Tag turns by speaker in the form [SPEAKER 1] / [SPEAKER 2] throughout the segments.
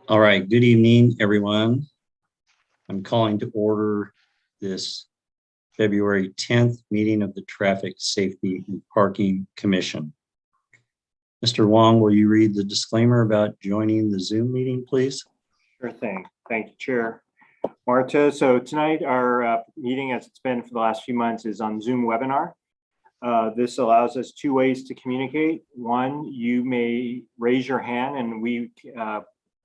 [SPEAKER 1] All right, good evening, everyone. I'm calling to order this February 10th meeting of the Traffic Safety and Parking Commission. Mr. Wong, will you read the disclaimer about joining the Zoom meeting, please?
[SPEAKER 2] Sure thing. Thank you, Chair Marta. So tonight our meeting, as it's been for the last few months, is on Zoom webinar. This allows us two ways to communicate. One, you may raise your hand and we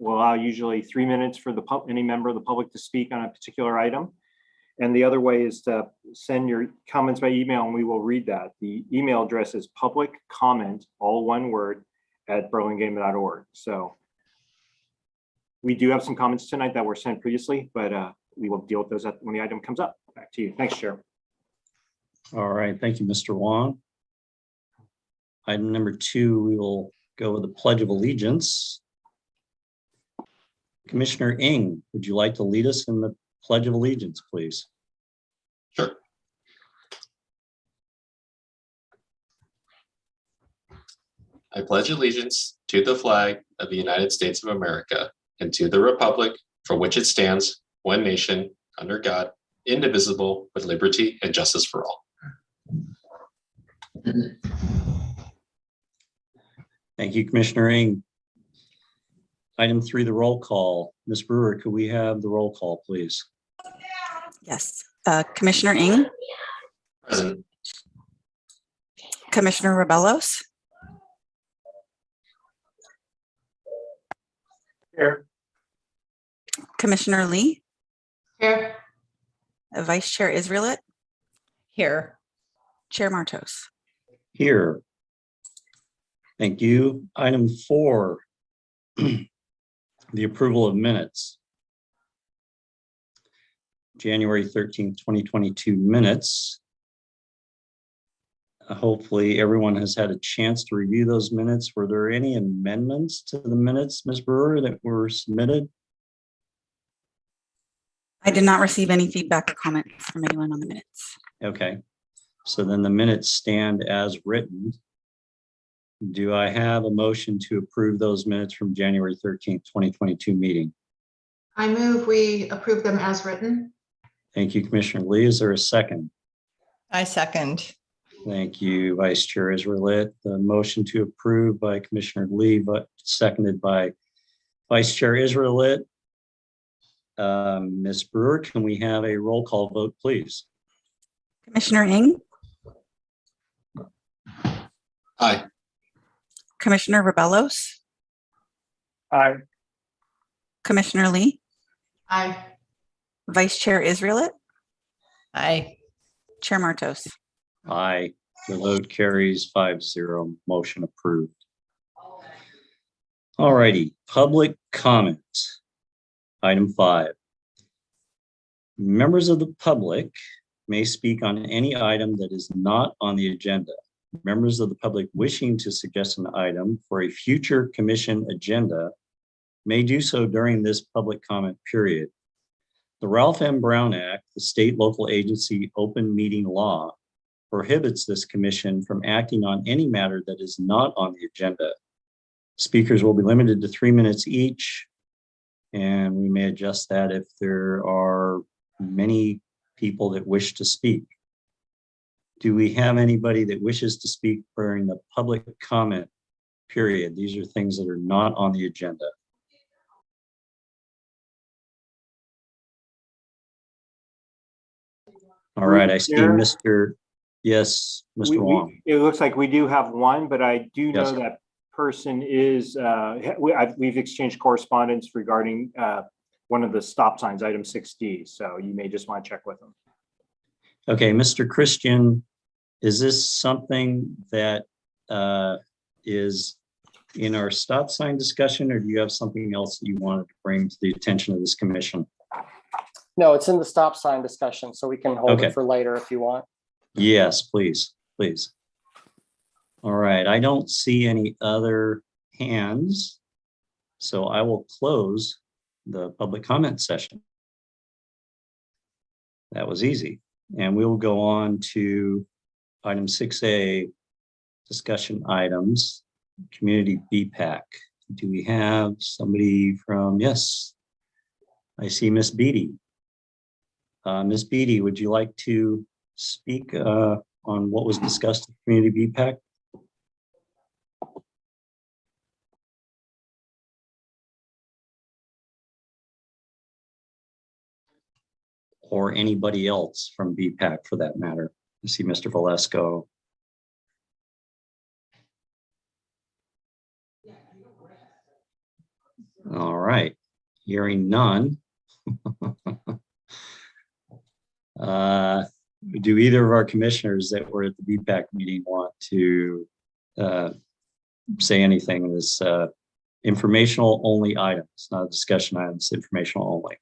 [SPEAKER 2] will allow usually 3 minutes for any member of the public to speak on a particular item. And the other way is to send your comments by email and we will read that. The email address is publiccomment, all one word, @burlingame.org. So we do have some comments tonight that were sent previously, but we will deal with those when the item comes up. Back to you. Thanks, Chair.
[SPEAKER 1] All right, thank you, Mr. Wong. Item number 2, we will go with the Pledge of Allegiance. Commissioner Ng, would you like to lead us in the Pledge of Allegiance, please?
[SPEAKER 3] Sure. I pledge allegiance to the flag of the United States of America and to the republic for which it stands, one nation, under God, indivisible, with liberty and justice for all.
[SPEAKER 1] Thank you, Commissioner Ng. Item 3, the roll call. Ms. Brewer, could we have the roll call, please?
[SPEAKER 4] Yes. Commissioner Ng,
[SPEAKER 3] Present.
[SPEAKER 4] Commissioner Rebellos,
[SPEAKER 2] Here.
[SPEAKER 4] Commissioner Lee,
[SPEAKER 5] Here.
[SPEAKER 4] Vice Chair Israelit,
[SPEAKER 5] Here.
[SPEAKER 4] Chair Martos.
[SPEAKER 1] Here. Thank you. Item 4, the approval of minutes. January 13th, 2022 minutes. Hopefully everyone has had a chance to review those minutes. Were there any amendments to the minutes, Ms. Brewer, that were submitted?
[SPEAKER 4] I did not receive any feedback or comments from anyone on the minutes.
[SPEAKER 1] Okay, so then the minutes stand as written. Do I have a motion to approve those minutes from January 13th, 2022 meeting?
[SPEAKER 5] I move we approve them as written.
[SPEAKER 1] Thank you, Commissioner Lee. Is there a second?
[SPEAKER 6] I second.
[SPEAKER 1] Thank you, Vice Chair Israelit. The motion to approve by Commissioner Lee, but seconded by Vice Chair Israelit. Ms. Brewer, can we have a roll call vote, please?
[SPEAKER 4] Commissioner Ng,
[SPEAKER 3] Aye.
[SPEAKER 4] Commissioner Rebellos,
[SPEAKER 2] Aye.
[SPEAKER 4] Commissioner Lee,
[SPEAKER 5] Aye.
[SPEAKER 4] Vice Chair Israelit,
[SPEAKER 6] Aye.
[SPEAKER 4] Chair Martos.
[SPEAKER 1] Aye. The vote carries 5-0. Motion approved. All righty. Public comment. Item 5. Members of the public may speak on any item that is not on the agenda. Members of the public wishing to suggest an item for a future commission agenda may do so during this public comment period. The Ralph M. Brown Act, the state local agency open meeting law, prohibits this commission from acting on any matter that is not on the agenda. Speakers will be limited to 3 minutes each, and we may adjust that if there are many people that wish to speak. Do we have anybody that wishes to speak during the public comment period? These are things that are not on the agenda. All right, I see Mr. Yes, Mr. Wong.
[SPEAKER 2] It looks like we do have one, but I do know
[SPEAKER 1] Yes.
[SPEAKER 2] that person is, we've exchanged correspondence regarding one of the stop signs, item 6D. So you may just want to check with them.
[SPEAKER 1] Okay, Mr. Christian, is this something that is in our stop sign discussion, or do you have something else that you wanted to bring to the attention of this commission?
[SPEAKER 7] No, it's in the stop sign discussion, so we can hold
[SPEAKER 1] Okay.
[SPEAKER 7] it for later if you want.
[SPEAKER 1] Yes, please, please. All right, I don't see any other hands, so I will close the public comment session. That was easy. And we will go on to item 6A, discussion items, community BPAC. do we have somebody from, yes, I see Miss Beatty. Miss Beatty, would you like to speak on what was discussed at Community BPAC? Or anybody else from BPAC for that matter? I see Mr. Valesco. All right, hearing none. Do either of our commissioners that were at the BPAC meeting want to say anything in this informational only item? It's not a discussion item, it's informational only.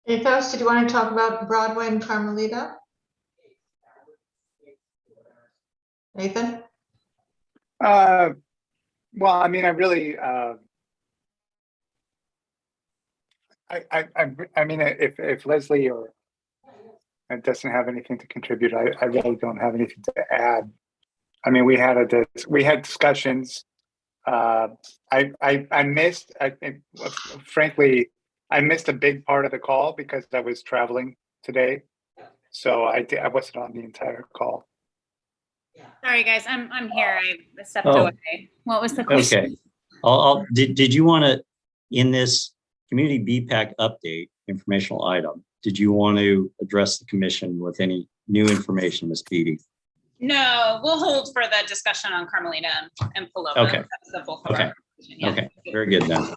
[SPEAKER 5] Ethos, did you want to talk about Broadway and Carmelita? Nathan?
[SPEAKER 8] Well, I mean, I really, I mean, if Leslie or doesn't have anything to contribute, I really don't have anything to add. I mean, we had discussions. I missed. I think, frankly, I missed a big part of the call because I was traveling today, so I wasn't on the entire call.
[SPEAKER 9] Sorry, guys, I'm here. I stepped
[SPEAKER 1] Oh.
[SPEAKER 9] away. What was the question?
[SPEAKER 1] Okay. Did you want to, in this community BPAC update informational item, did you want to address the commission with any new information, Ms. Beatty?
[SPEAKER 9] No, we'll hold for the discussion on Carmelita and Polo.
[SPEAKER 1] Okay.
[SPEAKER 9] That's the bulk of
[SPEAKER 1] Okay.
[SPEAKER 9] our discussion, yeah.
[SPEAKER 1] Okay, very good then.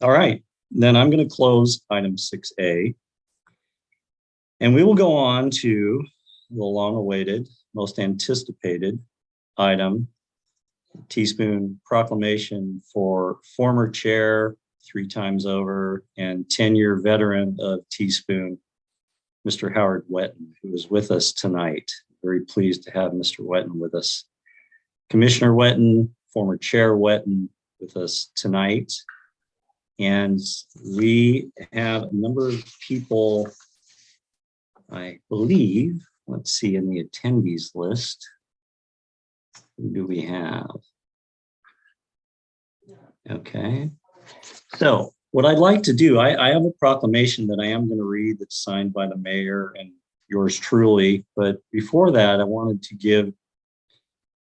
[SPEAKER 1] All right, then I'm going to close item 6A. And we will go on to the long-awaited, most anticipated item, teaspoon proclamation for former chair 3 times over and 10-year veteran of Teaspoon, Mr. Howard Wetton, who is with us tonight. Very pleased to have Mr. Wetton with us. Commissioner Wetton, former Chair Wetton with us tonight. And we have a number of people, I believe, let's see, in the attendees list. Who do we have? Okay. So what I'd like to do, I have a proclamation that I am going to read that's signed by the mayor and yours truly. But before that, I wanted to give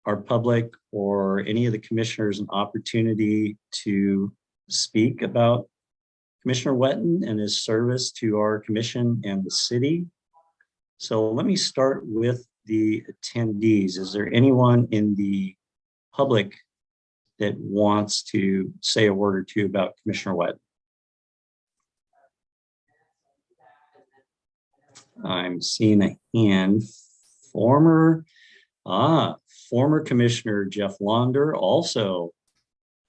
[SPEAKER 1] our public or any of the commissioners an opportunity to speak about Commissioner Wetton and his service to our commission and the city. So let me start with the attendees. Is there anyone in the public that wants to say a word or two about Commissioner Wetton? I'm seeing a hand. Former Commissioner Jeff Launder, also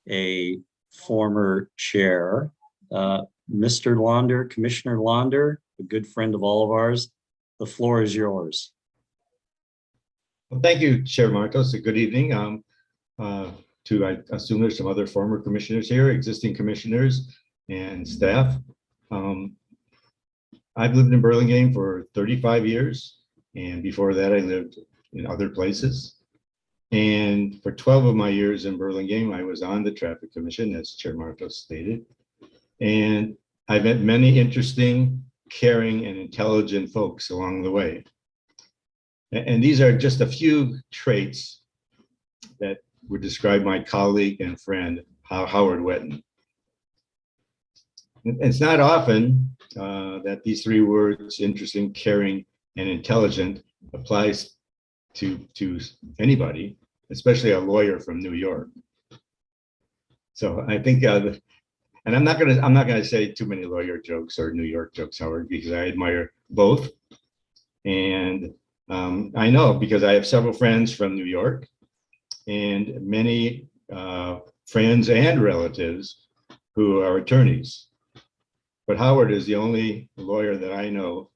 [SPEAKER 1] a former chair. Mr. Launder, Commissioner Launder, a good friend of all of ours. The floor is yours.
[SPEAKER 10] Well, thank you, Chair Marcos. Good evening. I assume there's some other former commissioners here, existing commissioners and staff. I've lived in Burlingame for 35 years, and before that I lived in other places. And for 12 of my years in Burlingame, I was on the Traffic Commission, as Chair Marcos stated. And I've met many interesting, caring, and intelligent folks along the way. And these are just a few traits that would describe my colleague and friend, Howard Wetton. It's not often that these 3 words, interesting, caring, and intelligent, applies to anybody, especially a lawyer from New York. So I think, and I'm not gonna say too many lawyer jokes or New York jokes, Howard, because I admire both. And I know because I have several friends from New York and many friends and relatives who are attorneys. But Howard is the only lawyer that I know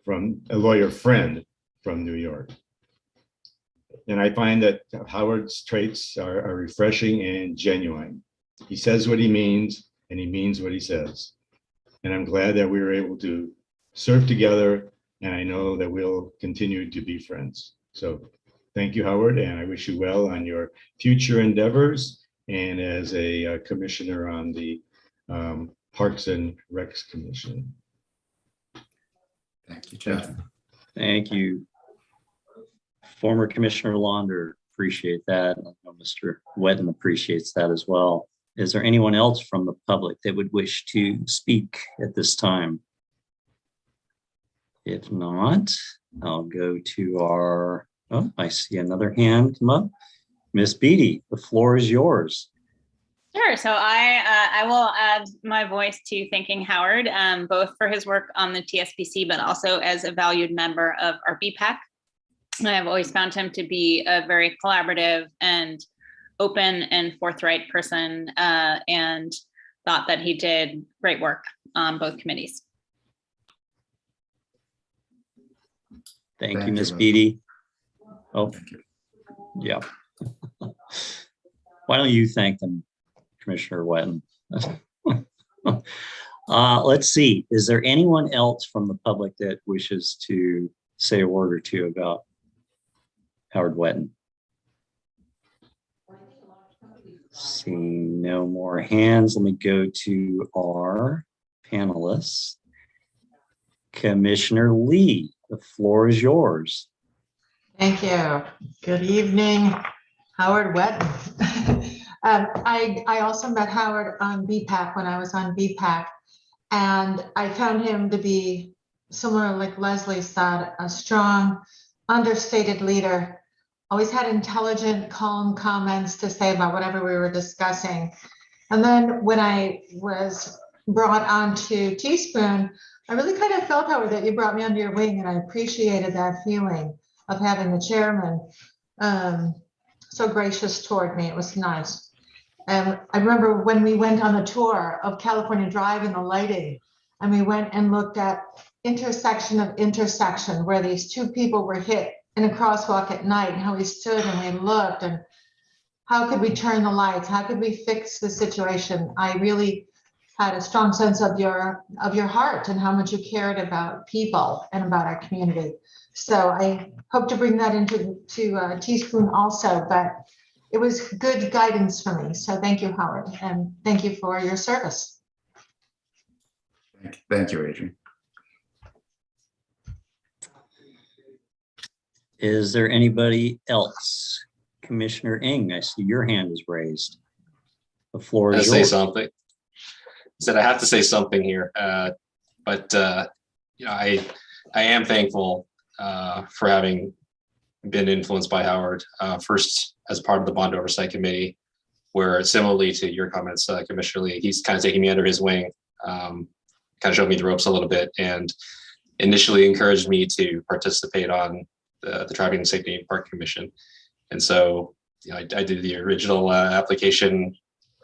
[SPEAKER 10] from a lawyer friend from New York. And I find that Howard's traits are refreshing and genuine. He says what he means and he means what he says. And I'm glad that we were able to serve together, and I know that we'll continue to be friends. So thank you, Howard, and I wish you well on your future endeavors and as a commissioner on the Parks and Recs Commission.
[SPEAKER 11] Thank you, Jeff.
[SPEAKER 1] Thank you. Former Commissioner Launder, appreciate that. I know Mr. Wetton appreciates that as well. Is there anyone else from the public that would wish to speak at this time? If not, I'll go to our, oh, I see another hand come up. Miss Beatty, the floor is yours.
[SPEAKER 9] Sure. So I will add my voice to thanking Howard, both for his work on the TSBC, but also as a valued member of our BPAC. I've always found him to be a very collaborative and open and forthright person, and thought that he did great work on both committees.
[SPEAKER 1] Thank you, Miss Beatty. Oh, yeah. Why don't you thank them, Commissioner Wetton? Let's see. Is there anyone else from the public that wishes to say a word or two about Howard Wetton? Seeing no more hands, let me go to our panelists. Commissioner Lee, the floor is yours.
[SPEAKER 5] Thank you. Good evening, Howard Wetton. I also met Howard on BPAC when I was on BPAC, and I found him to be, similar like Leslie said, a strong, understated leader. Always had intelligent, calm comments to say about whatever we were discussing. And then when I was brought onto Teaspoon, I really kind of felt, Howard, that you brought me under your wing, and I appreciated that feeling of having the chairman so gracious toward me. It was nice. And I remember when we went on the tour of California Drive and the lighting, and we went and looked at intersection of intersection where these two people were hit in a crosswalk at night, and how we stood and we looked, and how could we turn the lights? How could we fix the situation? I really had a strong sense of your heart and how much you cared about people and about our community. So I hope to bring that into Teaspoon also, but it was good guidance for me. So thank you, Howard, and thank you for your service.
[SPEAKER 11] Thank you, Adrian.
[SPEAKER 1] Is there anybody else? Commissioner Ng, I see your hand is raised. The floor is yours.
[SPEAKER 3] Say something. Said I have to say something here, but you know, I am thankful for having been influenced by Howard, first as part of the Bond Oversight Committee, where similarly to your comments, Commissioner Lee, he's kind of taking me under his wing, kind of showed me the ropes a little bit, and initially encouraged me to participate on the Traffic and Safety and Park Commission. And so, you know, I did the original application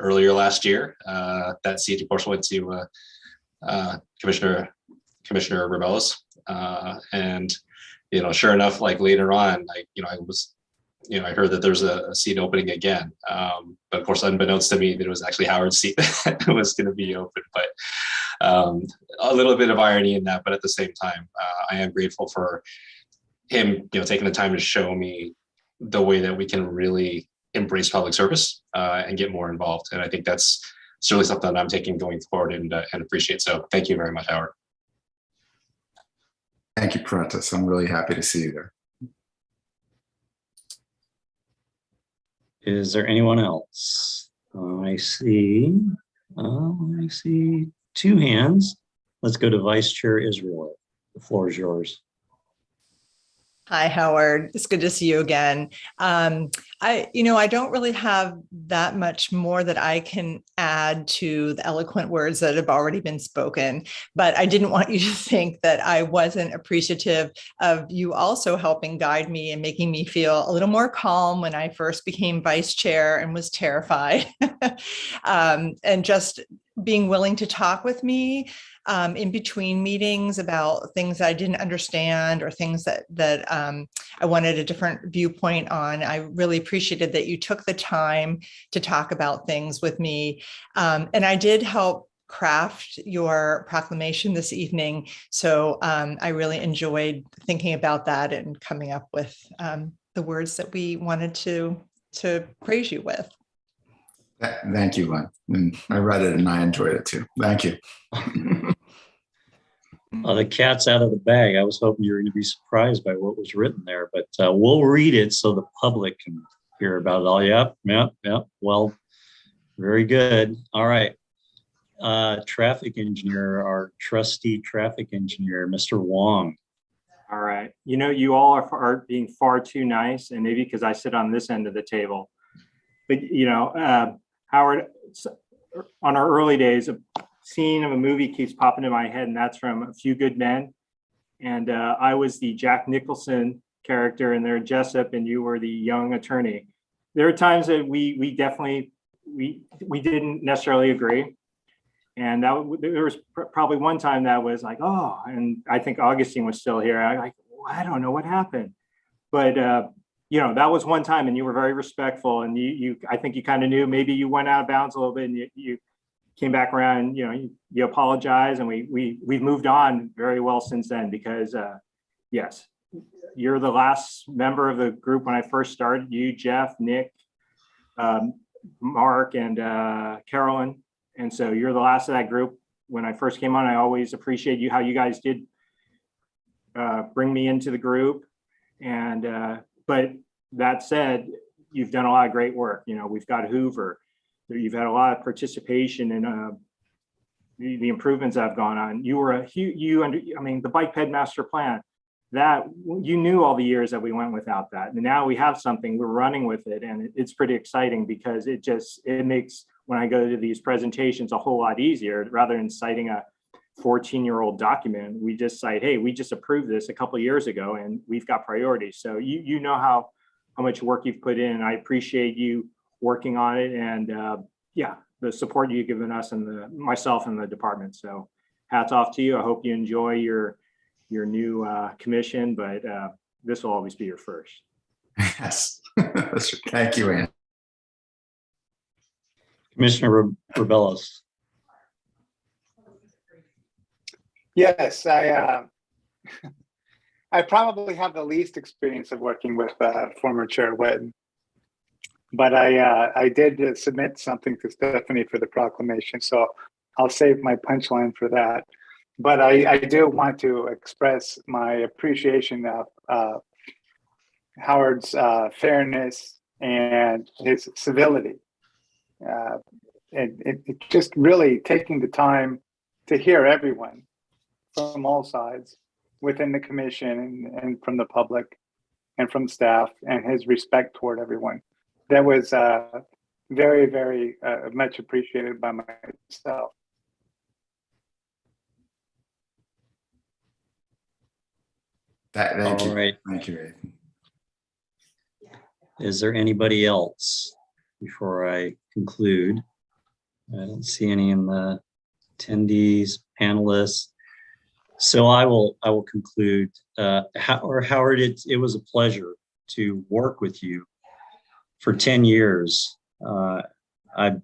[SPEAKER 3] earlier last year. That seat, of course, went to Commissioner Rebellis, and you know, sure enough, like later on, I heard that there's a seat opening again. But of course, unbeknownst to me, that it was actually Howard's seat that was going to be open. But a little bit of irony in that. But at the same time, I am grateful for him, you know, taking the time to show me the way that we can really embrace public service and get more involved. And I think that's certainly something that I'm taking going forward and appreciate. So thank you very much, Howard.
[SPEAKER 11] Thank you, Prentice. I'm really happy to see you there.
[SPEAKER 1] Is there anyone else? I see two hands. Let's go to Vice Chair Israel. The floor is yours.
[SPEAKER 6] Hi, Howard. It's good to see you again. I don't really have that much more that I can add to the eloquent words that have already been spoken, but I didn't want you to think that I wasn't appreciative of you also helping guide me and making me feel a little more calm when I first became vice chair and was terrified, and just being willing to talk with me in between meetings about things I didn't understand or things that I wanted a different viewpoint on. I really appreciated that you took the time to talk about things with me. And I did help craft your proclamation this evening. So I really enjoyed thinking about that and coming up with the words that we wanted to praise you with.
[SPEAKER 11] Thank you, Len. And I read it and I enjoyed it too. Thank you.
[SPEAKER 1] The cat's out of the bag. I was hoping you were going to be surprised by what was written there, but we'll read it so the public can hear about it all. Yep. Well, very good. All right. Traffic engineer, our trusty traffic engineer, Mr. Wong.
[SPEAKER 2] All right. You know, you all are being far too nice, and maybe because I sit on this end of the table. But, you know, Howard, on our early days, a scene of a movie keeps popping in my head, and that's from A Few Good Men. And I was the Jack Nicholson character in there, Jessup, and you were the young attorney. There are times that we definitely didn't necessarily agree. And there was probably one time that was like, oh, and I think Augustine was still here. I don't know what happened. But, you know, that was one time, and you were very respectful. And I think you kind of knew maybe you went out of bounds a little bit, and you came back around, and, you know, you apologized, and we've moved on very well since then, because yes, you're the last member of the group when I first started. You, Jeff, Nick, Mark, and Carolyn. And so you're the last of that group. When I first came on, I always appreciate how you guys did bring me into the group. And but that said, you've done a lot of great work. You know, we've got Hoover. You've had a lot of participation in the improvements that have gone on. You were the bike ped master plan, that you knew all the years that we went without that. And now we have something, we're running with it. And it's pretty exciting, because it makes, when I go to these presentations, a whole lot easier. Rather than citing a 14-year-old document, we just cite, hey, we just approved this a couple of years ago, and we've got priorities. So you know how much work you've put in. I appreciate you working on it, and yeah, the support you've given us and myself and the department. So hats off to you. I hope you enjoy your new commission, but this will always be your first.
[SPEAKER 11] Yes. Thank you, Ann.
[SPEAKER 1] Commissioner Rebellos.
[SPEAKER 8] Yes, I probably have the least experience of working with former Chair Witten, but I did submit something to Stephanie for the proclamation, so I'll save my punchline for that. But I do want to express my appreciation of Howard's fairness and his civility. And it just really taking the time to hear everyone from all sides within the commission and from the public and from staff, and his respect toward everyone. That was very, very much appreciated by myself.
[SPEAKER 11] Thank you.
[SPEAKER 1] All right.
[SPEAKER 11] Thank you, Ethan.
[SPEAKER 1] Is there anybody else before I conclude? I don't see any in the attendees, panelists. So I will conclude. Howard, it was a pleasure to work with you for 10 years. I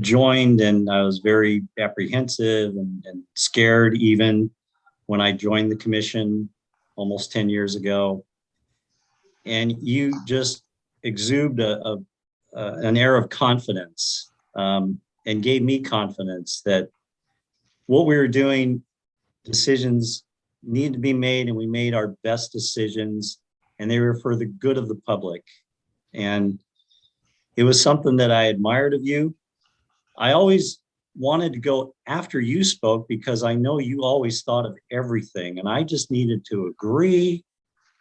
[SPEAKER 1] joined, and I was very apprehensive and scared even when I joined the commission almost 10 years ago. And you just exude an air of confidence, and gave me confidence that what we were doing, decisions need to be made, and we made our best decisions, and they were for the good of the public. And it was something that I admired of you. I always wanted to go after you spoke, because I know you always thought of everything, and I just needed to agree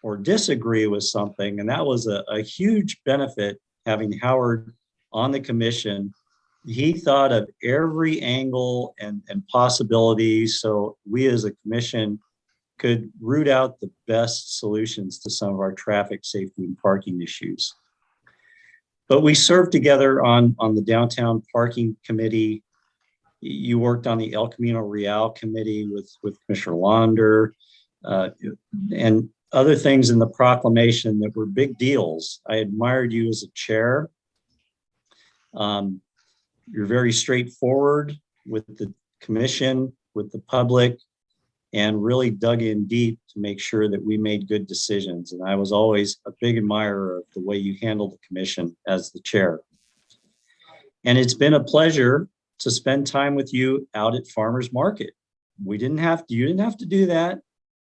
[SPEAKER 1] or disagree with something. And that was a huge benefit having Howard on the commission. He thought of every angle and possibility, so we as a commission could root out the best solutions to some of our traffic safety and parking issues. But we served together on the downtown parking committee. You worked on the El Camino Real committee with Commissioner Launder, and other things in the proclamation that were big deals. I admired you as a chair. You're very straightforward with the commission, with the public. and really dug in deep to make sure that we made good decisions. And I was always a big admirer of the way you handled the commission as the chair. And it's been a pleasure to spend time with you out at Farmers Market. You didn't have to do that.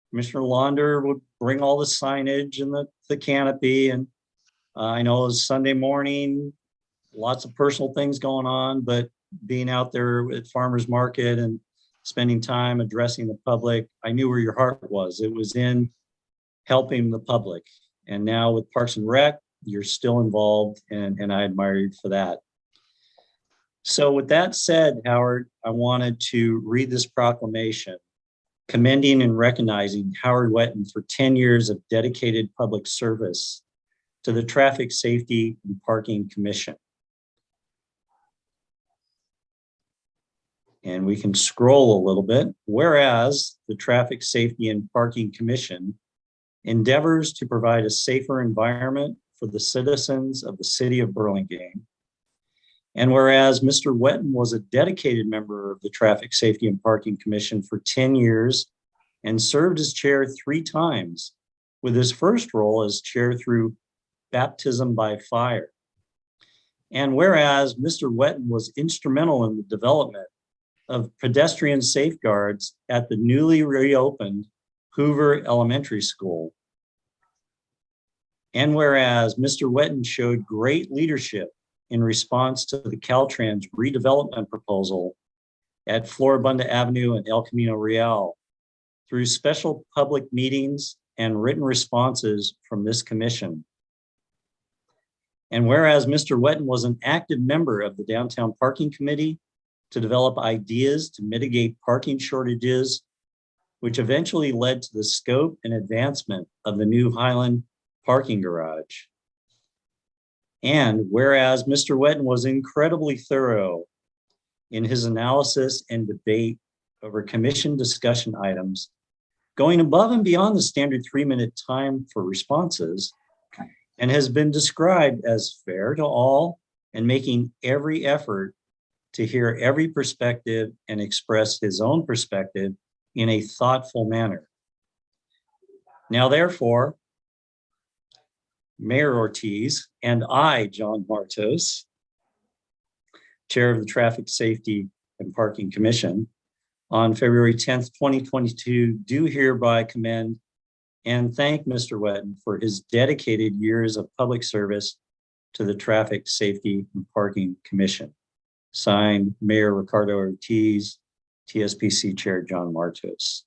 [SPEAKER 1] Commissioner Launder would bring all the signage and the canopy. And I know it was Sunday morning, lots of personal things going on, but being out there at Farmers Market and spending time addressing the public, I knew where your heart was. It was in helping the public. And now with Parks and Rec, you're still involved, and I admire you for that. So with that said, Howard, I wanted to read this proclamation commending and recognizing Howard Wetton for 10 years of dedicated public service to the Traffic Safety and Parking Commission. And we can scroll a little bit. Whereas the Traffic Safety and Parking Commission endeavors to provide a safer environment for the citizens of the city of Burlingame. And whereas Mr. Wetton was a dedicated member of the Traffic Safety and Parking Commission for 10 years and served as chair 3 times, with his first role as chair through baptism by fire. And whereas Mr. Wetton was instrumental in the development of pedestrian safeguards at the newly reopened Hoover Elementary School. And whereas Mr. Wetton showed great leadership in response to the Caltrans redevelopment proposal at Floribunda Avenue and El Camino Real through special public meetings and written responses from this commission. And whereas Mr. Wetton was an active member of the Downtown Parking Committee to develop ideas to mitigate parking shortages, which eventually led to the scope and advancement of the new Highland parking garage. And whereas Mr. Wetton was incredibly thorough in his analysis and debate over commission discussion items, going above and beyond the standard 3-minute time for responses, and has been described as fair to all and making every effort to hear every perspective and express his own perspective in a thoughtful manner. Now, therefore, Mayor Ortiz and I, John Martos, Chair of the Traffic Safety and Parking Commission, on February 10th, 2022, do hereby commend and thank Mr. Wetton for his dedicated years of public service to the Traffic Safety and Parking Commission. Signed, Mayor Ricardo Ortiz, TSPC Chair John Martos.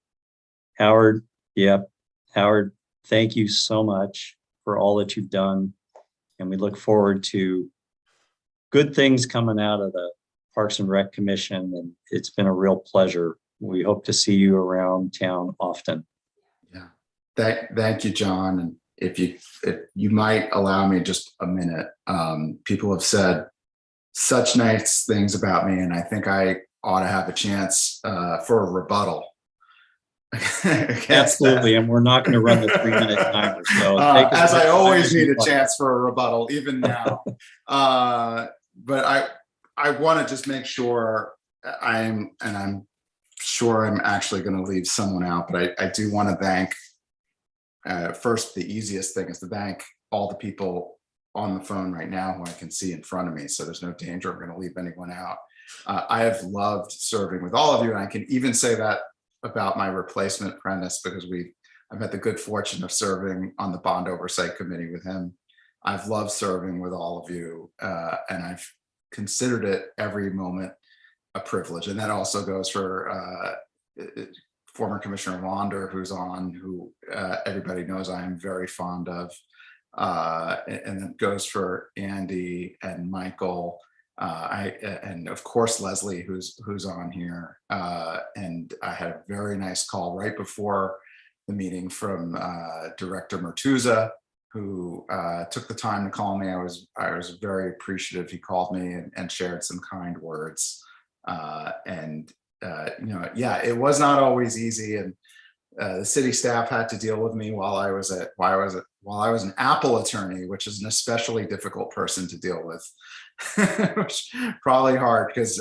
[SPEAKER 1] Howard, Howard, thank you so much for all that you've done. And we look forward to good things coming out of the Parks and Rec Commission. And it's been a real pleasure. We hope to see you around town often.
[SPEAKER 11] Yeah, thank you, John. And if you might allow me just a minute, people have said such nice things about me, and I think I ought to have a chance for a rebuttal.
[SPEAKER 1] Absolutely, and we're not going to run the 3-minute timer. So
[SPEAKER 11] as I always need a chance for a rebuttal, even now. But I want to just make sure I'm sure I'm actually going to leave someone out, but I do want to thank. First, the easiest thing is to thank all the people on the phone right now who I can see in front of me, so there's no danger I'm going to leave anyone out. I have loved serving with all of you, and I can even say that about my replacement apprentice, because I've had the good fortune of serving on the Bond Oversight Committee with him. I've loved serving with all of you, and I've considered it every moment a privilege. And that also goes for former Commissioner Launder, who's on, who everybody knows I am very fond of. And it goes for Andy and Michael, and of course Leslie, who's on here. And I had a very nice call right before the meeting from Director Mertuzza, who took the time to call me. I was very appreciative. He called me and shared some kind words. It was not always easy, and the city staff had to deal with me while I was an Apple attorney, which is an especially difficult person to deal with, which probably hard because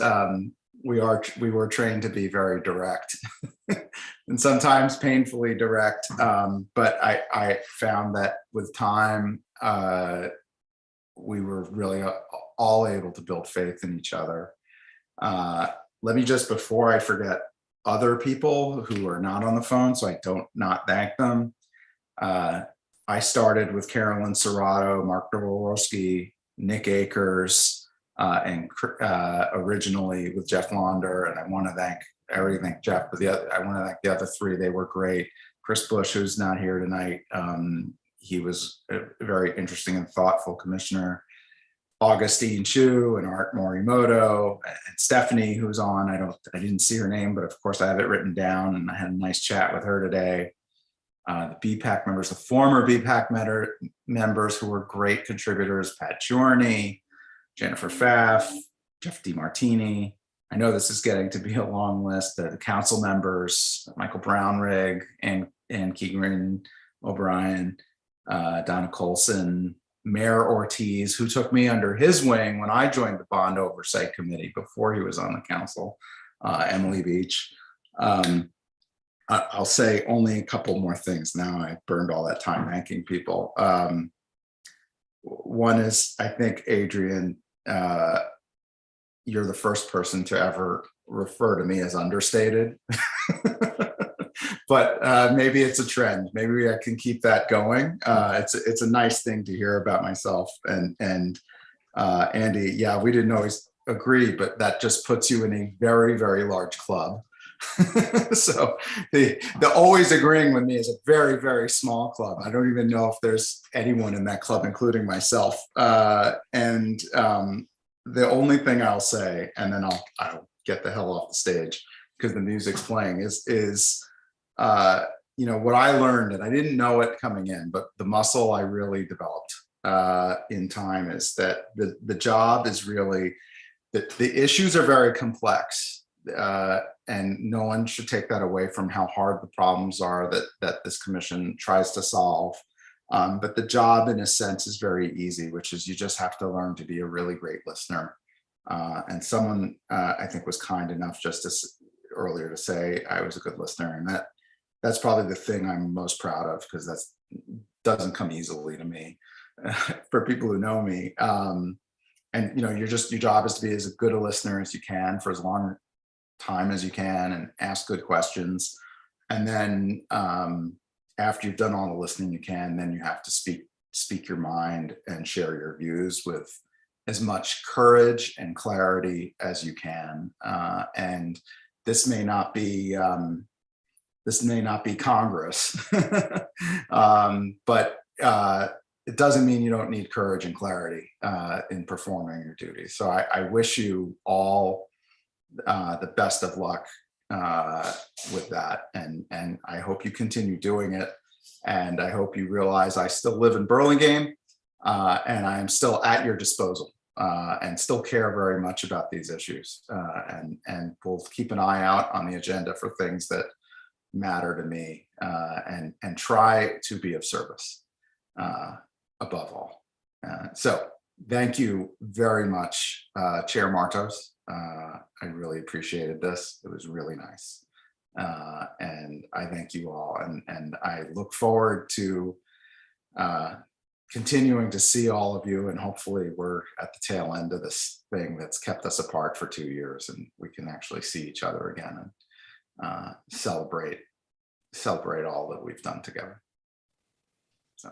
[SPEAKER 11] we were trained to be very direct and sometimes painfully direct. But I found that with time, we were really all able to build faith in each other. Let me just, before I forget, other people who are not on the phone, so I don't not thank them. I started with Carolyn Serrato, Mark Noworoski, Nick Akers, and originally with Jeff Launder. And I want to thank Jeff, but I want to thank the other three. They were great. Chris Bush, who's not here tonight, he was a very interesting and thoughtful commissioner. Augustine Chu and Art Morimoto and Stephanie, who's on. I didn't see her name, but of course I have it written down, and I had a nice chat with her today. The BPAC members, the former BPAC members who were great contributors: Pat Giorni, Jennifer Pfaff, Jeff DiMartini. I know this is getting to be a long list. The council members: Michael Brownrigg and Keegan O'Brien, Donna Colson, Mayor Ortiz, who took me under his wing when I joined the Bond Oversight Committee before he was on the council, Emily Beach. I'll say only a couple more things now. I burned all that time thanking people. One is, I think, Adrian, you're the first person to ever refer to me as understated. But maybe it's a trend. Maybe I can keep that going. It's a nice thing to hear about myself. And Andy, yeah, we didn't always agree, but that just puts you in a very, very large club. So the always agreeing with me is a very, very small club. I don't even know if there's anyone in that club, including myself. And the only thing I'll say, and then I'll get the hell off the stage because the music's playing, is what I learned, and I didn't know it coming in, but the muscle I really developed in time is that the job is really, the issues are very complex, and no one should take that away from how hard the problems are that this commission tries to solve. But the job, in a sense, is very easy, which is you just have to learn to be a really great listener. And someone, I think, was kind enough just earlier to say I was a good listener, and that's probably the thing I'm most proud of, because that doesn't come easily to me. For people who know me, and your job is to be as good a listener as you can for as long time as you can, and ask good questions. And then after you've done all the listening you can, then you have to speak your mind and share your views with as much courage and clarity as you can. And this may not be Congress, but it doesn't mean you don't need courage and clarity in performing your duties. So I wish you all the best of luck with that, and I hope you continue doing it. And I hope you realize I still live in Burlingame, and I am still at your disposal, and still care very much about these issues. And we'll keep an eye out on the agenda for things that matter to me, and try to be of service above all. So thank you very much, Chair Martos. I really appreciated this. It was really nice. And I thank you all. And I look forward to continuing to see all of you. And hopefully we're at the tail end of this thing that's kept us apart for 2 years, and we can actually see each other again and celebrate all that we've done together. So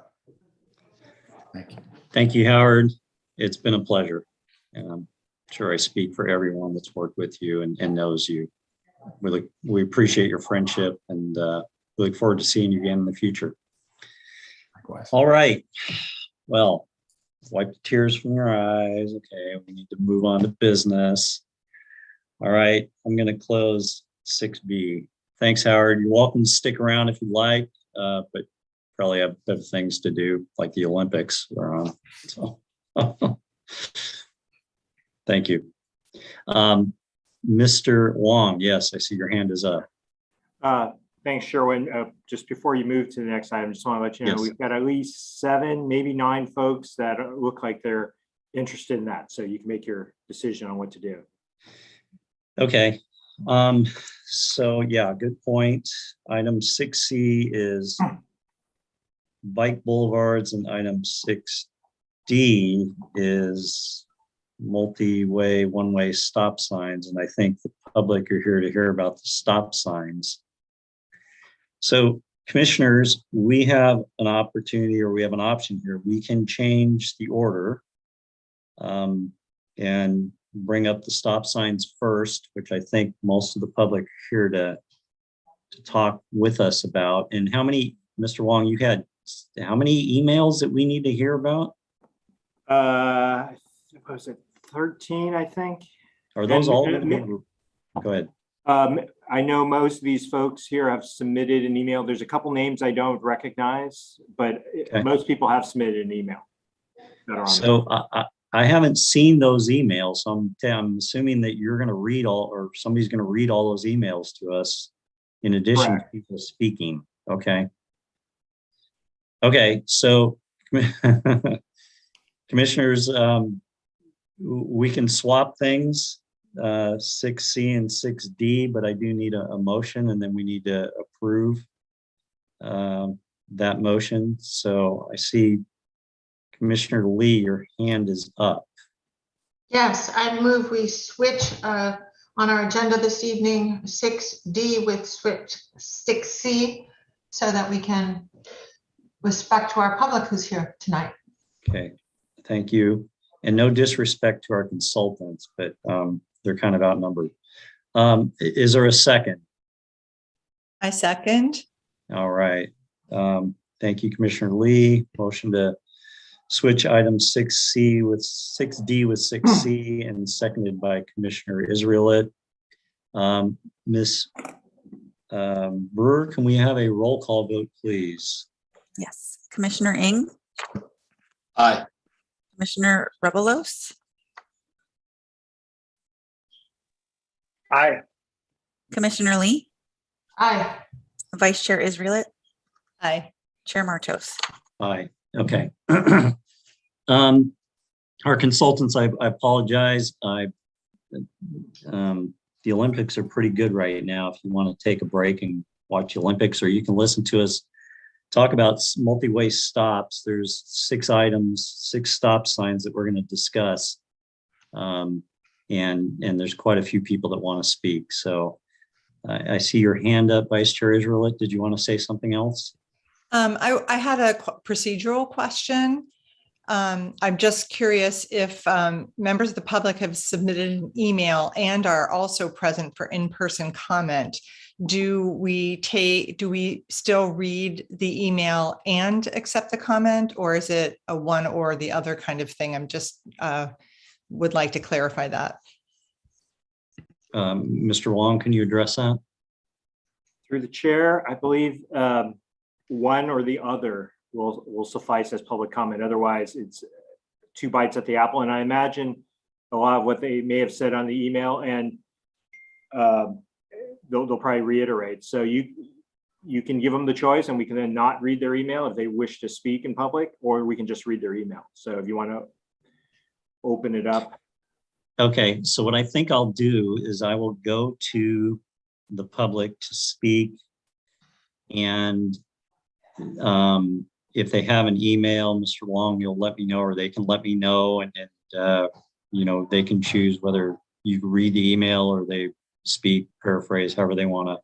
[SPEAKER 11] thank you.
[SPEAKER 1] Thank you, Howard. It's been a pleasure. And I'm sure I speak for everyone that's worked with you and knows you. We appreciate your friendship, and we look forward to seeing you again in the future.
[SPEAKER 11] Likewise.
[SPEAKER 1] All right. Well, wipe the tears from your eyes. Okay, we need to move on to business. All right, I'm going to close 6B. Thanks, Howard. You're welcome to stick around if you'd like, but probably have better things to do, like the Olympics are on. So, thank you. Mr. Wong, yes, I see your hand is up.
[SPEAKER 2] Thanks, Sherwin. Just before you move to the next item, just want to let you know,
[SPEAKER 1] Yes.
[SPEAKER 2] we've got at least 7, maybe 9 folks that look like they're interested in that. So you can make your decision on what to do.
[SPEAKER 1] Okay, so yeah, good point. Item 6C is bike boulevards, and item 6D is multi-way, one-way stop signs. And I think the public are here to hear about the stop signs. So commissioners, we have an opportunity, or we have an option here. We can change the order and bring up the stop signs first, which I think most of the public are here to talk with us about. And how many, Mr. Wong, you had how many emails that we need to hear about?
[SPEAKER 2] Was it 13, I think?
[SPEAKER 1] Are those
[SPEAKER 2] And,
[SPEAKER 1] all going to be? Go ahead.
[SPEAKER 2] I know most of these folks here have submitted an email. There's a couple names I don't recognize, but
[SPEAKER 1] Okay.
[SPEAKER 2] most people have submitted an email. that are on
[SPEAKER 1] So I haven't seen those emails, so I'm assuming that you're going to read all, or somebody's going to read all those emails to us in addition to
[SPEAKER 2] Correct.
[SPEAKER 1] people speaking. Okay. Okay, so commissioners, we can swap things, 6C and 6D, but I do need a motion, and then we need to approve that motion. So I see Commissioner Lee, your hand is up.
[SPEAKER 5] Yes, I move we switch on our agenda this evening, 6D with switch 6C, so that we can respect to our public who's here tonight.
[SPEAKER 1] Okay, thank you. And no disrespect to our consultants, but they're kind of outnumbered. Is there a second?
[SPEAKER 6] I second.
[SPEAKER 1] All right. Thank you, Commissioner Lee. Motion to switch item 6C with 6D with 6C, and seconded by Commissioner Israelit. Ms. Brewer, can we have a roll call vote, please?
[SPEAKER 4] Yes. Commissioner Ng,
[SPEAKER 3] Aye.
[SPEAKER 4] Commissioner Rebelos,
[SPEAKER 8] Aye.
[SPEAKER 4] Commissioner Lee,
[SPEAKER 5] Aye.
[SPEAKER 4] Vice Chair Israelit,
[SPEAKER 6] Aye.
[SPEAKER 4] Chair Martos.
[SPEAKER 1] Aye. Okay. Our consultants, I apologize. The Olympics are pretty good right now. If you want to take a break and watch the Olympics, or you can listen to us talk about multi-way stops. There's 6 items, 6 stop signs that we're going to discuss. And there's quite a few people that want to speak. So I see your hand up, Vice Chair Israelit. Did you want to say something else?
[SPEAKER 6] I had a procedural question. I'm just curious if members of the public have submitted an email and are also present for in-person comment. Do we still read the email and accept the comment, or is it a one or the other kind of thing? I'm just would like to clarify that.
[SPEAKER 1] Mr. Wong, can you address that?
[SPEAKER 2] Through the chair, I believe one or the other will suffice as public comment. Otherwise, it's 2 bites at the apple. And I imagine a lot of what they may have said on the email, and they'll probably reiterate. So you can give them the choice, and we can then not read their email if they wish to speak in public, or we can just read their email. So if you want to open it up.
[SPEAKER 1] Okay, so what I think I'll do is I will go to the public to speak, and if they have an email, Mr. Wong, you'll let me know, or they can let me know, and you know, they can choose whether you read the email or they speak, paraphrase, however they want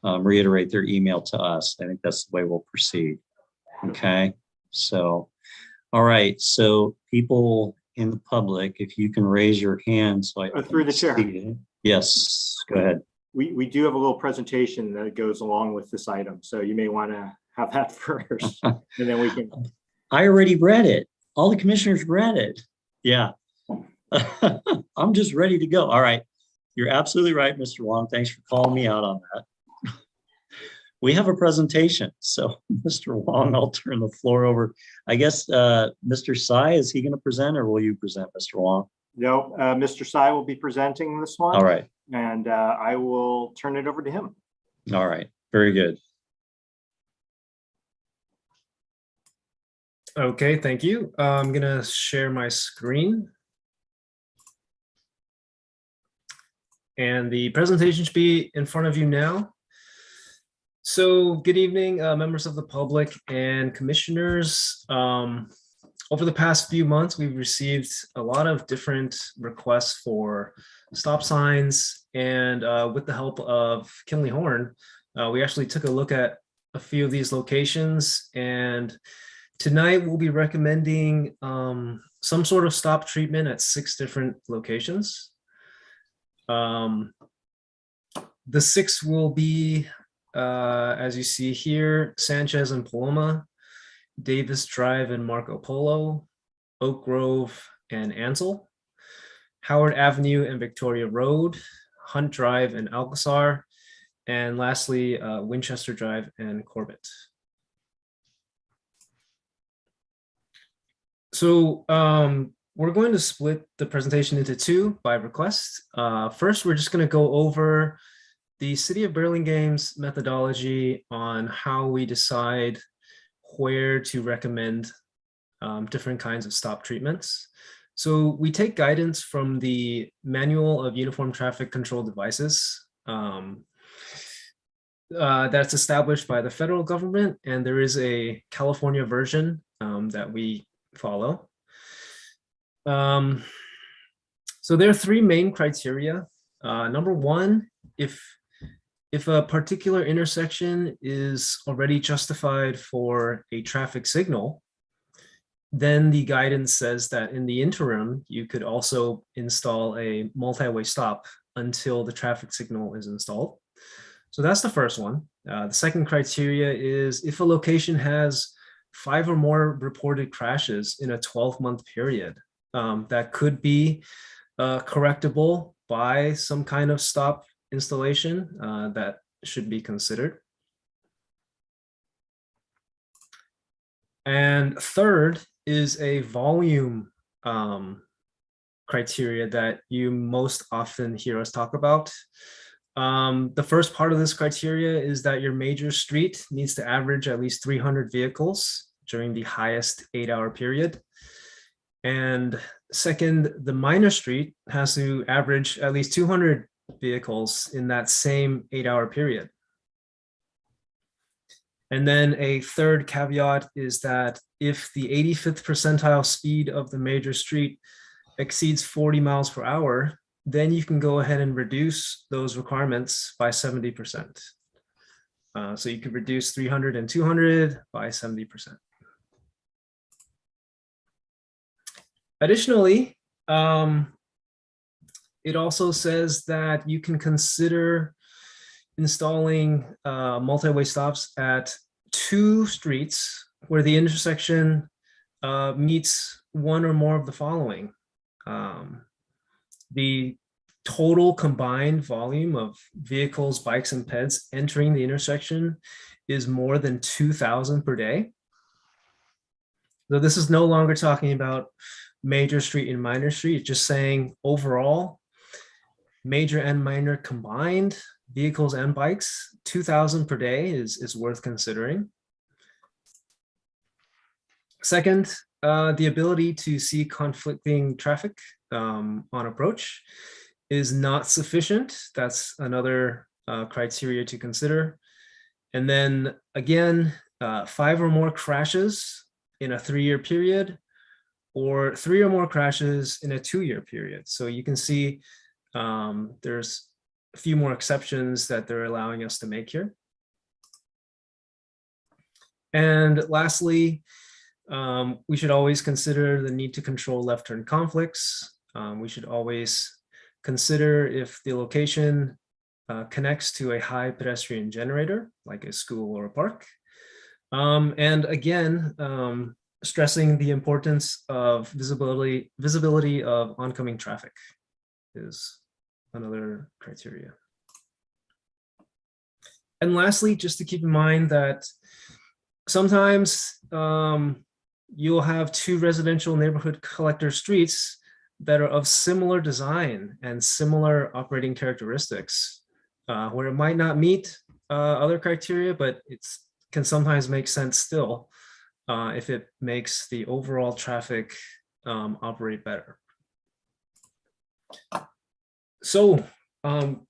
[SPEAKER 1] to reiterate their email to us. I think that's the way we'll proceed. Okay, so all right, so people in the public, if you can raise your hand so I can
[SPEAKER 2] through the chair.
[SPEAKER 1] see. Yes, go ahead.
[SPEAKER 2] We do have a little presentation that goes along with this item, so you may want to have that first, and then we can.
[SPEAKER 1] I already read it. All the commissioners read it. Yeah. I'm just ready to go. All right. You're absolutely right, Mr. Wong. Thanks for calling me out on that. We have a presentation. So, Mr. Wong, I'll turn the floor over. I guess Mr. Sai, is he going to present, or will you present, Mr. Wong?
[SPEAKER 2] No, Mr. Sai will be presenting this one.
[SPEAKER 1] All right.
[SPEAKER 2] And I will turn it over to him.
[SPEAKER 1] All right. Very good.
[SPEAKER 12] Okay, thank you. I'm gonna share my screen. And the presentation should be in front of you now. So good evening, members of the public and commissioners. Over the past few months, we've received a lot of different requests for stop signs, and with the help of Kinley Horn, we actually took a look at a few of these locations, and tonight we'll be recommending some sort of stop treatment at 6 different locations. The 6 will be, as you see here, Sanchez and Paloma, Davis Drive and Marco Polo, Oak Grove and Ansel, Howard Avenue and Victoria Road, Hunt Drive and Alcazar, and lastly, Winchester Drive and Corbett. So we're going to split the presentation into 2 by request. First, we're just going to go over the City of Burlingame's methodology on how we decide where to recommend different kinds of stop treatments. So we take guidance from the Manual of Uniform Traffic Control Devices that's established by the federal government, and there is a California version that we follow. So there are 3 main criteria. Number 1, if a particular intersection is already justified for a traffic signal, then the guidance says that in the interim, you could also install a multi-way stop until the traffic signal is installed. So that's the first one. The second criteria is if a location has 5 or more reported crashes in a 12-month period, that could be correctable by some kind of stop installation that should be considered. And third is a volume criteria that you most often hear us talk about. The first part of this criteria is that your major street needs to average at least 300 vehicles during the highest 8-hour period. And second, the minor street has to average at least 200 vehicles in that same 8-hour period. And then a third caveat is that if the 85th percentile speed of the major street exceeds 40 miles per hour, then you can go ahead and reduce those requirements by 70%. So you could reduce 300 and 200 by 70%. Additionally, it also says that you can consider installing multi-way stops at 2 streets where the intersection meets one or more of the following. The total combined volume of vehicles, bikes, and peds entering the intersection is more than 2,000 per day. So this is no longer talking about major street and minor street, it's just saying overall, major and minor combined, vehicles and bikes, 2,000 per day is worth considering. Second, the ability to see conflicting traffic on approach is not sufficient. That's another criteria to consider. And then again, 5 or more crashes in a 3-year period, or 3 or more crashes in a 2-year period. So you can see there's a few more exceptions that they're allowing us to make here. And lastly, we should always consider the need to control left turn conflicts. We should always consider if the location connects to a high pedestrian generator, like a school or a park. And again, stressing the importance of visibility of oncoming traffic is another criteria. And lastly, just to keep in mind that sometimes you'll have 2 residential neighborhood collector streets that are of similar design and similar operating characteristics, where it might not meet other criteria, but it can sometimes make sense still if it makes the overall traffic operate better. So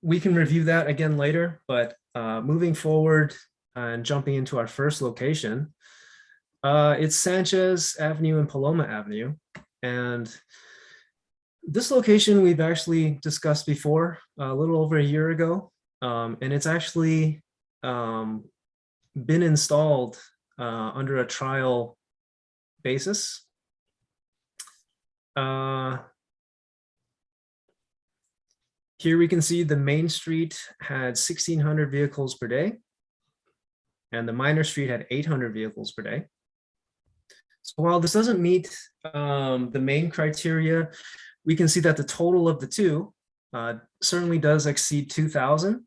[SPEAKER 12] We can review that again later, but moving forward and jumping into our first location, it's Sanchez Avenue and Paloma Avenue. And this location we've actually discussed before a little over a year ago, and it's actually been installed under a trial basis. Here we can see the main street had 1,600 vehicles per day, and the minor street had 800 vehicles per day. So while this doesn't meet the main criteria, we can see that the total of the two certainly does exceed 2,000,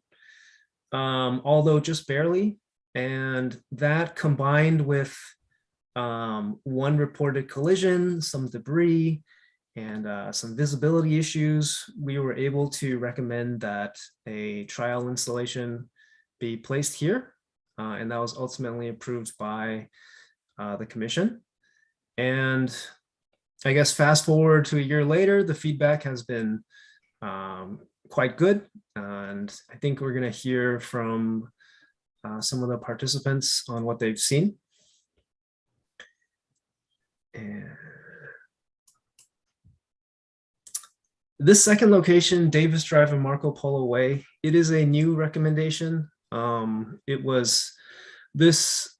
[SPEAKER 12] although just barely. And that combined with one reported collision, some debris, and some visibility issues, we were able to recommend that a trial installation be placed here. And that was ultimately approved by the commission. And I guess fast forward to a year later, the feedback has been quite good. And I think we're going to hear from some of the participants on what they've seen. And this second location, Davis Drive and Marco Polo Way, it is a new recommendation. This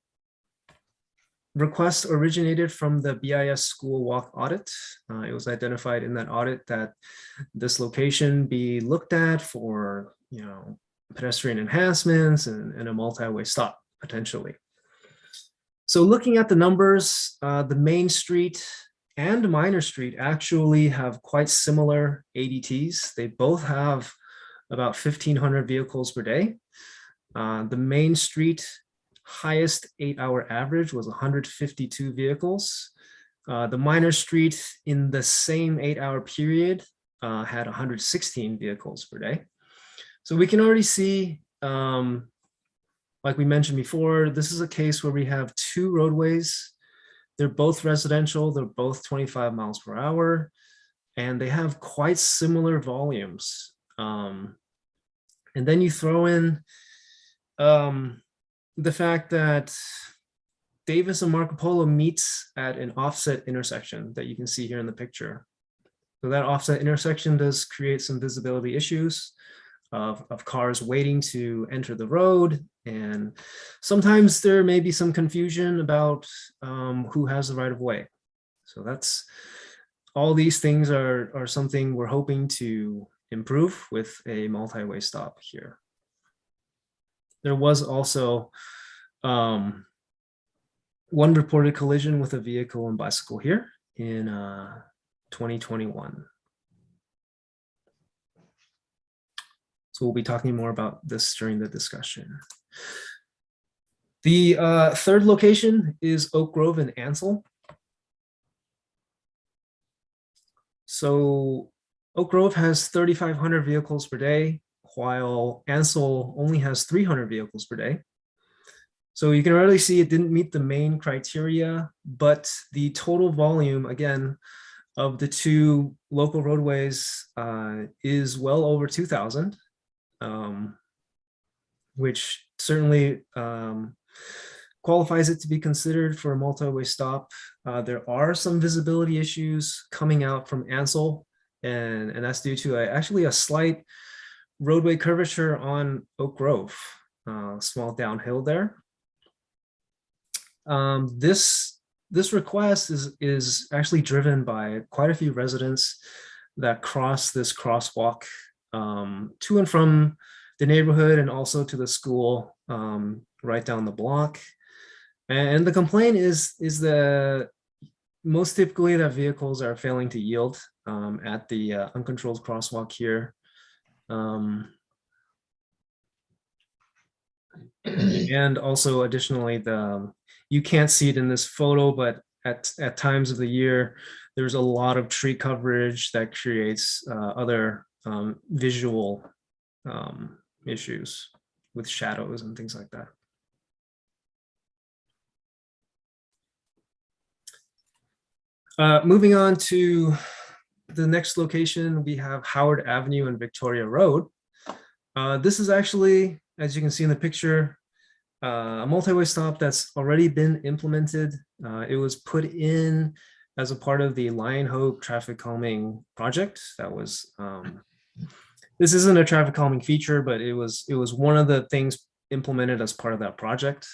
[SPEAKER 12] request originated from the BIS school walk audit. It was identified in that audit that this location be looked at for, pedestrian enhancements and a multi-way stop potentially. So looking at the numbers, the main street and minor street actually have quite similar ADTs. They both have about 1,500 vehicles per day. The main street highest 8-hour average was 152 vehicles. The minor street in the same 8-hour period had 116 vehicles per day. So we can already see, like we mentioned before, this is a case where we have two roadways. They're both residential, they're both 25 miles per hour, and they have quite similar volumes. And then you throw in the fact that Davis and Marco Polo meets at an offset intersection that you can see here in the picture. So that offset intersection does create some visibility issues of cars waiting to enter the road. And sometimes there may be some confusion about who has the right of way. So that's all these things are something we're hoping to improve with a multi-way stop here. There was also one reported collision with a vehicle and bicycle here in 2021. So we'll be talking more about this during the discussion. The third location is Oak Grove and Ansel. So Oak Grove has 3,500 vehicles per day, while Ansel only has 300 vehicles per day. So you can already see it didn't meet the main criteria, but the total volume, again, of the two local roadways is well over 2,000. Which certainly qualifies it to be considered for a multi-way stop. There are some visibility issues coming out from Ansel, and that's due to actually a slight roadway curvature on Oak Grove, small downhill there. This request is actually driven by quite a few residents that cross this crosswalk to and from the neighborhood and also to the school right down the block. And the complaint is that most typically that vehicles are failing to yield at the uncontrolled crosswalk here. And also additionally, you can't see it in this photo, but at times of the year, there's a lot of tree coverage that creates other visual issues with shadows and things like that. Moving on to the next location, we have Howard Avenue and Victoria Road. This is actually, as you can see in the picture, a multi-way stop that's already been implemented. It was put in as a part of the Lion Hope traffic calming project. That was, this isn't a traffic calming feature, but it was one of the things implemented as part of that project.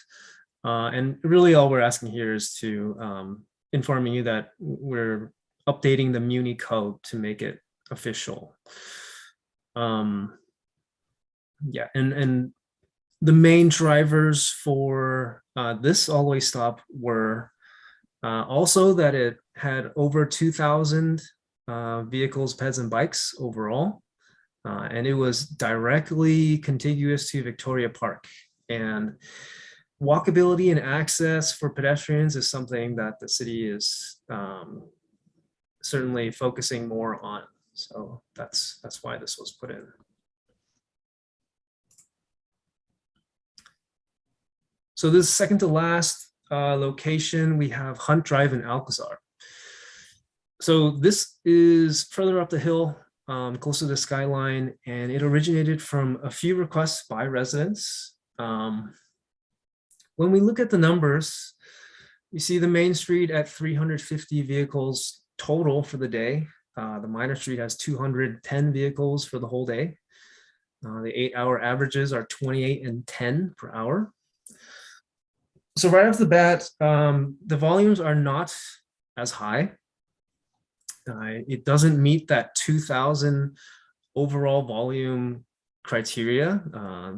[SPEAKER 12] And really all we're asking here is to informing you that we're updating the Muni code to make it official. Yeah, and the main drivers for this all-way stop were also that it had over 2,000 vehicles, peds, and bikes overall. And it was directly contiguous to Victoria Park. And walkability and access for pedestrians is something that the city is certainly focusing more on. So that's why this was put in. So this second to last location, we have Hunt Drive in Alcazar. So this is further up the hill, close to the skyline, and it originated from a few requests by residents. When we look at the numbers, we see the main street at 350 vehicles total for the day. The minor street has 210 vehicles for the whole day. The 8-hour averages are 28 and 10 per hour. So right off the bat, the volumes are not as high. It doesn't meet that 2,000 overall volume criteria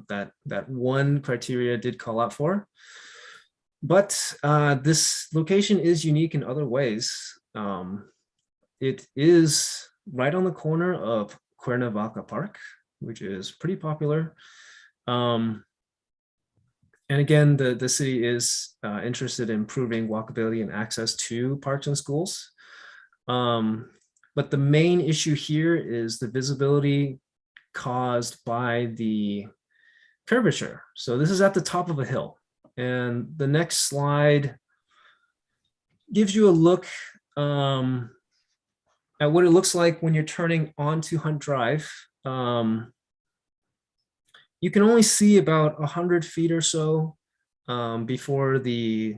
[SPEAKER 12] that one criteria did call out for. But this location is unique in other ways. It is right on the corner of Cuernavaca Park, which is pretty popular. And again, the city is interested in improving walkability and access to parks and schools. But the main issue here is the visibility caused by the curvature. So this is at the top of a hill. And the next slide gives you a look at what it looks like when you're turning onto Hunt Drive. You can only see about 100 feet or so before the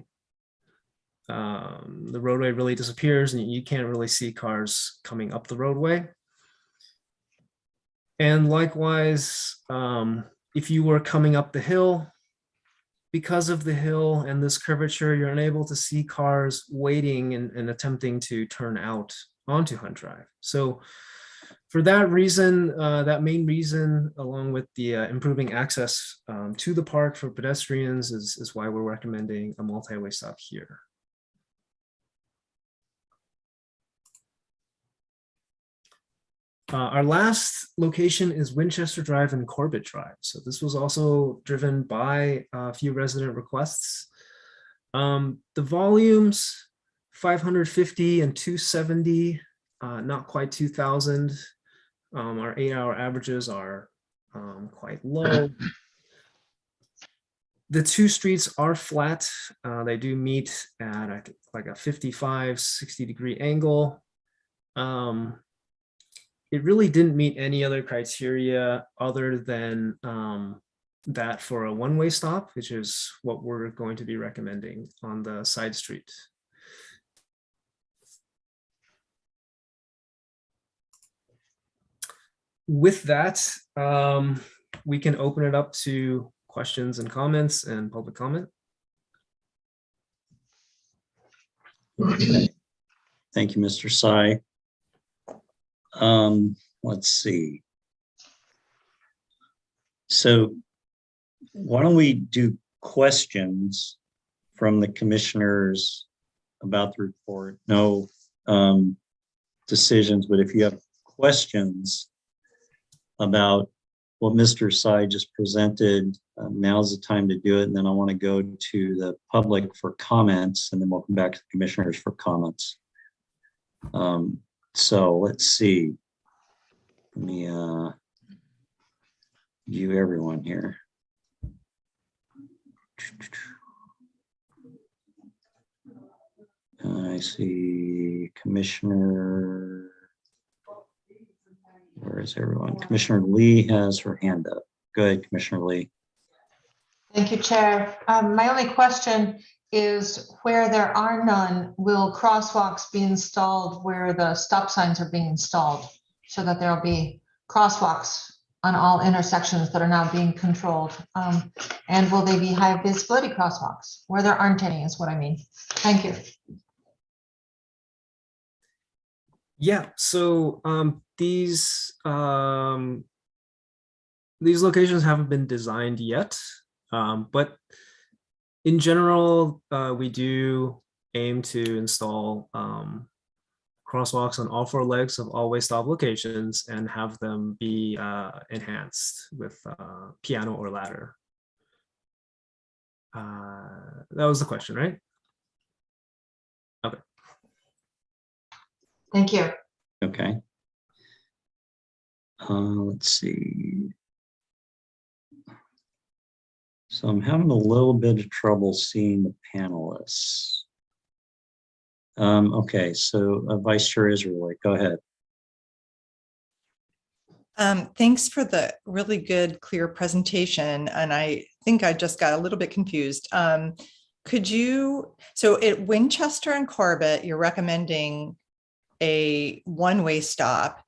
[SPEAKER 12] roadway really disappears, and you can't really see cars coming up the roadway. And likewise, if you were coming up the hill, because of the hill and this curvature, you're unable to see cars waiting and attempting to turn out onto Hunt Drive. So for that reason, that main reason, along with the improving access to the park for pedestrians is why we're recommending a multi-way stop here. Our last location is Winchester Drive and Corbett Drive. So this was also driven by a few resident requests. The volumes, 550 and 270, not quite 2,000. Our 8-hour averages are quite low. The two streets are flat. They do meet at like a 55, 60-degree angle. It really didn't meet any other criteria other than that for a one-way stop, which is what we're going to be recommending on the side street. With that, we can open it up to questions and comments and public comment.
[SPEAKER 1] Thank you, Mr. Sy. Let's see. So why don't we do questions from the commissioners about the report? No decisions, but if you have questions about what Mr. Sy just presented, now's the time to do it. And then I want to go to the public for comments, and then we'll come back to the commissioners for comments. So let's see. Let me view everyone here. I see Commissioner. Where is everyone? Commissioner Lee has her hand up. Go ahead, Commissioner Lee.
[SPEAKER 5] Thank you, Chair. My only question is where there are none, will crosswalks be installed where the stop signs are being installed so that there'll be crosswalks on all intersections that are now being controlled? And will they be high visibility crosswalks where there aren't any is what I mean. Thank you.
[SPEAKER 12] Yeah, so these locations haven't been designed yet, but in general, we do aim to install crosswalks on all 4 legs of all-way stop locations and have them be enhanced with piano or ladder. That was the question, right? Okay.
[SPEAKER 5] Thank you.
[SPEAKER 1] Okay. Let's see. So I'm having a little bit of trouble seeing the panelists. Okay, so Vice Chair Israelite, go ahead.
[SPEAKER 6] Thanks for the really good, clear presentation. And I think I just got a little bit confused. Could you, so at Winchester and Corbett, you're recommending a one-way stop.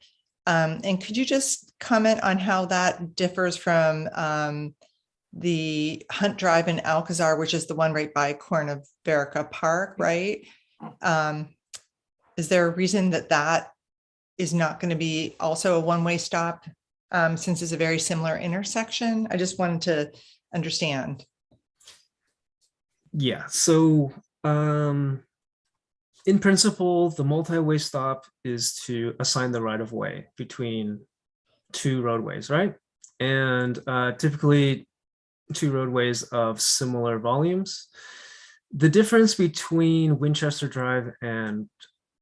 [SPEAKER 6] And could you just comment on how that differs from the Hunt Drive in Alcazar, which is the one right by Cornaverica Park, right? Is there a reason that that is not going to be also a one-way stop since it's a very similar intersection? I just wanted to understand.
[SPEAKER 12] Yeah, so in principle, the multi-way stop is to assign the right of way between 2 roadways, right? And typically 2 roadways of similar volumes. The difference between Winchester Drive and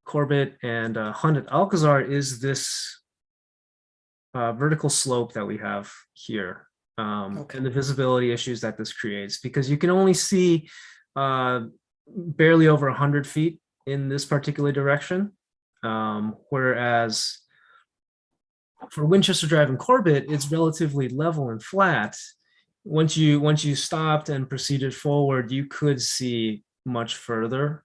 [SPEAKER 12] Corbett and Hunt at Alcazar is this vertical slope that we have here, and the visibility issues that this creates, because you can only see barely over 100 feet in this particular direction, whereas for Winchester Drive and Corbett, it's relatively level and flat. Once you stopped and proceeded forward, you could see much further,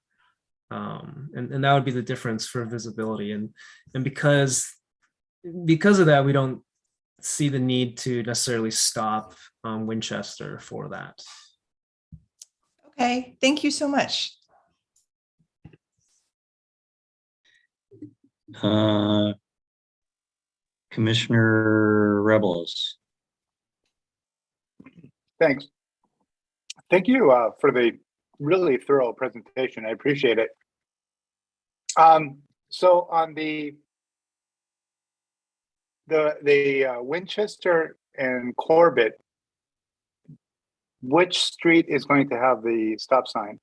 [SPEAKER 12] and that would be the difference for visibility. And because of that, we don't see the need to necessarily stop Winchester for that.
[SPEAKER 6] Okay, thank you so much.
[SPEAKER 1] Commissioner Rebels.
[SPEAKER 8] Thanks. Thank you for the really thorough presentation. I appreciate it. So on the Winchester and Corbett, which street is going to have the stop sign?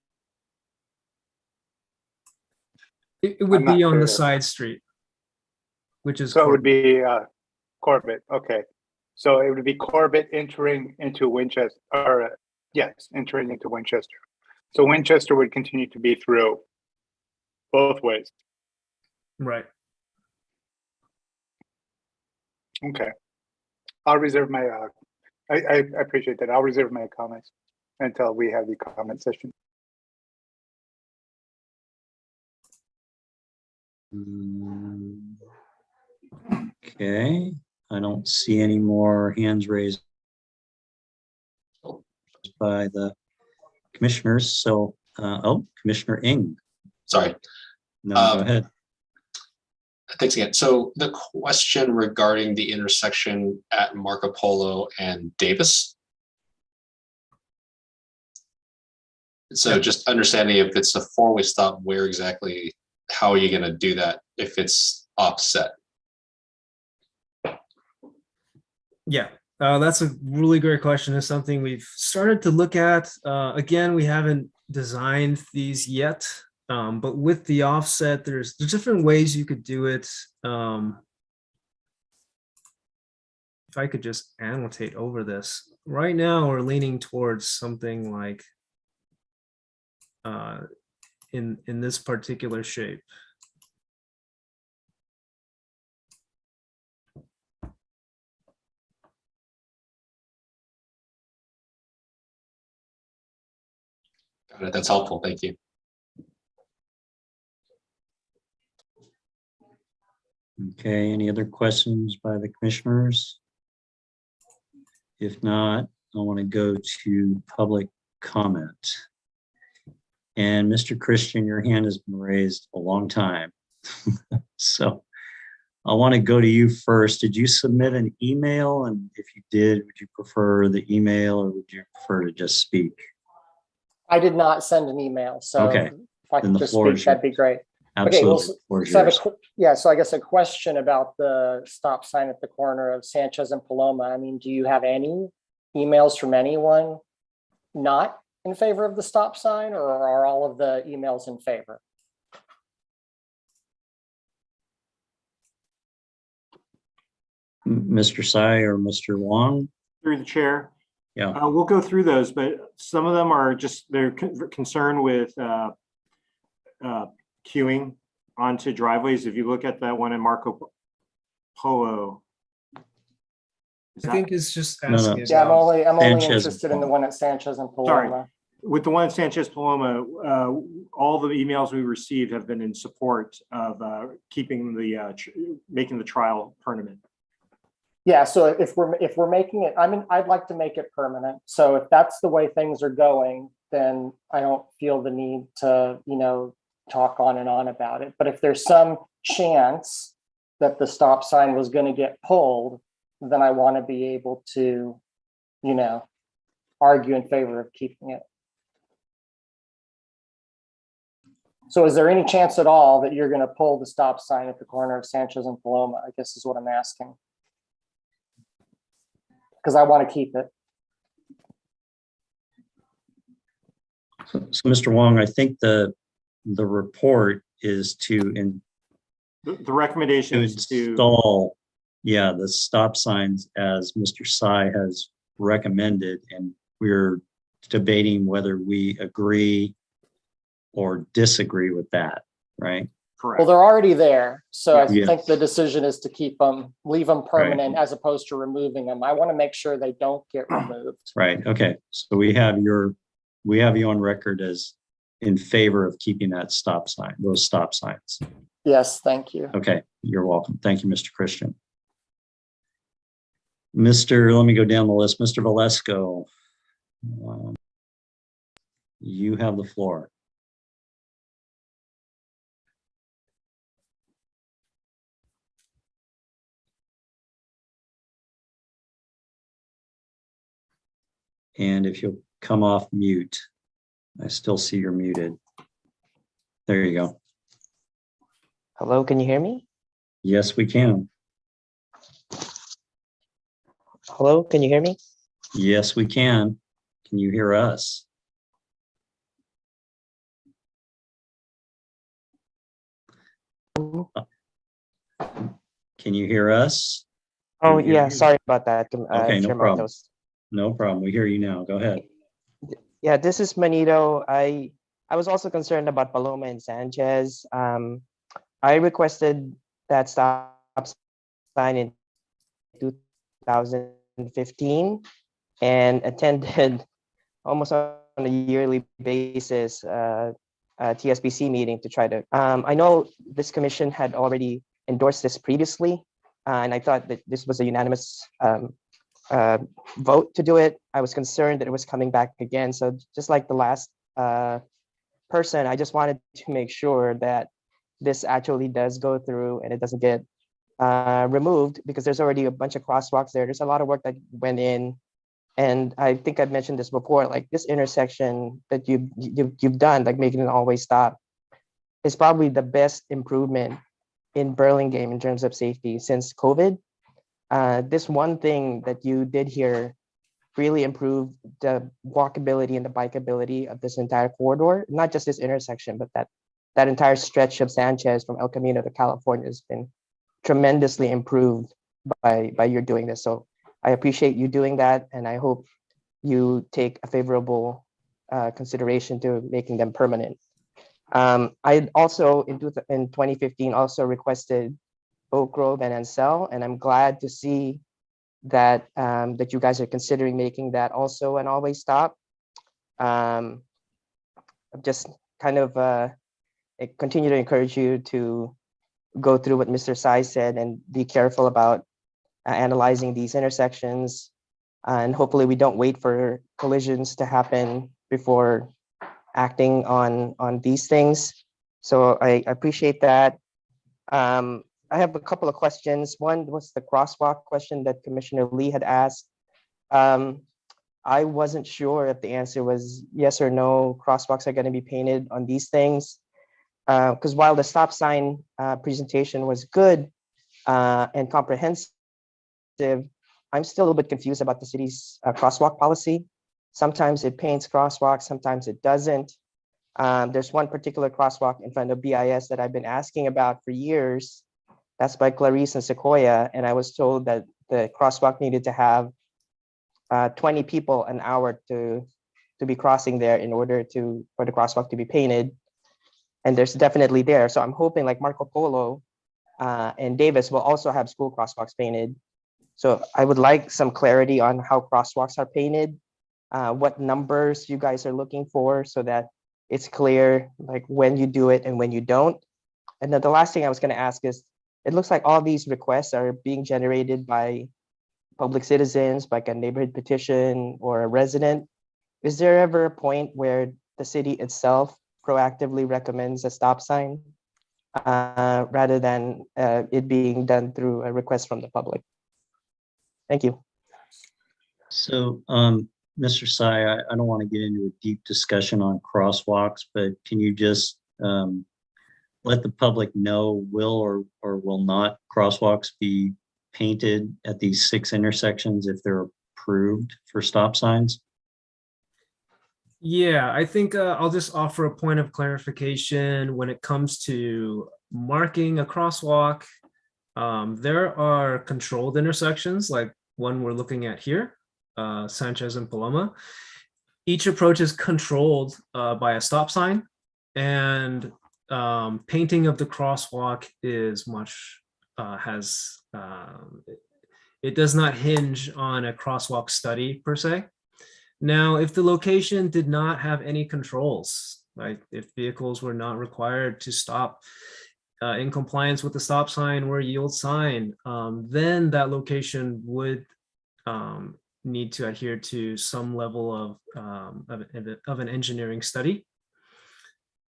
[SPEAKER 12] It would be on the side street, which is
[SPEAKER 8] so Corbett. It would be Corbett. Okay, so it would be Corbett entering into Winchester, or yes, entering into Winchester. So Winchester would continue to be through both ways.
[SPEAKER 12] Right.
[SPEAKER 8] Okay, I'll reserve my. I appreciate that. I'll reserve my comments until we have the comment session.
[SPEAKER 1] Okay, I don't see any more hands raised by the commissioners. So, oh, Commissioner Ng.
[SPEAKER 3] Sorry.
[SPEAKER 1] No, go ahead.
[SPEAKER 3] Thanks again. So the question regarding the intersection at Marco Polo and Davis. So just understanding if it's a 4-way stop, where exactly, how are you going to do that if it's offset?
[SPEAKER 12] Yeah, that's a really great question. It's something we've started to look at. Again, we haven't designed these yet, but with the offset, there's different ways you could do it. If I could just annotate over this. Right now, we're leaning towards something like in this particular shape.
[SPEAKER 3] Got it. That's helpful. Thank you.
[SPEAKER 1] Okay, any other questions by the commissioners? If not, I want to go to public comment. And Mr. Christian, your hand has been raised a long time. So I want to go to you first. Did you submit an email? And if you did, would you prefer the email or would you prefer to just speak?
[SPEAKER 7] I did not send an email, so
[SPEAKER 1] Okay,
[SPEAKER 7] if I
[SPEAKER 1] then
[SPEAKER 7] could
[SPEAKER 1] the
[SPEAKER 7] just
[SPEAKER 1] floor
[SPEAKER 7] speak,
[SPEAKER 1] is
[SPEAKER 7] that'd be
[SPEAKER 1] yours.
[SPEAKER 7] great.
[SPEAKER 1] Absolutely.
[SPEAKER 7] Okay,
[SPEAKER 1] the floor is
[SPEAKER 7] so I have
[SPEAKER 1] yours.
[SPEAKER 7] yeah, so I guess a question about the stop sign at the corner of Sanchez and Paloma. I mean, do you have any emails from anyone not in favor of the stop sign, or are all of the emails in favor?
[SPEAKER 1] Mr. Sai or Mr. Wong?
[SPEAKER 2] Through the chair.
[SPEAKER 1] Yeah.
[SPEAKER 2] We'll go through those, but some of them are just, they're concerned with queuing onto driveways. If you look at that one in Marco Polo.
[SPEAKER 12] I think it's just
[SPEAKER 1] No,
[SPEAKER 12] asking.
[SPEAKER 7] Yeah, I'm only
[SPEAKER 1] Sanchez
[SPEAKER 7] interested in the one at Sanchez and
[SPEAKER 2] Sorry.
[SPEAKER 7] Paloma.
[SPEAKER 2] With the one in Sanchez Paloma, all the emails we received have been in support of keeping the, making the trial permanent.
[SPEAKER 7] Yeah, so if we're making it, I mean, I'd like to make it permanent. So if that's the way things are going, then I don't feel the need to, talk on and on about it. But if there's some chance that the stop sign was going to get pulled, then I want to be able to, argue in favor of keeping it. So is there any chance at all that you're going to pull the stop sign at the corner of Sanchez and Paloma, I guess is what I'm asking. Because I want to keep it.
[SPEAKER 1] So Mr. Wong, I think the report is to
[SPEAKER 2] The recommendation is to
[SPEAKER 1] install, the stop signs as Mr. Sai has recommended, and we're debating whether we agree or disagree with that, right?
[SPEAKER 2] correct.
[SPEAKER 7] Well, they're already there. So I
[SPEAKER 1] Yes.
[SPEAKER 7] think the decision is to keep them, leave them permanent as opposed to removing them. I want to make sure they don't get removed.
[SPEAKER 1] Right, okay, so we have you on record as in favor of keeping that stop sign, those stop signs.
[SPEAKER 7] Yes, thank you.
[SPEAKER 1] Okay, you're welcome. Thank you, Mr. Christian. Let me go down the list. Mr. Valesco, you have the floor. And if you'll come off mute, I still see you're muted. There you go.
[SPEAKER 13] Hello, can you hear me?
[SPEAKER 1] Yes, we can.
[SPEAKER 13] Hello, can you hear me?
[SPEAKER 1] Yes, we can. Can you hear us? Can you hear us?
[SPEAKER 13] Oh,
[SPEAKER 1] We hear
[SPEAKER 13] yeah,
[SPEAKER 1] you.
[SPEAKER 13] sorry about that.
[SPEAKER 1] Okay, no
[SPEAKER 13] Chair
[SPEAKER 1] problem.
[SPEAKER 13] Martos.
[SPEAKER 1] No problem. We hear you now. Go ahead.
[SPEAKER 13] Yeah, this is Manito. I was also concerned about Paloma and Sanchez. I requested that stop sign in 2015 and attended almost on a yearly basis a TSBC meeting to try to. I know this commission had already endorsed this previously, and I thought that this was a unanimous vote to do it. I was concerned that it was coming back again. So just like the last person, I just wanted to make sure that this actually does go through and it doesn't get removed, because there's already a bunch of crosswalks there. There's a lot of work that went in. And I think I've mentioned this before, like this intersection that you've done, like making it always stop, is probably the best improvement in Burlingame in terms of safety since COVID. This one thing that you did here really improved the walkability and the bikeability of this entire corridor, not just this intersection, but that entire stretch of Sanchez from El Camino to California has been tremendously improved by your doing this. So I appreciate you doing that, and I hope you take a favorable consideration to making them permanent. I also in 2015 also requested Oak Grove and Ansel, and I'm glad to see that that you guys are considering making that also an always stop. just kind of continue to encourage you to go through what Mr. Sai said and be careful about analyzing these intersections. And hopefully we don't wait for collisions to happen before acting on these things. So I appreciate that. I have a couple of questions. One was the crosswalk question that Commissioner Lee had asked. I wasn't sure if the answer was yes or no, crosswalks are going to be painted on these things. Because while the stop sign presentation was good and comprehensive, I'm still a little bit confused about the city's crosswalk policy. Sometimes it paints crosswalks, sometimes it doesn't. There's one particular crosswalk in front of BIS that I've been asking about for years. That's by Clarice and Sequoia. And I was told that the crosswalk needed to have 20 people an hour to be crossing there in order for the crosswalk to be painted. And there's definitely there. So I'm hoping like Marco Polo and Davis will also have school crosswalks painted. So I would like some clarity on how crosswalks are painted, what numbers you guys are looking for so that it's clear like when you do it and when you don't. And then the last thing I was going to ask is, it looks like all these requests are being generated by public citizens, like a neighborhood petition or a resident. Is there ever a point where the city itself proactively recommends a stop sign rather than it being done through a request from the public? Thank you.
[SPEAKER 1] So, Mr. Sai, I don't want to get into a deep discussion on crosswalks, but can you just let the public know will or will not crosswalks be painted at these 6 intersections if they're approved for stop signs?
[SPEAKER 12] Yeah, I think I'll just offer a point of clarification when it comes to marking a crosswalk. There are controlled intersections like one we're looking at here, Sanchez and Paloma. Each approach is controlled by a stop sign, and painting of the crosswalk is it does not hinge on a crosswalk study per se. Now, if the location did not have any controls, like if vehicles were not required to stop in compliance with the stop sign or yield sign, then that location would need to adhere to some level of an engineering study.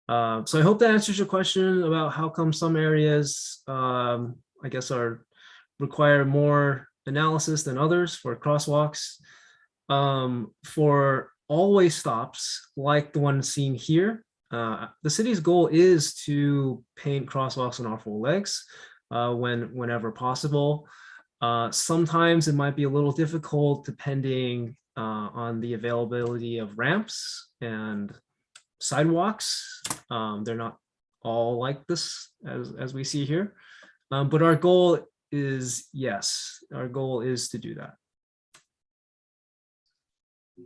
[SPEAKER 12] So I hope that answers your question about how come some areas, I guess, require more analysis than others for crosswalks. For always stops, like the one seen here, the city's goal is to paint crosswalks on all 4 legs whenever possible. Sometimes it might be a little difficult depending on the availability of ramps and sidewalks. They're not all like this as we see here, but our goal is, yes, our goal is to do that.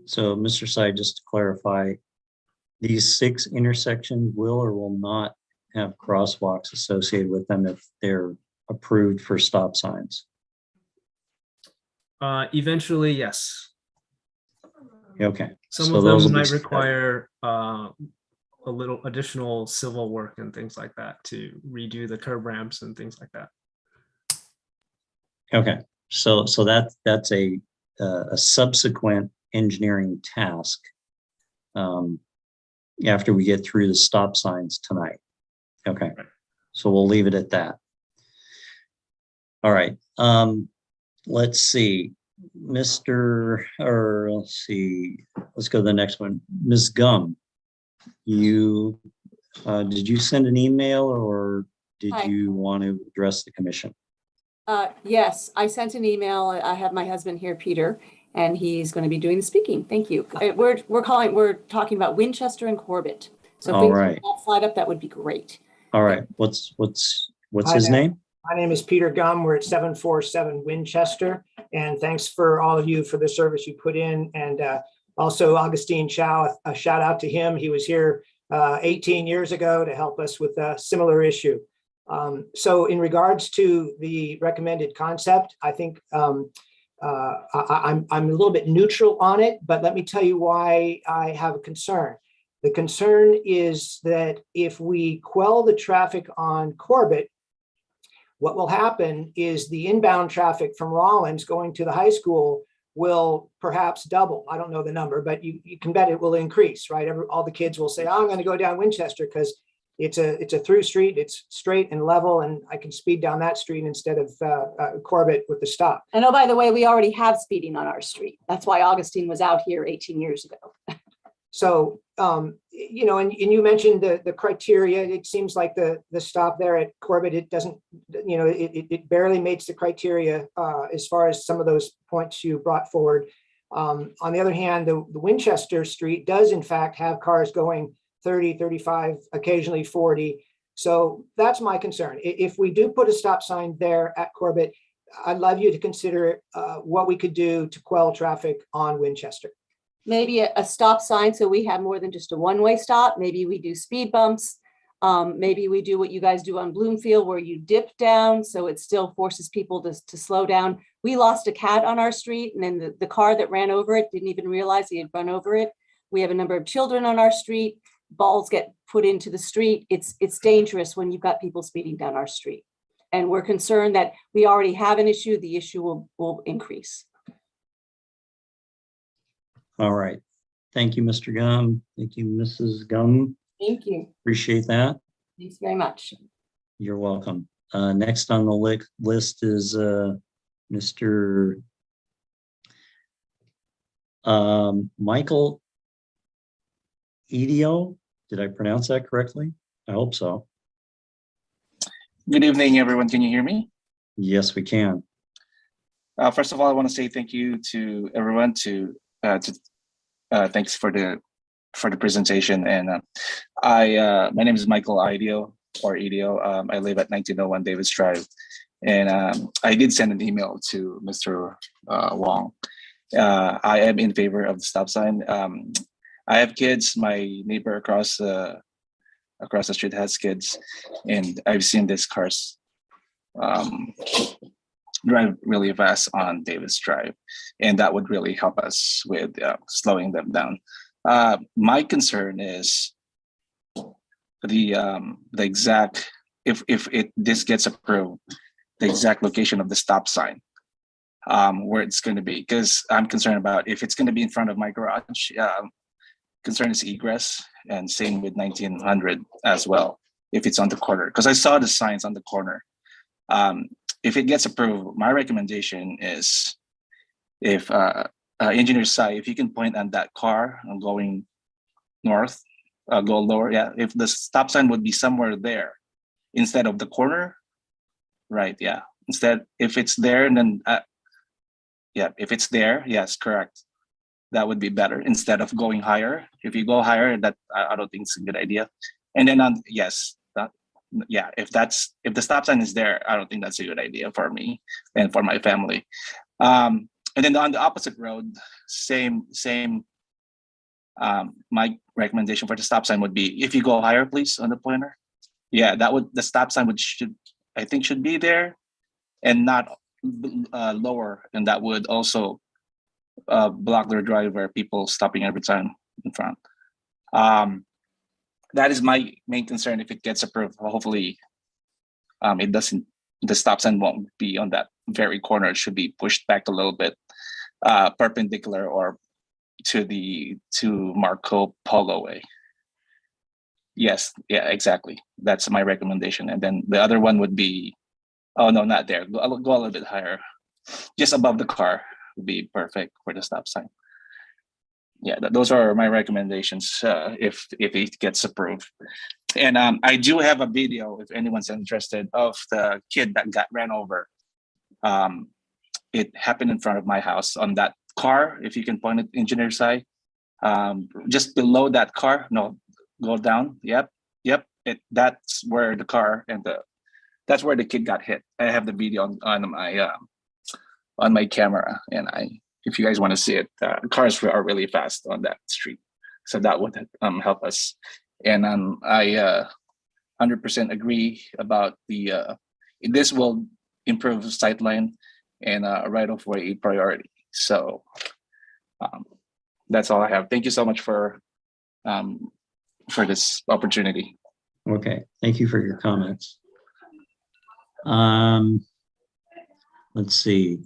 [SPEAKER 1] So, Mr. Sai, just to clarify, these 6 intersections will or will not have crosswalks associated with them if they're approved for stop signs?
[SPEAKER 12] Eventually, yes.
[SPEAKER 1] Okay.
[SPEAKER 12] Some of them might require a little additional civil work and things like that to redo the curb ramps and things like that.
[SPEAKER 1] Okay, so that's a subsequent engineering task after we get through the stop signs tonight. Okay, so we'll leave it at that. All right, let's see, let's go to the next one. Ms. Gum, you did you send an email or did you want to address the commission?
[SPEAKER 14] Yes, I sent an email. I have my husband here, Peter, and he's going to be doing the speaking. Thank you. We're talking about Winchester and Corbett. So if things like that slide up, that would be great.
[SPEAKER 1] All right. What's his name?
[SPEAKER 15] My name is Peter Gum. We're at 747 Winchester. And thanks for all of you for the service you put in. And also Augustine Chow, a shout out to him. He was here 18 years ago to help us with a similar issue. So in regards to the recommended concept, I think I'm a little bit neutral on it, but let me tell you why I have a concern. The concern is that if we quell the traffic on Corbett, what will happen is the inbound traffic from Rollins going to the high school will perhaps double. I don't know the number, but you can bet it will increase, right? All the kids will say, oh, I'm going to go down Winchester because it's a through street, it's straight and level, and I can speed down that street instead of Corbett with the stop.
[SPEAKER 14] And oh, by the way, we already have speeding on our street. That's why Augustine was out here 18 years ago.
[SPEAKER 15] So, you know, and you mentioned the criteria. It seems like the stop there at Corbett, it doesn't, you know, it barely meets the criteria as far as some of those points you brought forward. On the other hand, the Winchester Street does in fact have cars going 30, 35, occasionally 40. So that's my concern. If we do put a stop sign there at Corbett, I'd love you to consider what we could do to quell traffic on Winchester.
[SPEAKER 14] Maybe a stop sign so we have more than just a one-way stop. Maybe we do speed bumps. Maybe we do what you guys do on Bloomfield where you dip down so it still forces people to slow down. We lost a cat on our street, and then the car that ran over it didn't even realize he had run over it. We have a number of children on our street. Balls get put into the street. It's dangerous when you've got people speeding down our street. And we're concerned that we already have an issue. The issue will increase.
[SPEAKER 1] All right. Thank you, Mr. Gum. Thank you, Mrs. Gum.
[SPEAKER 14] Thank you.
[SPEAKER 1] Appreciate that.
[SPEAKER 14] Thanks very much.
[SPEAKER 1] You're welcome. Next on the list is Mr. Michael Edio. Did I pronounce that correctly? I hope so.
[SPEAKER 16] Good evening, everyone. Can you hear me?
[SPEAKER 1] Yes, we can.
[SPEAKER 16] First of all, I want to say thank you to everyone. Thanks for the presentation. And my name is Michael Edio. I live at 1901 Davis Drive, and I did send an email to Mr. Wong. I am in favor of the stop sign. I have kids. My neighbor across the street has kids, and I've seen these cars drive really fast on Davis Drive, and that would really help us with slowing them down. My concern is the exact, if this gets approved, the exact location of the stop sign, where it's going to be, because I'm concerned about if it's going to be in front of my garage. Concern is egress, and same with 1900 as well, if it's on the corner, because I saw the signs on the corner. If it gets approved, my recommendation is if engineer side, if you can point on that car going north, go lower. Yeah, if the stop sign would be somewhere there instead of the corner, right? Yeah, instead, if it's there, and then yeah, if it's there, yes, correct. That would be better instead of going higher. If you go higher, that I don't think it's a good idea. And then yes, yeah, if the stop sign is there, I don't think that's a good idea for me and for my family. And then on the opposite road, same. My recommendation for the stop sign would be if you go higher, please, on the pointer. Yeah, the stop sign should be there and not lower, and that would also block their drive, people stopping every time in front. That is my main concern. If it gets approved, hopefully it doesn't, the stop sign won't be on that very corner. It should be pushed back a little bit, perpendicular or to Marco Polo way. Yes, yeah, exactly. That's my recommendation. And then the other one would be, oh no, not there. Go a little bit higher, just above the car would be perfect for the stop sign. Yeah, those are my recommendations if it gets approved. And I do have a video, if anyone's interested, of the kid that got ran over. It happened in front of my house on that car. If you can point it engineer side, just below that car. No, go down. Yep. That's where the car and that's where the kid got hit. I have the video on my camera, and if you guys want to see it, cars are really fast on that street, so that would help us. And I 100% agree about this will improve sightline and right of way priority. So that's all I have. Thank you so much for for this opportunity.
[SPEAKER 1] Okay, thank you for your comments. Let's see.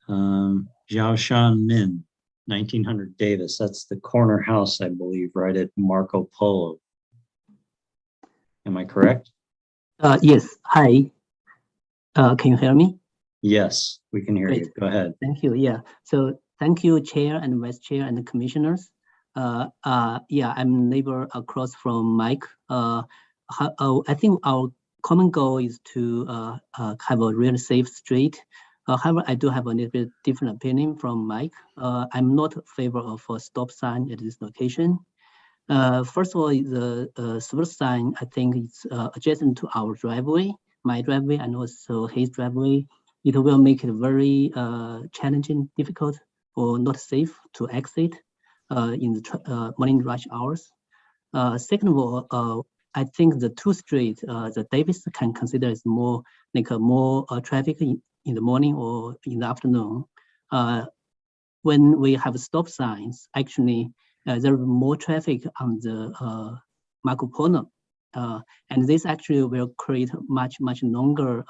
[SPEAKER 1] Jiao Shan Min, 1900 Davis. That's the corner house, I believe, right at Marco Polo. Am I correct?
[SPEAKER 17] Yes. Hi. Can you hear me?
[SPEAKER 1] Yes, we can hear
[SPEAKER 17] Great.
[SPEAKER 1] you. Go ahead.
[SPEAKER 17] Thank you. Yeah. So thank you, Chair and Vice Chair and the Commissioners. Yeah, I'm neighbor across from Mike. I think our common goal is to have a really safe street. However, I do have a little bit different opinion from Mike. I'm not in favor of a stop sign at this location. First of all, the stop sign, I think it's adjacent to our driveway, my driveway, and also his driveway. It will make it very challenging, difficult, or not safe to exit in the morning rush hours. Second of all, I think the two streets, the Davis can consider as more like more traffic in the morning or in the afternoon. When we have stop signs, actually there is more traffic on the Marco Polo, and this actually will create much longer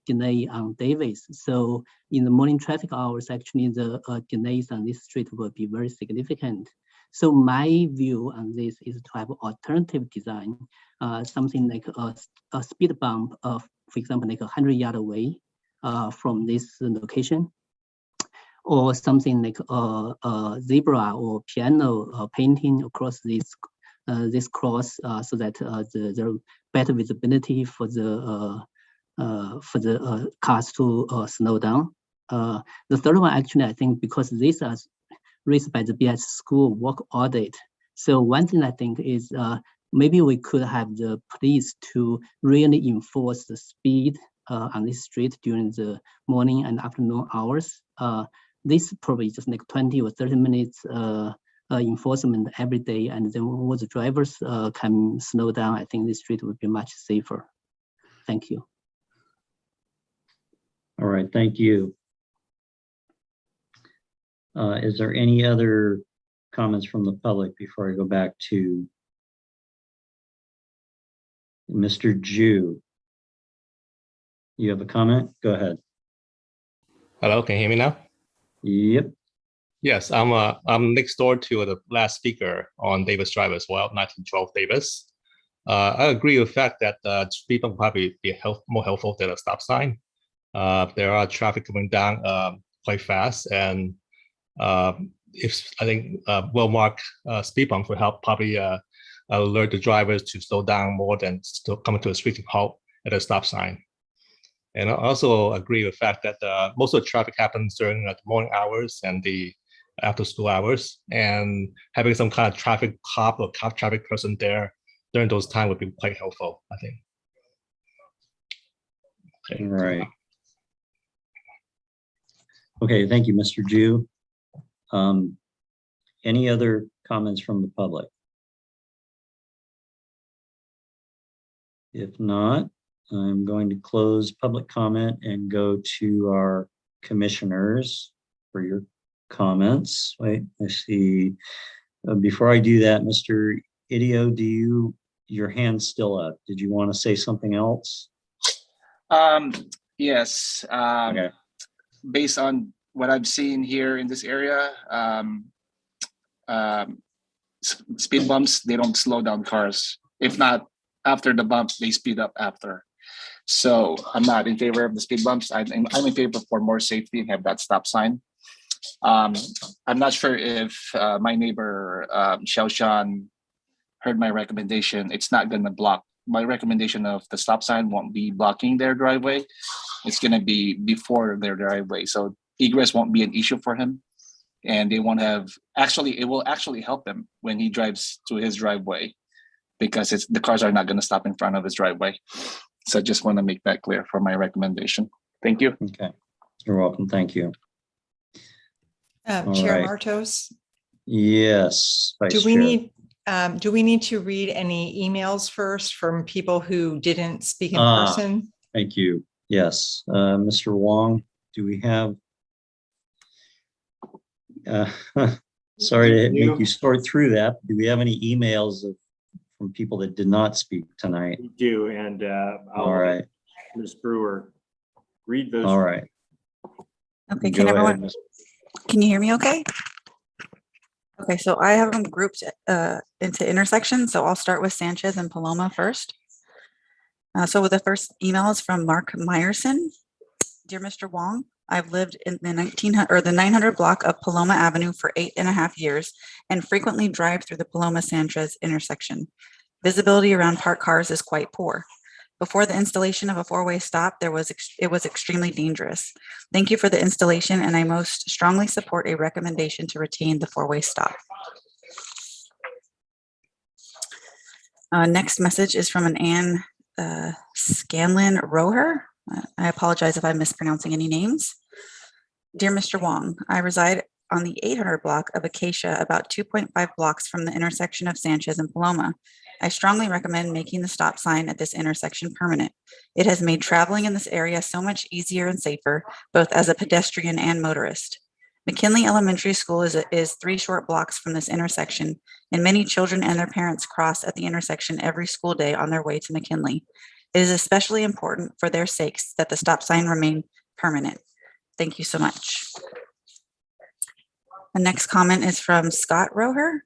[SPEAKER 17] delay on Davis. So in the morning traffic hours, actually the delays on this street will be very significant. So my view on this is to have alternative design, something like a speed bump of, for example, like 100-yard away from this location, or something like a zebra or piano painting across this cross, so that there better visibility for the cars to slow down. The third one, actually, I think because these are raised by the BS school work audit. So one thing I think is maybe we could have the police to really enforce the speed on this street during the morning and afternoon hours. This probably just like 20 or 30 minutes enforcement every day, and then all the drivers can slow down. I think this street would be much safer. Thank you.
[SPEAKER 1] All right, thank you. Is there any other comments from the public before I go back to Mr. Ju? You have a comment? Go ahead.
[SPEAKER 18] Hello, can you hear me now?
[SPEAKER 1] Yep.
[SPEAKER 18] Yes, I'm next door to the last speaker on Davis Drive as well, 1912 Davis. I agree with the fact that speed bump probably be more helpful than a stop sign. There are traffic coming down quite fast, and if I think well-marked speed bump will help probably alert the drivers to slow down more than still coming to a screeching halt at a stop sign. And I also agree with the fact that most of the traffic happens during the morning hours and the after school hours, and having some kind of traffic cop or cop traffic person there during those times would be quite helpful, I think.
[SPEAKER 1] Okay. Right. Okay, thank you, Mr. Ju. Any other comments from the public? If not, I'm going to close public comment and go to our commissioners for your comments. Wait, I see. Before I do that, Mr. Idio, your hand's still up. Did you want to say something else?
[SPEAKER 16] Yes.
[SPEAKER 1] Okay.
[SPEAKER 16] Based on what I've seen here in this area, speed bumps, they don't slow down cars. If not after the bump, they speed up after. So I'm not in favor of the speed bumps. I'm in favor for more safety and have that stop sign. I'm not sure if my neighbor Xiaoshan heard my recommendation. It's not going to block. My recommendation of the stop sign won't be blocking their driveway. It's going to be before their driveway. So egress won't be an issue for him. And they won't have, actually, it will actually help him when he drives to his driveway, because the cars are not going to stop in front of his driveway. So I just want to make that clear for my recommendation. Thank you.
[SPEAKER 1] Okay, you're welcome. Thank you.
[SPEAKER 6] Chair
[SPEAKER 1] right.
[SPEAKER 6] Martos?
[SPEAKER 1] Yes, Vice
[SPEAKER 6] Do we
[SPEAKER 1] Chair.
[SPEAKER 6] need to read any emails first from people who didn't speak in person?
[SPEAKER 1] Thank you. Yes, Mr. Wong, do we have? Sorry to make you sort through that. Do we have any emails from people that did not speak tonight?
[SPEAKER 2] We do, and
[SPEAKER 1] All
[SPEAKER 2] I'll
[SPEAKER 1] right.
[SPEAKER 2] Ms. Brewer read those.
[SPEAKER 1] All right.
[SPEAKER 4] Okay,
[SPEAKER 1] Go
[SPEAKER 4] can
[SPEAKER 1] ahead,
[SPEAKER 4] everyone,
[SPEAKER 1] Ms.
[SPEAKER 4] can you hear me okay? Okay, so I have them grouped into intersections. So I'll start with Sanchez and Paloma first. So the first email is from Mark Meyerson. Dear Mr. Wong, I've lived in the 900 block of Paloma Avenue for 8.5 years and frequently drive through the Paloma Sanchez intersection. Visibility around parked cars is quite poor. Before the installation of a four-way stop, it was extremely dangerous. Thank you for the installation, and I most strongly support a recommendation to retain the four-way stop. Next message is from an Anne Scanlon Roher. I apologize if I'm mispronouncing any names. Dear Mr. Wong, I reside on the 800 block of Acacia, about 2.5 blocks from the intersection of Sanchez and Paloma. I strongly recommend making the stop sign at this intersection permanent. It has made traveling in this area so much easier and safer, both as a pedestrian and motorist. McKinley Elementary School is 3 short blocks from this intersection, and many children and their parents cross at the intersection every school day on their way to McKinley. It is especially important for their sakes that the stop sign remain permanent. Thank you so much. The next comment is from Scott Roher.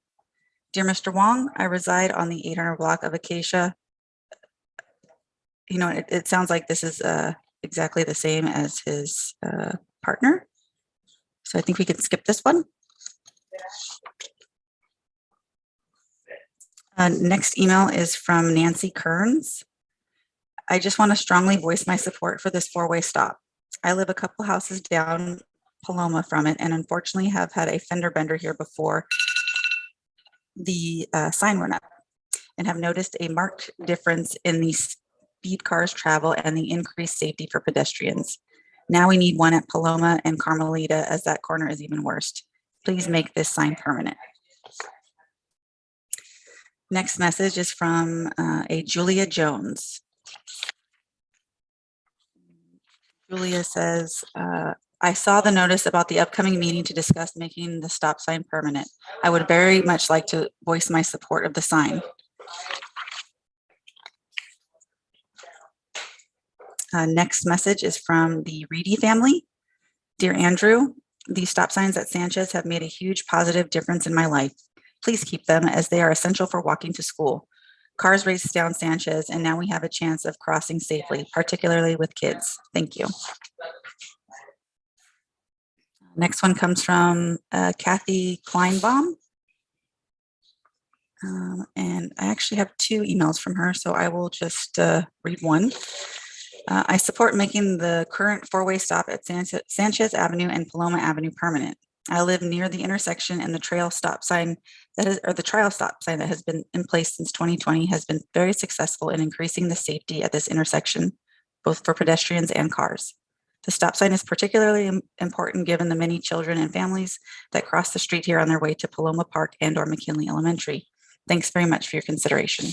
[SPEAKER 4] Dear Mr. Wong, I reside on the 800 block of Acacia. You know, it sounds like this is exactly the same as his partner. So I think we can skip this one. Next email is from Nancy Kearns. I just want to strongly voice my support for this four-way stop. I live a couple houses down Paloma from it, and unfortunately have had a fender bender here before the sign went up, and have noticed a marked difference in the speed cars travel and the increased safety for pedestrians. Now we need one at Paloma and Carmelita, as that corner is even worse. Please make this sign permanent. Next message is from a Julia Jones. Julia says, I saw the notice about the upcoming meeting to discuss making the stop sign permanent. I would very much like to voice my support of the sign. Next message is from the Reedy family. Dear Andrew, these stop signs at Sanchez have made a huge positive difference in my life. Please keep them, as they are essential for walking to school. Cars race down Sanchez, and now we have a chance of crossing safely, particularly with kids. Thank you. Next one comes from Kathy Kleinbaum. And I actually have 2 emails from her, so I will just read one. I support making the current four-way stop at Sanchez Avenue and Paloma Avenue permanent. I live near the intersection, and the trial stop sign that has been in place since 2020 has been very successful in increasing the safety at this intersection, both for pedestrians and cars. The stop sign is particularly important given the many children and families that cross the street here on their way to Paloma Park and or McKinley Elementary. Thanks very much for your consideration.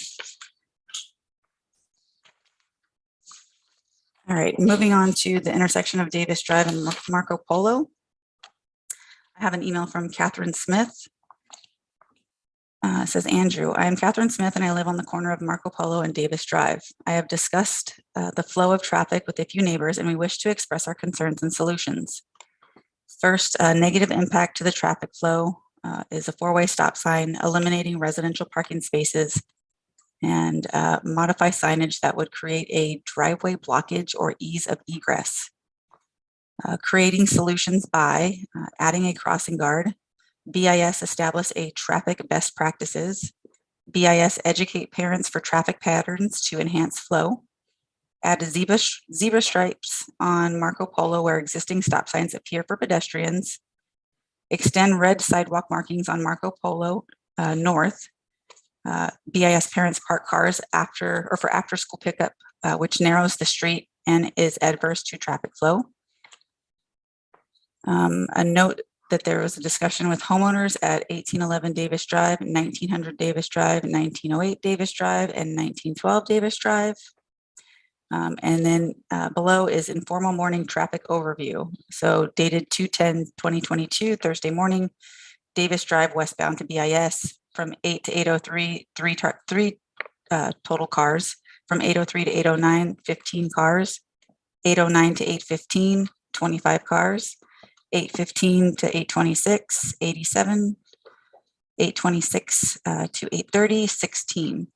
[SPEAKER 4] All right, moving on to the intersection of Davis Drive and Marco Polo. I have an email from Catherine Smith. It says, Andrew, I am Catherine Smith and I live on the corner of Marco Polo and Davis Drive. I have discussed the flow of traffic with a few neighbors, and we wish to express our concerns and solutions. First, negative impact to the traffic flow is a four-way stop sign, eliminating residential parking spaces, and modify signage that would create a driveway blockage or ease of egress. Creating solutions by adding a crossing guard, BIS establish a traffic best practices, BIS educate parents for traffic patterns to enhance flow, add zebra stripes on Marco Polo where existing stop signs appear for pedestrians, extend red sidewalk markings on Marco Polo north, BIS parents park cars for after school pickup, which narrows the street and is adverse to traffic flow. A note that there was a discussion with homeowners at 1811 Davis Drive, 1900 Davis Drive, 1908 Davis Drive, and 1912 Davis Drive. And then below is informal morning traffic overview. So dated 2/10/2022, Thursday morning, Davis Drive westbound to BIS from 8 to 803, three total cars. From 803 to 809, 15 cars. 809 to 815, 25 cars. 815 to 826, 87. 826 to 830, 16.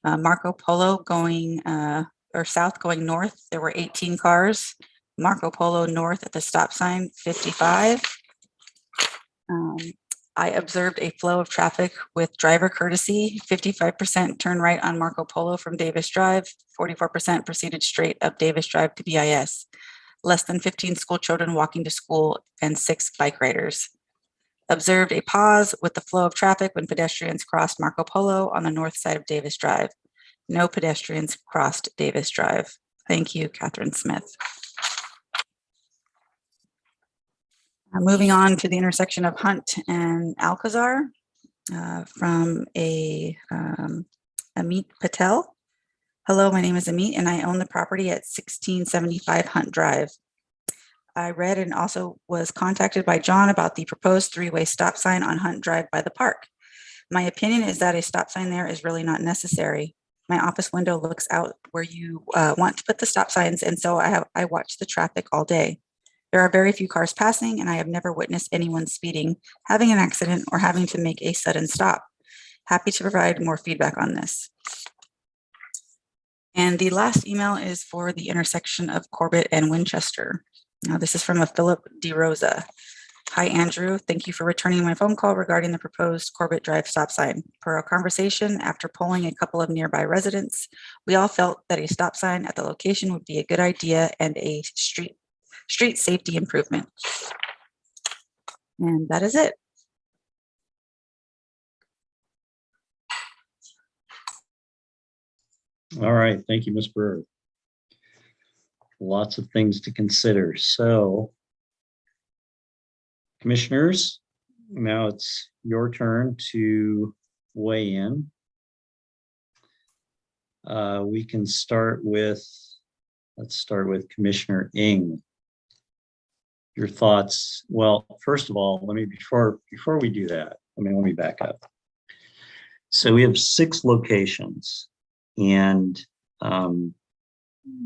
[SPEAKER 4] Marco Polo going or south going north, there were 18 cars. Marco Polo north at the stop sign, 55. I observed a flow of traffic with driver courtesy, 55% turn right on Marco Polo from Davis Drive, 44% proceeded straight up Davis Drive to BIS. Less than 15 school children walking to school and 6 bike riders. Observed a pause with the flow of traffic when pedestrians crossed Marco Polo on the north side of Davis Drive. No pedestrians crossed Davis Drive. Thank you, Catherine Smith. Moving on to the intersection of Hunt and Alcazar from Amit Patel. Hello, my name is Amit and I own the property at 1675 Hunt Drive. I read and also was contacted by John about the proposed 3-way stop sign on Hunt Drive by the park. My opinion is that a stop sign there is really not necessary. My office window looks out where you want to put the stop signs, and so I watch the traffic all day. There are very few cars passing, and I have never witnessed anyone speeding, having an accident, or having to make a sudden stop. Happy to provide more feedback on this. And the last email is for the intersection of Corbett and Winchester. Now, this is from a Philip DeRosa. Hi, Andrew. Thank you for returning my phone call regarding the proposed Corbett Drive stop sign. Per our conversation, after polling a couple of nearby residents, we all felt that a stop sign at the location would be a good idea and a street safety improvement. And that is it.
[SPEAKER 1] All right, thank you, Ms. Brewer. Lots of things to consider. So, commissioners, now it's your turn to weigh in. We can start with, let's start with Commissioner Ng. Your thoughts. Well, first of all, let me, before we do that, let me back up. So we have 6 locations, and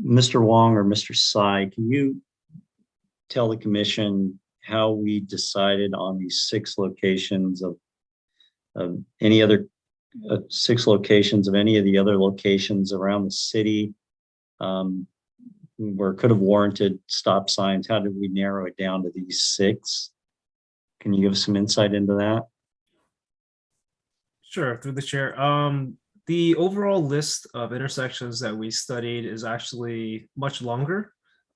[SPEAKER 1] Mr. Wong or Mr. Tsai, can you tell the commission how we decided on these 6 locations of any other 6 locations of any of the other locations around the city where could have warranted stop signs? How did we narrow it down to these 6? Can you give us some insight into that?
[SPEAKER 12] Sure, through the chair. The overall list of intersections that we studied is actually much longer.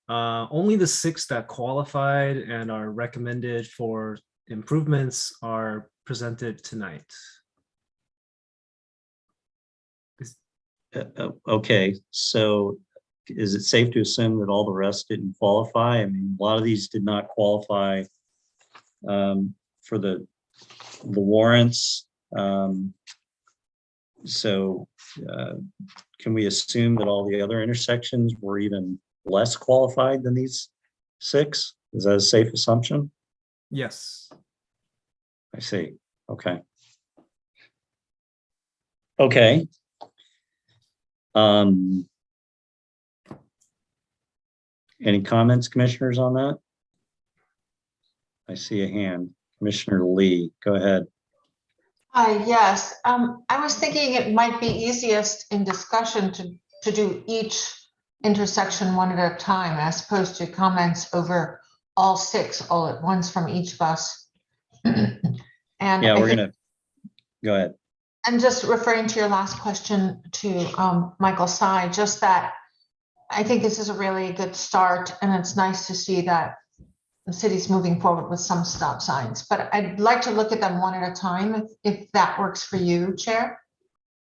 [SPEAKER 12] Only the 6 that qualified and are recommended for improvements are presented tonight.
[SPEAKER 1] Okay, so is it safe to assume that all the rest didn't qualify? I mean, a lot of these did not qualify for the warrants. So can we assume that all the other intersections were even less qualified than these 6? Is that a safe assumption?
[SPEAKER 12] Yes.
[SPEAKER 1] I see. Okay. Okay. Any comments, commissioners, on that? I see a hand. Commissioner Lee, go ahead.
[SPEAKER 5] Hi, yes. I was thinking it might be easiest in discussion to do each intersection one at a time, as opposed to comments over all 6 all at once from each of us. And
[SPEAKER 1] yeah, we're gonna go ahead.
[SPEAKER 5] And just referring to your last question to Michael Tsai, just that I think this is a really good start, and it's nice to see that the city's moving forward with some stop signs, but I'd like to look at them one at a time if that works for you, Chair.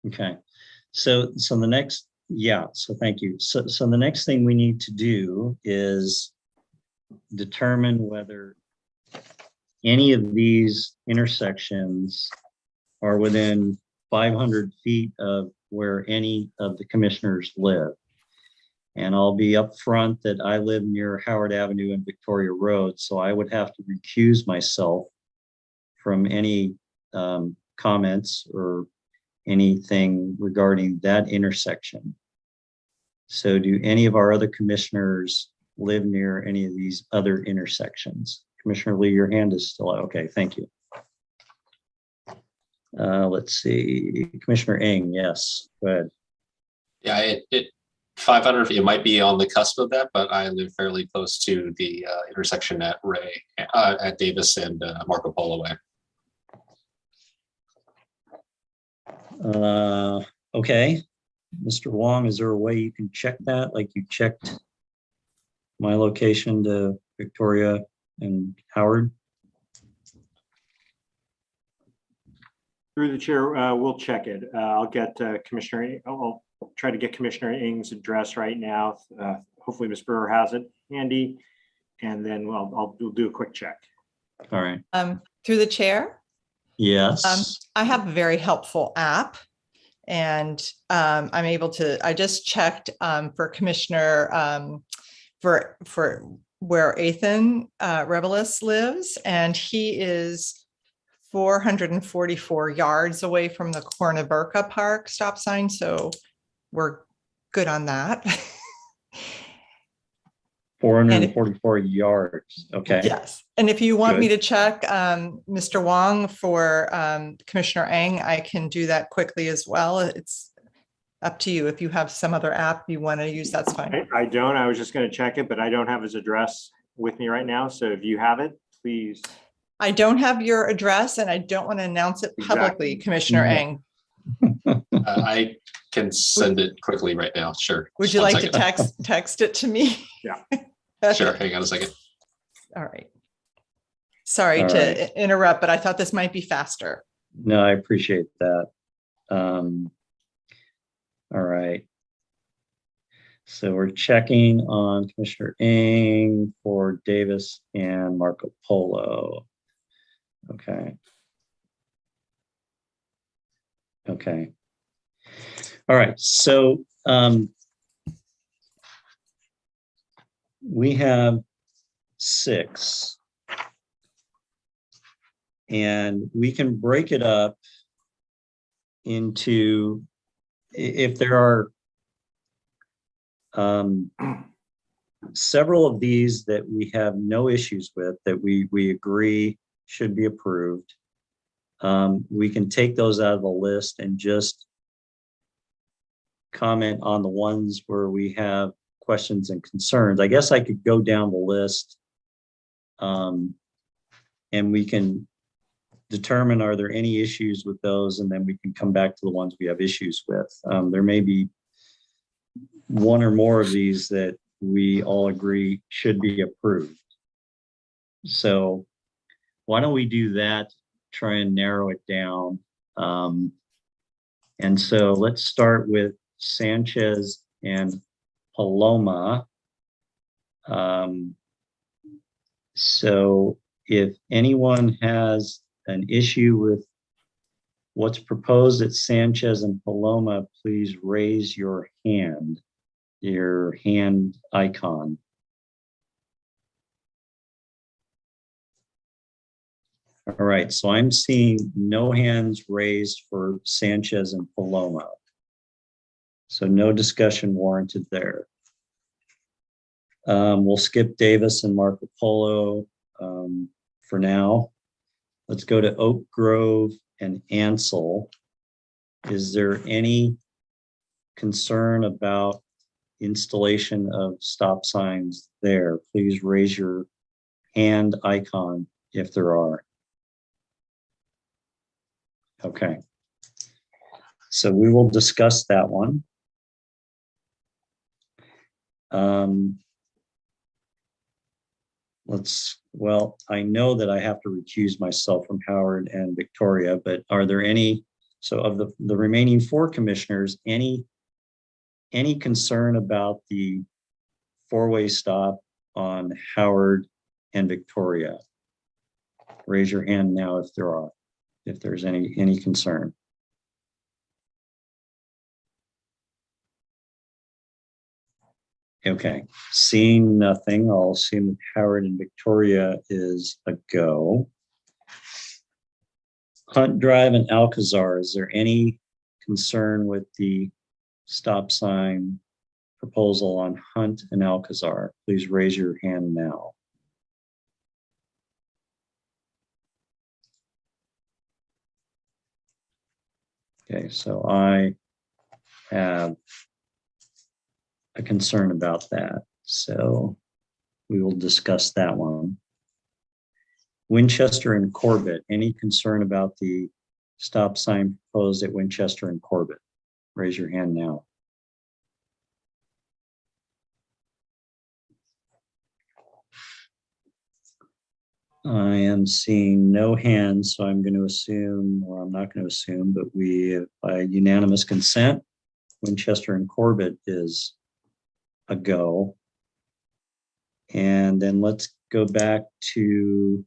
[SPEAKER 1] Okay, so the next, so thank you. So the next thing we need to do is determine whether any of these intersections are within 500 feet of where any of the commissioners live. And I'll be upfront that I live near Howard Avenue and Victoria Road, so I would have to recuse myself from any comments or anything regarding that intersection. So do any of our other commissioners live near any of these other intersections? Commissioner Lee, your hand is still out. Okay, thank you. Let's see, Commissioner Ng, yes, go ahead.
[SPEAKER 3] Yeah, it 500 feet, it might be on the cusp of that, but I live fairly close to the intersection at at Davis and Marco Polo Way.
[SPEAKER 1] Okay, Mr. Wong, is there a way you can check that, like you checked my location to Victoria and Howard?
[SPEAKER 2] Through the chair, we'll check it. I'll get I'll try to get Commissioner Ng's address right now. Hopefully Ms. Brewer has it handy, and then we'll do a quick check.
[SPEAKER 1] All right.
[SPEAKER 6] Through the chair.
[SPEAKER 1] Yes.
[SPEAKER 6] I have a very helpful app, and I'm able to, I just checked for Commissioner for where Ethan Rebelis lives, and he is 444 yards away from the Cornaburka Park stop sign. So we're good on that.
[SPEAKER 1] 444 yards. Okay.
[SPEAKER 6] Yes. And if you want me
[SPEAKER 1] Good.
[SPEAKER 6] to check Mr. Wong for Commissioner Ng, I can do that quickly as well. It's up to you. If you have some other app you want to use, that's fine.
[SPEAKER 2] I don't. I was just going to check it, but I don't have his address with me right now. So if you have it, please.
[SPEAKER 6] I don't have your address, and I don't want to announce it publicly, Commissioner Ng.
[SPEAKER 3] I can send it quickly right now. Sure.
[SPEAKER 6] Would
[SPEAKER 3] Just
[SPEAKER 6] you
[SPEAKER 3] one
[SPEAKER 6] like to
[SPEAKER 3] second.
[SPEAKER 6] text it to me?
[SPEAKER 2] Yeah.
[SPEAKER 3] Sure. Hang on a second.
[SPEAKER 6] All right. Sorry
[SPEAKER 1] All
[SPEAKER 6] to
[SPEAKER 1] right.
[SPEAKER 6] interrupt, but I thought this might be faster.
[SPEAKER 1] No, I appreciate that. All right. So we're checking on Commissioner Ng for Davis and Marco Polo. Okay. Okay. All right. So we have 6. And we can break it up into, if there are several of these that we have no issues with, that we agree should be approved, we can take those out of the list and just comment on the ones where we have questions and concerns. I guess I could go down the list and we can determine, are there any issues with those? And then we can come back to the ones we have issues with. There may be one or more of these that we all agree should be approved. So why don't we do that, try and narrow it down. And so let's start with Sanchez and Paloma. So if anyone has an issue with what's proposed at Sanchez and Paloma, please raise your hand icon. All right, so I'm seeing no hands raised for Sanchez and Paloma. So no discussion warranted there. We'll skip Davis and Marco Polo for now. Let's go to Oak Grove and Ansel. Is there any concern about installation of stop signs there? Please raise your hand icon if there are. Okay. So we will discuss that one. Well, I know that I have to recuse myself from Howard and Victoria, but are there any, so of the remaining 4 commissioners, any concern about the 4-way stop on Howard and Victoria? Raise your hand now if there's any concern. Okay, seeing nothing, I'll assume that Howard and Victoria is a go. Hunt Drive and Alcazar, is there any concern with the stop sign proposal on Hunt and Alcazar? Please raise your hand now. Okay, so I have a concern about that. So we will discuss that one. Winchester and Corbett, any concern about the stop sign proposed at Winchester and Corbett? Raise your hand now. I am seeing no hands, so I'm going to assume, or I'm not going to assume, but we, by unanimous consent, Winchester and Corbett is a go. And then let's go back to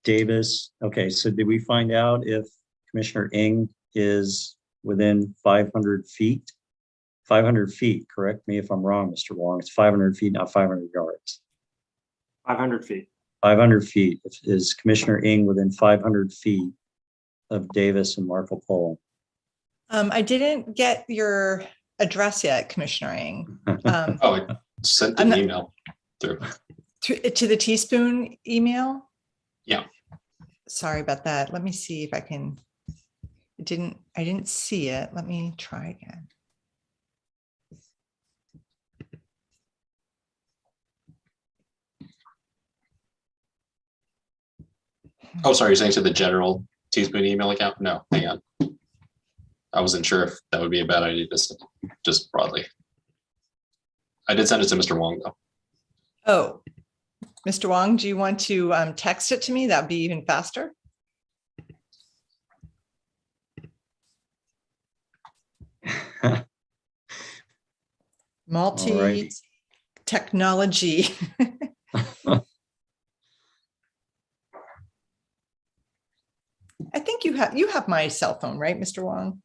[SPEAKER 1] Davis. Okay, so did we find out if Commissioner Ng is within 500 feet? 500 feet, correct me if I'm wrong, Mr. Wong. It's 500 feet, not 500 yards.
[SPEAKER 2] 500 feet.
[SPEAKER 1] 500 feet. Is Commissioner Ng within 500 feet of Davis and Marco Polo?
[SPEAKER 6] I didn't get your address yet, Commissioner Ng.
[SPEAKER 3] Oh, I sent an email through.
[SPEAKER 6] To the teaspoon email?
[SPEAKER 3] Yeah.
[SPEAKER 6] Sorry about that. Let me see if I can. I didn't see it. Let me try again.
[SPEAKER 3] Oh, sorry, you're saying to the general teaspoon email account? No, hang on. I wasn't sure if that would be a bad idea to send just broadly. I did send it to Mr. Wong though.
[SPEAKER 6] Oh, Mr. Wong, do you want to text it to me? That'd be even faster. Multi-technology. I think you have my cell phone, right, Mr. Wong?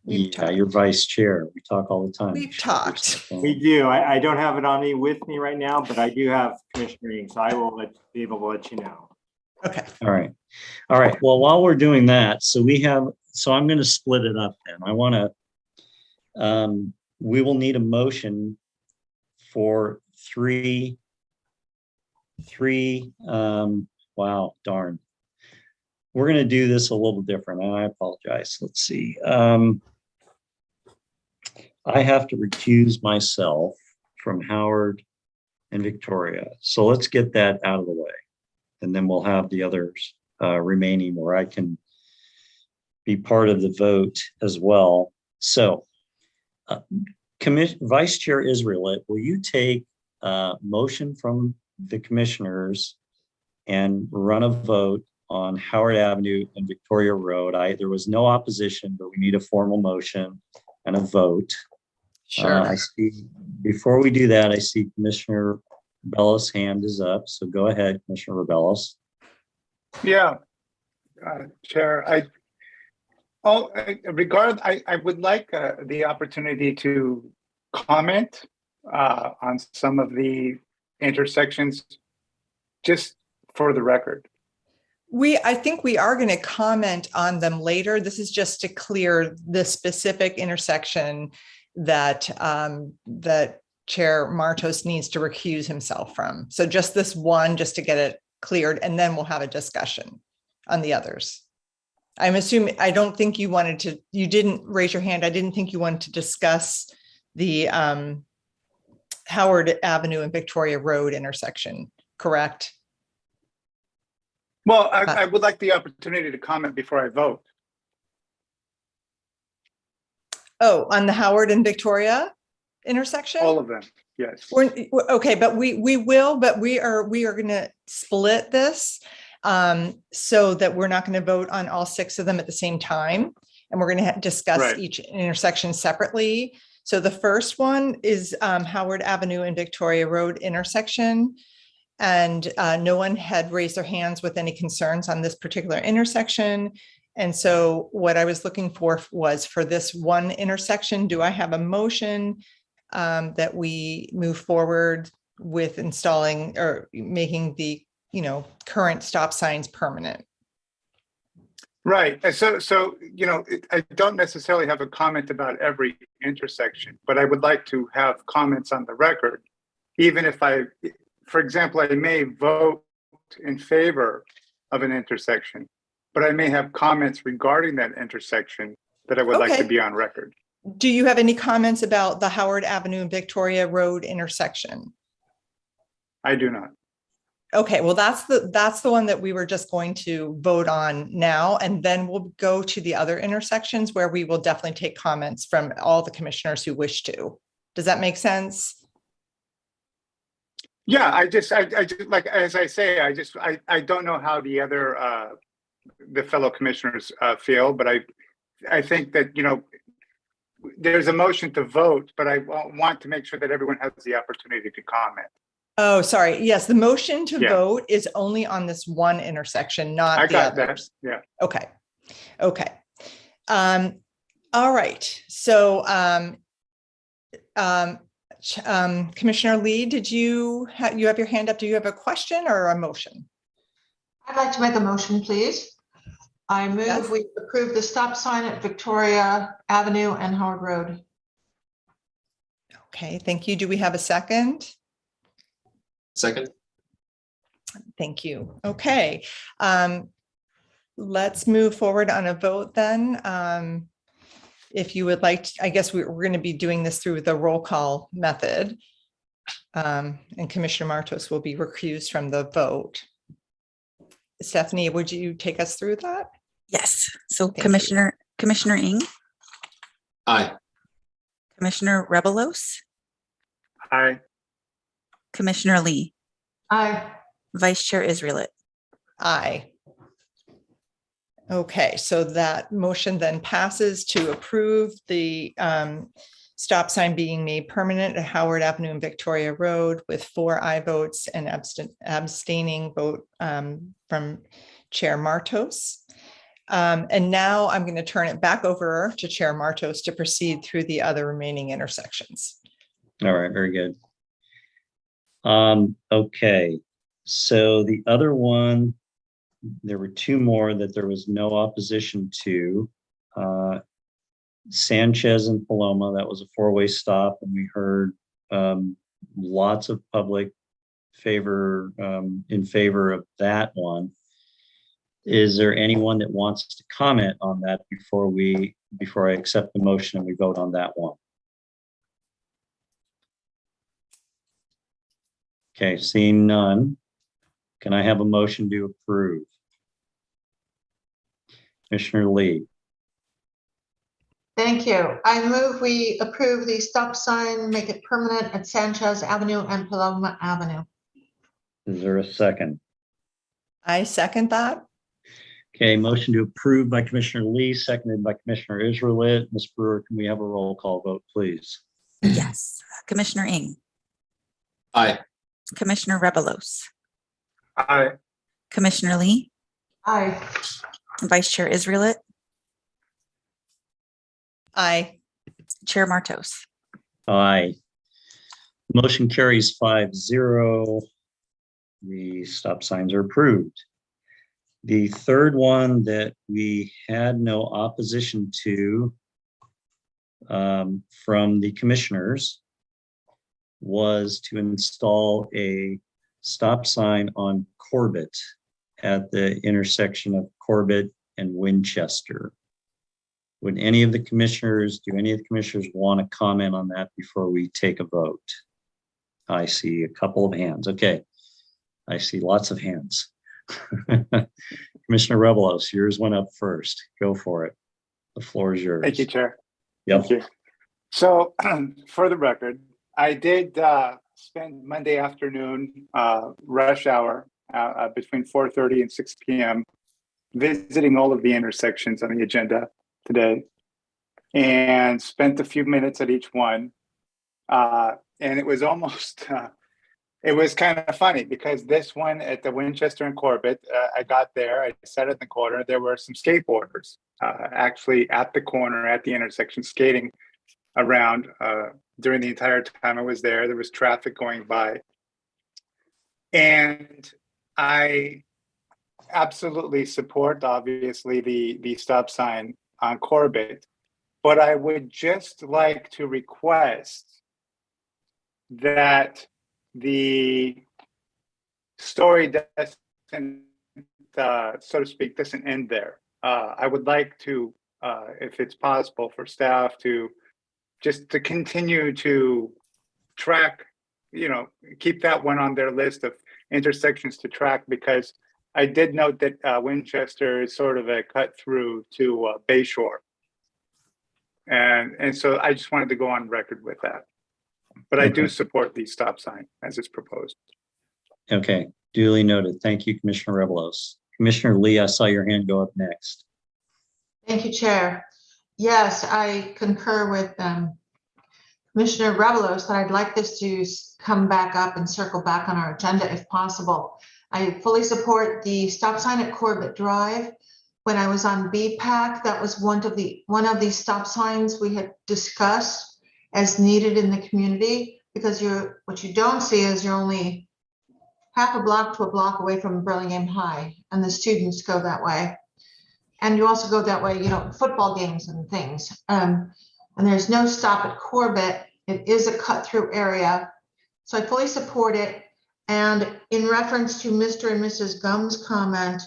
[SPEAKER 1] Yeah, you're vice chair. We talk all the time.
[SPEAKER 6] We've talked.
[SPEAKER 2] We do. I don't have it on me with me right now, but I do have Commissioner Ng, so I will be able to let you know.
[SPEAKER 6] Okay.
[SPEAKER 1] All right. All right. Well, while we're doing that, so I'm going to split it up then. I want to, we will need a motion for three, wow, darn. We're going to do this a little different, and I apologize. Let's see. I have to recuse myself from Howard and Victoria. So let's get that out of the way. And then we'll have the others remaining where I can be part of the vote as well. So Vice Chair Israelite, will you take motion from the commissioners and run a vote on Howard Avenue and Victoria Road? There was no opposition, but we need a formal motion and a vote.
[SPEAKER 6] Sure.
[SPEAKER 1] I see, before we do that, I see Commissioner Rebellis' hand is up. So go ahead, Commissioner Rebellis.
[SPEAKER 8] Yeah, Chair, I would like the opportunity to comment on some of the intersections, just for the record.
[SPEAKER 6] I think we are going to comment on them later. This is just to clear the specific intersection that that Chair Martos needs to recuse himself from. So just this one, just to get it cleared, and then we'll have a discussion on the others. I'm assuming, I don't think you wanted to, you didn't raise your hand. I didn't think you wanted to discuss the Howard Avenue and Victoria Road intersection, correct?
[SPEAKER 8] Well, I would like the opportunity to comment before I vote.
[SPEAKER 6] Oh, on the Howard and Victoria intersection?
[SPEAKER 8] All of them, yes.
[SPEAKER 6] Okay, but we will, but we are going to split this so that we're not going to vote on all 6 of them at the same time. And we're going to discuss each intersection separately. So the first one is Howard Avenue and Victoria Road intersection. And no one had raised their hands with any concerns on this particular intersection. And so what I was looking for was for this one intersection, do I have a motion that we move forward with installing or making the, current stop signs permanent.
[SPEAKER 8] Right. And so, I don't necessarily have a comment about every intersection, but I would like to have comments on the record, even if for example, I may vote in favor of an intersection, but I may have comments regarding that intersection that I would like to be on record.
[SPEAKER 6] Do you have any comments about the Howard Avenue and Victoria Road intersection?
[SPEAKER 8] I do not.
[SPEAKER 6] Okay, well, that's the one that we were just going to vote on now, and then we'll go to the other intersections where we will definitely take comments from all the commissioners who wish to. Does that make sense?
[SPEAKER 8] Yeah, I just like, as I say, I don't know how the other the fellow commissioners feel, but I think that there's a motion to vote, but I want to make sure that everyone has the opportunity to comment.
[SPEAKER 6] Oh, sorry. Yes, the motion to vote is only on this one intersection, not the others.
[SPEAKER 8] Yeah.
[SPEAKER 6] Okay. All right. So, Commissioner Lee, did you have your hand up? Do you have a question or a motion?
[SPEAKER 5] I'd like to make a motion, please. I move we approve the stop sign at Victoria Avenue and Howard Road.
[SPEAKER 6] Okay, thank you. Do we have a second?
[SPEAKER 3] Second.
[SPEAKER 6] Thank you. Okay. Let's move forward on a vote then. If you would like to, I guess we're going to be doing this through the roll call method. And Commissioner Martos will be recused from the vote. Stephanie, would you take us through that?
[SPEAKER 4] Yes. So Commissioner Ng.
[SPEAKER 3] Aye.
[SPEAKER 4] Commissioner Rebelos.
[SPEAKER 8] Aye.
[SPEAKER 4] Commissioner Lee.
[SPEAKER 5] Aye.
[SPEAKER 4] Vice Chair Israelit.
[SPEAKER 6] Aye. Okay, so that motion then passes to approve the stop sign being made permanent at Howard Avenue and Victoria Road with 4 aye votes and abstaining vote from Chair Martos. And now I'm going to turn it back over to Chair Martos to proceed through the other remaining intersections.
[SPEAKER 1] All right, very good. Okay, so the other one, there were 2 more that there was no opposition to. Sanchez and Paloma, that was a 4-way stop, and we heard lots of public in favor of that one. Is there anyone that wants to comment on that before I accept the motion and we vote on that one? Okay, seeing none, can I have a motion to approve? Commissioner Lee.
[SPEAKER 5] Thank you. I move we approve the stop sign, make it permanent at Sanchez Avenue and Paloma Avenue.
[SPEAKER 1] Is there a second?
[SPEAKER 6] I second that.
[SPEAKER 1] Okay, motion to approve by Commissioner Lee, seconded by Commissioner Israelit. Ms. Brewer, can we have a roll call vote, please?
[SPEAKER 4] Yes. Commissioner Ng.
[SPEAKER 3] Aye.
[SPEAKER 4] Commissioner Rebelos.
[SPEAKER 8] Aye.
[SPEAKER 4] Commissioner Lee.
[SPEAKER 5] Aye.
[SPEAKER 4] Vice Chair Israelit.
[SPEAKER 6] Aye.
[SPEAKER 4] Chair Martos.
[SPEAKER 1] Aye. Motion carries 5-0. The stop signs are approved. The third one that we had no opposition to from the commissioners was to install a stop sign on Corbett at the intersection of Corbett and Winchester. Would any of the commissioners, do any of the commissioners want to comment on that before we take a vote? I see a couple of hands. Okay. I see lots of hands. Commissioner Rebelos, yours went up first. Go for it. The floor is yours.
[SPEAKER 8] Thank you, Chair.
[SPEAKER 1] Yep.
[SPEAKER 8] Thank you. So for the record, I did spend Monday afternoon rush hour between 4:30 and 6 p.m. visiting all of the intersections on the agenda today, and spent a few minutes at each one. And it was almost, it was kind of funny because this one at the Winchester and Corbett, I got there, I sat in the corner, there were some skateboarders actually at the corner at the intersection skating around during the entire time I was there. There was traffic going by. And I absolutely support, obviously, the stop sign on Corbett, but I would just like to request that the story doesn't, so to speak, doesn't end there. I would like to, if it's possible for staff to just to continue to track, keep that one on their list of intersections to track, because I did note that Winchester is sort of a cut through to Bayshore. And so I just wanted to go on record with that. But I do support the stop sign as it's proposed.
[SPEAKER 1] Okay, duly noted. Thank you, Commissioner Rebelos. Commissioner Lee, I saw your hand go up next.
[SPEAKER 5] Thank you, Chair. Yes, I concur with Commissioner Rebelos that I'd like this to come back up and circle back on our agenda if possible. I fully support the stop sign at Corbett Drive. When I was on BPAC, that was one of the stop signs we had discussed as needed in the community, because what you don't see is you're only half a block to a block away from Burlingame High, and the students go that way. And you also go that way, football games and things. And there's no stop at Corbett. It is a cut through area. So I fully support it. And in reference to Mr. and Mrs. Gumb's comment,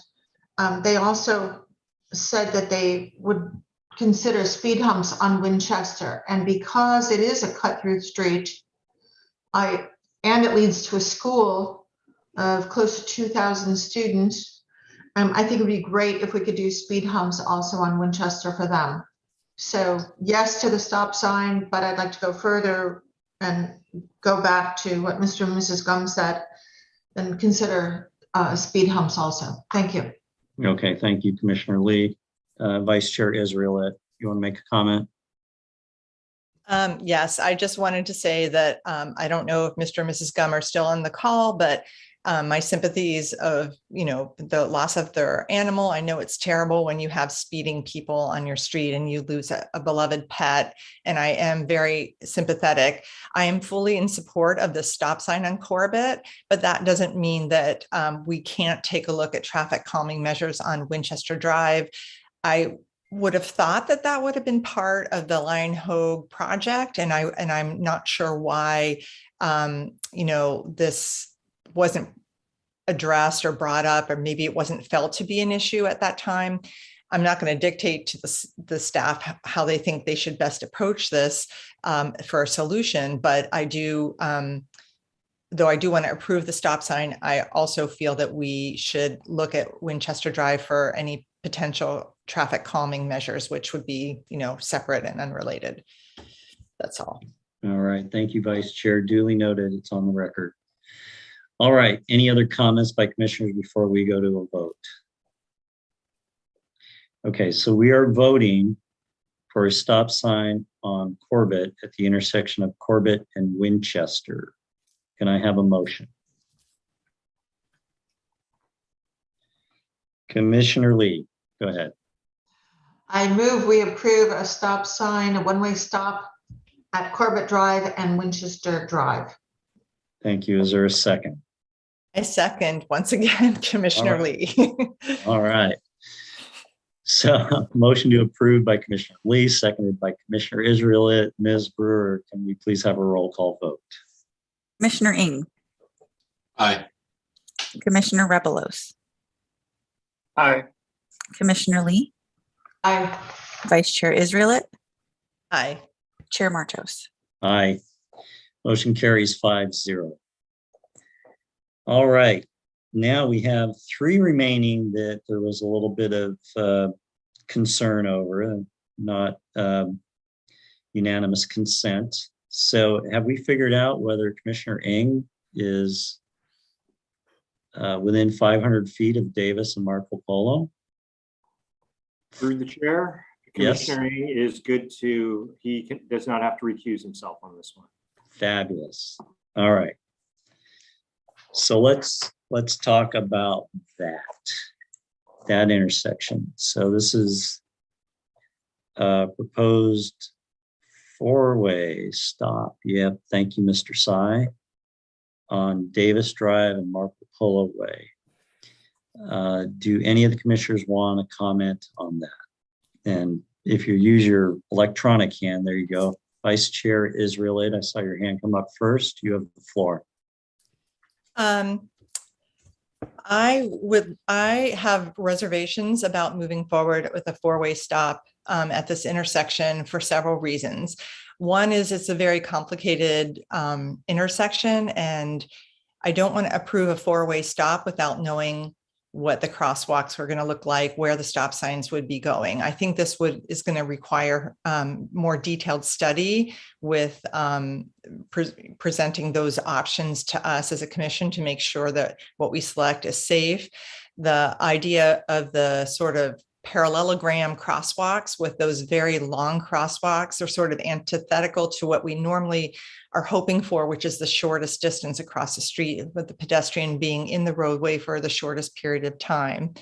[SPEAKER 5] they also said that they would consider speed humps on Winchester. And because it is a cut through street, and it leads to a school of close to 2,000 students, I think it would be great if we could do speed humps also on Winchester for them. So yes to the stop sign, but I'd like to go further and go back to what Mr. and Mrs. Gum said and consider speed humps also. Thank you.
[SPEAKER 1] Okay, thank you, Commissioner Lee. Vice Chair Israel, you want to make a comment?
[SPEAKER 6] Yes, I just wanted to say that I don't know if Mr. and Mrs. Gum are still on the call, but my sympathies of, the loss of their animal. I know it's terrible when you have speeding people on your street and you lose a beloved pet, and I am very sympathetic. I am fully in support of the stop sign on Corbett, but that doesn't mean that we can't take a look at traffic calming measures on Winchester Drive. I would have thought that that would have been part of the Lion Hogue project, and I'm not sure why this wasn't addressed or brought up, or maybe it wasn't felt to be an issue at that time. I'm not going to dictate to the staff how they think they should best approach this for a solution, but I do, though I do want to approve the stop sign, I also feel that we should look at Winchester Drive for any potential traffic calming measures, which would be, separate and unrelated. That's all.
[SPEAKER 1] All right, thank you, Vice Chair. Duly noted, it's on the record. All right, any other comments by commissioners before we go to a vote? Okay, so we are voting for a stop sign on Corbett at the intersection of Corbett and Winchester. Can I have a motion? Commissioner Lee, go ahead.
[SPEAKER 5] I move we approve a stop sign, a one-way stop at Corbett Drive and Winchester Drive.
[SPEAKER 1] Thank you. Is there a second?
[SPEAKER 6] I second, once again, Commissioner Lee.
[SPEAKER 1] All right. So motion to approve by Commissioner Lee, seconded by Commissioner Israel. Ms. Brewer, can we please have a roll call vote?
[SPEAKER 4] Commissioner Ng.
[SPEAKER 3] Aye.
[SPEAKER 4] Commissioner Rebelos.
[SPEAKER 8] Aye.
[SPEAKER 4] Commissioner Lee.
[SPEAKER 5] Aye.
[SPEAKER 4] Vice Chair Israel.
[SPEAKER 6] Aye.
[SPEAKER 4] Chair Martos.
[SPEAKER 1] Aye. Motion carries 5-0. All right. Now we have three remaining that there was a little bit of concern over, not unanimous consent. So have we figured out whether Commissioner Ng is within 500 feet of Davis and Marco Polo?
[SPEAKER 2] Through the chair,
[SPEAKER 1] Yes.
[SPEAKER 2] Commissioner Ng is good to, does not have to recuse himself on this one.
[SPEAKER 1] Fabulous. All right. So let's talk about that intersection. So this is a proposed four-way stop. Yep. Thank you, Mr. Sy, on Davis Drive and Marco Polo Way. Do any of the commissioners want to comment on that? And if you use your electronic hand, there you go. Vice Chair Israelite, I saw your hand come up first. You have the floor.
[SPEAKER 6] I have reservations about moving forward with a four-way stop at this intersection for several reasons. One is it's a very complicated intersection, and I don't want to approve a four-way stop without knowing what the crosswalks were going to look like, where the stop signs would be going. I think this is going to require more detailed study with presenting those options to us as a commission to make sure that what we select is safe. The idea of the sort of parallelogram crosswalks with those very long crosswalks are sort of antithetical to what we normally are hoping for, which is the shortest distance across the street, with the pedestrian being in the roadway for the shortest period of time.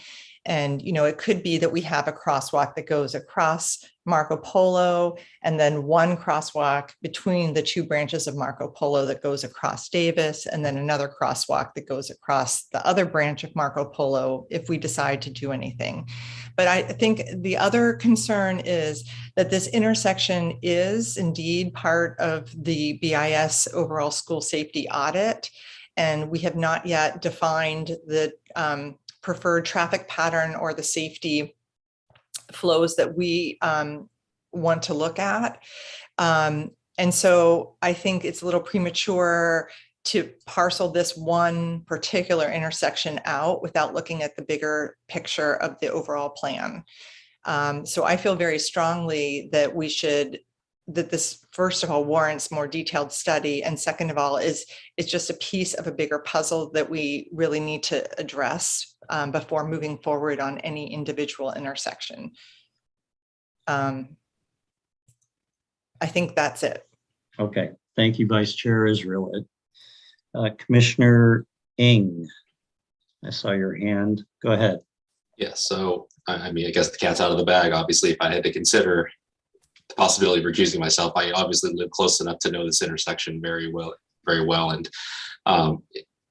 [SPEAKER 6] And, you know, it could be that we have a crosswalk that goes across Marco Polo, and then one crosswalk between the two branches of Marco Polo that goes across Davis, and then another crosswalk that goes across the other branch of Marco Polo if we decide to do anything. But I think the other concern is that this intersection is indeed part of the BIS overall school safety audit, and we have not yet defined the preferred traffic pattern or the safety flows that we want to look at. And so I think it's a little premature to parcel this one particular intersection out without looking at the bigger picture of the overall plan. So I feel very strongly that that this, first of all, warrants more detailed study, and second of all, it's just a piece of a bigger puzzle that we really need to address before moving forward on any individual intersection. I think that's it.
[SPEAKER 1] Okay, thank you, Vice Chair Israel. Commissioner Ng, I saw your hand. Go ahead.
[SPEAKER 3] Yeah, so I mean, I guess the cat's out of the bag. Obviously, if I had to consider the possibility of recusing myself, I obviously live close enough to know this intersection very well. And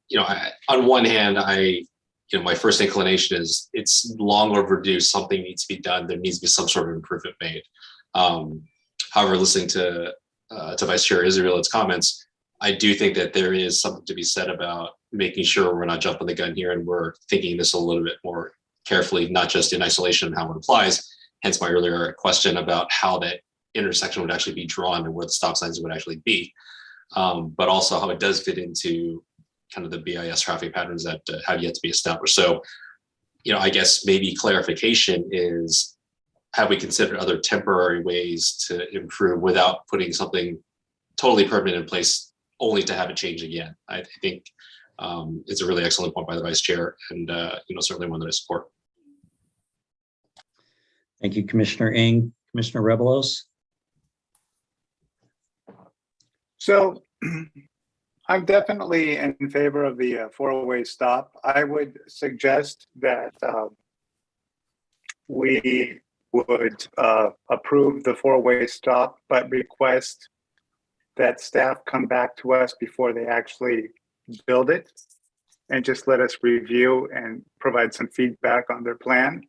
[SPEAKER 3] you know, on one hand, my first inclination is it's long overdue. Something needs to be done. There needs to be some sort of improvement made. However, listening to Vice Chair Israel's comments, I do think that there is something to be said about making sure we're not jumping the gun here and we're thinking this a little bit more carefully, not just in isolation of how it applies. Hence my earlier question about how that intersection would actually be drawn and where the stop signs would actually be, but also how it does fit into kind of the BIS traffic patterns that have yet to be established. So, you know, I guess maybe clarification is, have we considered other temporary ways to improve without putting something totally permanent in place only to have it change again? I think it's a really excellent point by the Vice Chair, and certainly one that I support.
[SPEAKER 1] Thank you, Commissioner Ng. Commissioner Rebelos.
[SPEAKER 8] So I'm definitely in favor of the four-way stop. I would suggest that we would approve the four-way stop, but request that staff come back to us before they actually build it and just let us review and provide some feedback on their plan.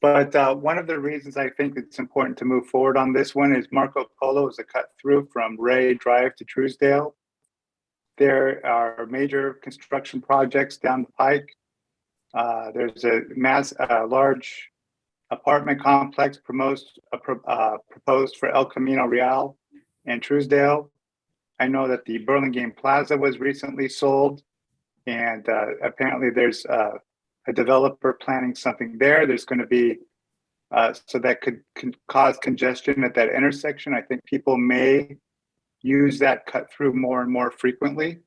[SPEAKER 8] But one of the reasons I think it's important to move forward on this one is Marco Polo is a cut through from Ray Drive to Truesdale. There are major construction projects down the pike. There's a large apartment complex proposed for El Camino Real and Truesdale. I know that the Burlingame Plaza was recently sold, and apparently there's a developer planning something there. There's going to be, so that could cause congestion at that intersection. I think people may use that cut through more and more frequently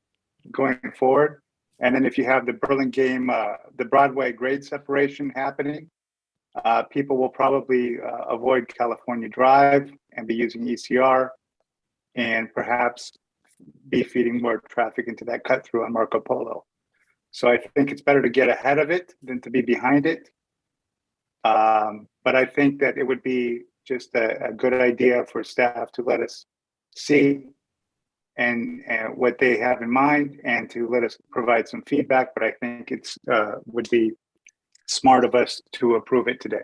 [SPEAKER 8] going forward. And then if you have the Burlingame, the Broadway grade separation happening, people will probably avoid California Drive and be using ECR, and perhaps be feeding more traffic into that cut through on Marco Polo. So I think it's better to get ahead of it than to be behind it. But I think that it would be just a good idea for staff to let us see and what they have in mind, and to let us provide some feedback. But I think it's would be smart of us to approve it today.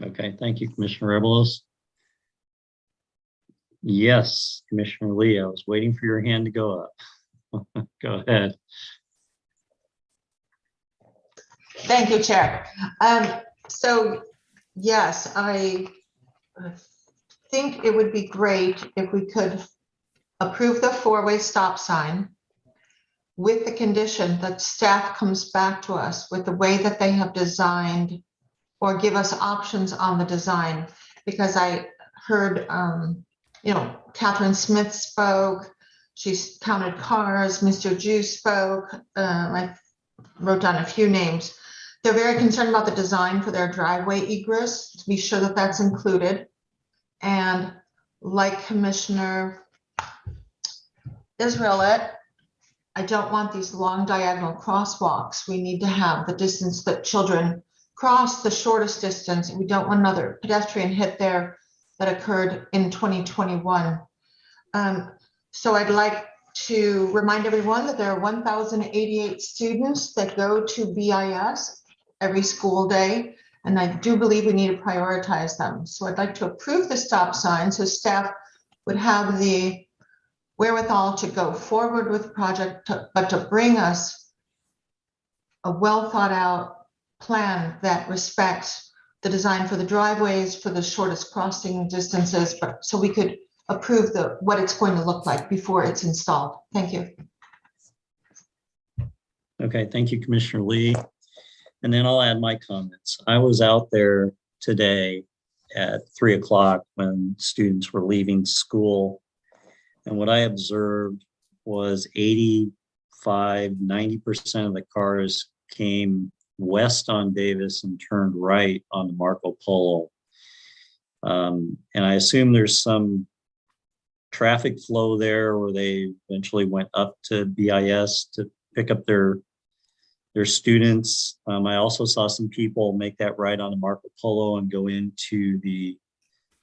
[SPEAKER 1] Okay, thank you, Commissioner Rebelos. Yes, Commissioner Lee, I was waiting for your hand to go up. Go ahead.
[SPEAKER 5] Thank you, Chair. So yes, I think it would be great if we could approve the four-way stop sign with the condition that staff comes back to us with the way that they have designed or give us options on the design. Because I heard, Catherine Smith spoke, she's counted cars, Mr. Ju spoke, I wrote down a few names. They're very concerned about the design for their driveway egress, to be sure that that's included. And like Commissioner Israelite, I don't want these long diagonal crosswalks. We need to have the distance that children cross, the shortest distance. We don't want another pedestrian hit there that occurred in 2021. So I'd like to remind everyone that there are 1,088 students that go to BIS every school day, and I do believe we need to prioritize them. So I'd like to approve the stop sign so staff would have the wherewithal to go forward with the project, but to bring us a well thought out plan that respects the design for the driveways, for the shortest crossing distances, but so we could approve what it's going to look like before it's installed. Thank you.
[SPEAKER 1] Okay, thank you, Commissioner Lee. And then I'll add my comments. I was out there today at 3 o'clock when students were leaving school. And what I observed was 85, 90% of the cars came west on Davis and turned right on Marco Polo. And I assume there's some traffic flow there where they eventually went up to BIS to pick up their students. I also saw some people make that right on the Marco Polo and go into the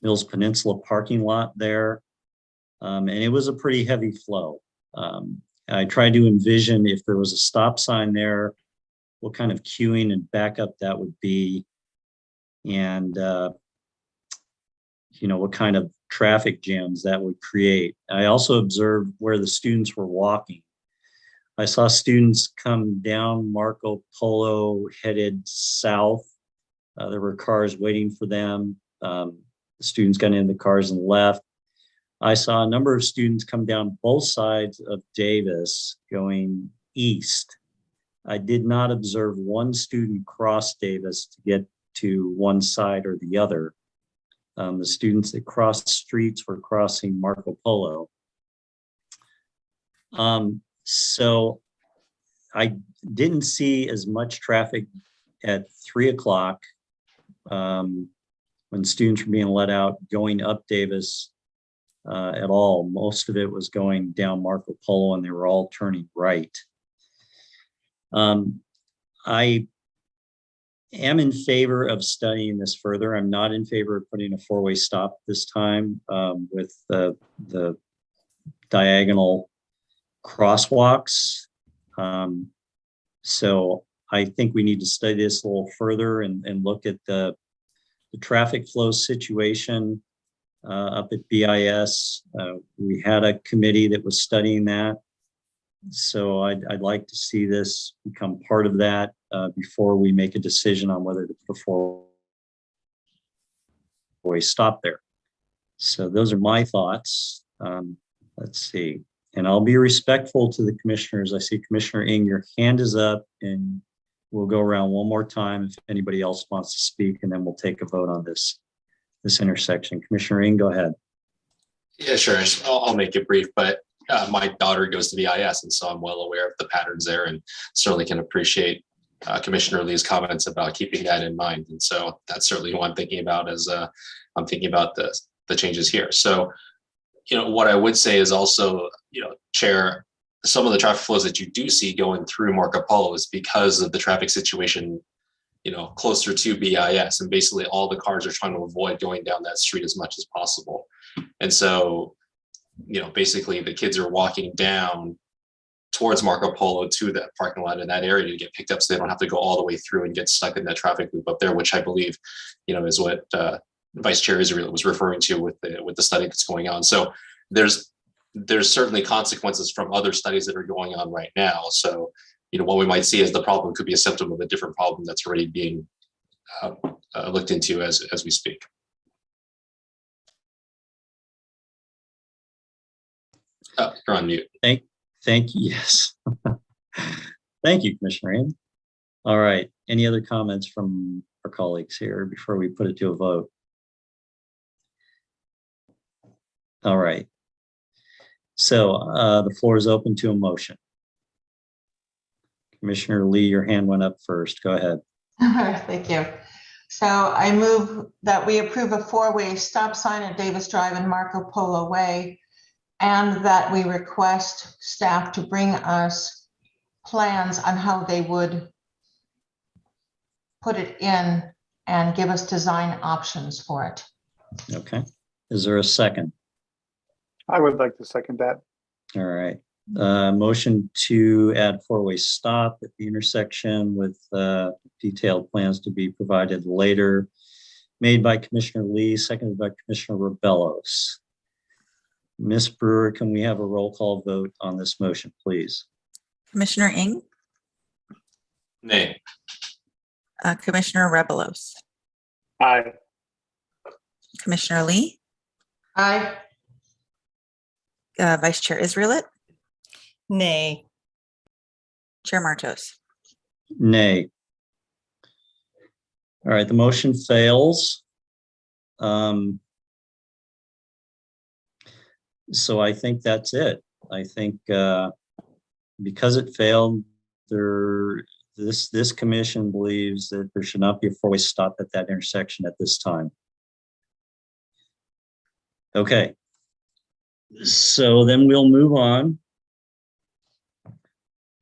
[SPEAKER 1] Mills Peninsula parking lot there. And it was a pretty heavy flow. I tried to envision if there was a stop sign there, what kind of queuing and backup that would be. And, what kind of traffic jams that would create. I also observed where the students were walking. I saw students come down Marco Polo headed south. There were cars waiting for them. The students got in the cars and left. I saw a number of students come down both sides of Davis going east. I did not observe one student cross Davis to get to one side or the other. The students that crossed streets were crossing Marco Polo. So I didn't see as much traffic at 3 o'clock when students were being let out going up Davis at all. Most of it was going down Marco Polo and they were all turning right. I am in favor of studying this further. I'm not in favor of putting a four-way stop this time with the diagonal crosswalks. So I think we need to study this a little further and look at the traffic flow situation up at BIS. We had a committee that was studying that. So I'd like to see this become part of that before we make a decision on whether to put a four-way stop there. So those are my thoughts. Let's see. And I'll be respectful to the commissioners. I see Commissioner Ng, your hand is up, and we'll go around one more time if anybody else wants to speak, and then we'll take a vote on this intersection. Commissioner Ng, go ahead.
[SPEAKER 3] Yeah, sure. I'll make it brief, but my daughter goes to BIS, and so I'm well aware of the patterns there, and certainly can appreciate Commissioner Lee's comments about keeping that in mind. And so that's certainly what I'm thinking about as I'm thinking about the changes here. So, what I would say is also, Chair, some of the traffic flows that you do see going through Marco Polo is because of the traffic situation, closer to BIS, and basically all the cars are trying to avoid going down that street as much as possible. And so basically the kids are walking down towards Marco Polo to that parking lot in that area to get picked up, so they don't have to go all the way through and get stuck in that traffic loop up there, which I believe, is what Vice Chair Israel was referring to with the study that's going on. So there's certainly consequences from other studies that are going on right now. So, what we might see as the problem could be a symptom of a different problem that's already being looked into as we speak. Oh, you're on mute.
[SPEAKER 1] Thank you. Yes. Thank you, Commissioner Ian. All right. Any other comments from our colleagues here before we put it to a vote? All right. So the floor is open to a motion. Commissioner Lee, your hand went up first. Go ahead.
[SPEAKER 5] Thank you. So I move that we approve a 4-way stop sign at Davis Drive and Marco Polo Way, and that we request staff to bring us plans on how they would put it in and give us design options for it.
[SPEAKER 1] Okay. Is there a second?
[SPEAKER 8] I would like to second that.
[SPEAKER 1] All right. Motion to add 4-way stop at the intersection with detailed plans to be provided later, made by Commissioner Lee, seconded by Commissioner Rebellos. Ms. Brewer, can we have a roll call vote on this motion, please?
[SPEAKER 4] Commissioner Ing,
[SPEAKER 3] Nay.
[SPEAKER 4] Commissioner Rebelos,
[SPEAKER 8] Aye.
[SPEAKER 4] Commissioner Lee,
[SPEAKER 5] Aye.
[SPEAKER 4] Vice Chair Israelit,
[SPEAKER 6] Nay.
[SPEAKER 4] Chair Martos.
[SPEAKER 1] Nay. All right, the motion fails. So I think that's it. I think because it failed, this commission believes that there should not be a 4-way stop at that intersection at this time. Okay. So then we'll move on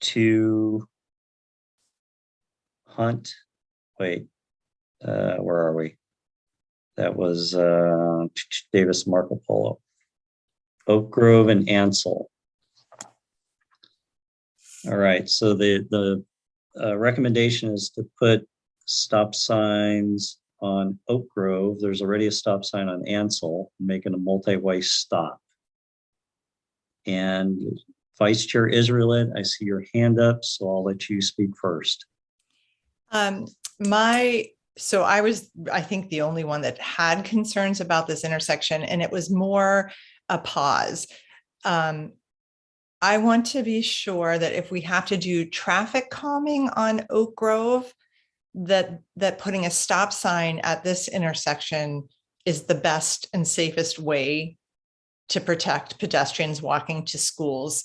[SPEAKER 1] to Hunt. Wait, where are we? That was Davis Marco Polo. Oak Grove and Ansel. All right, so the recommendation is to put stop signs on Oak Grove. There's already a stop sign on Ansel, making a multi-way stop. And Vice Chair Israelit, I see your hand up, so I'll let you speak first.
[SPEAKER 6] So I was, I think, the only one that had concerns about this intersection, and it was more a pause. I want to be sure that if we have to do traffic calming on Oak Grove, that putting a stop sign at this intersection is the best and safest way to protect pedestrians walking to schools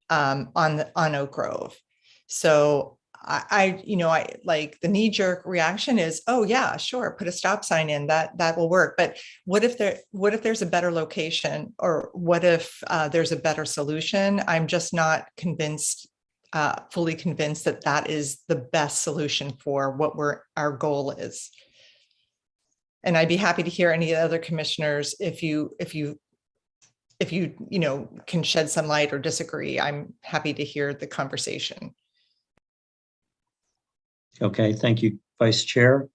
[SPEAKER 6] on Oak Grove. So I like the knee-jerk reaction is, oh yeah, sure, put a stop sign in, that will work. But what if there's a better location, or what if there's a better solution? I'm just not convinced, fully convinced that is the best solution for what our goal is. And I'd be happy to hear any other commissioners if you can shed some light or disagree. I'm happy to hear the conversation.
[SPEAKER 1] Okay, thank you, Vice Chair.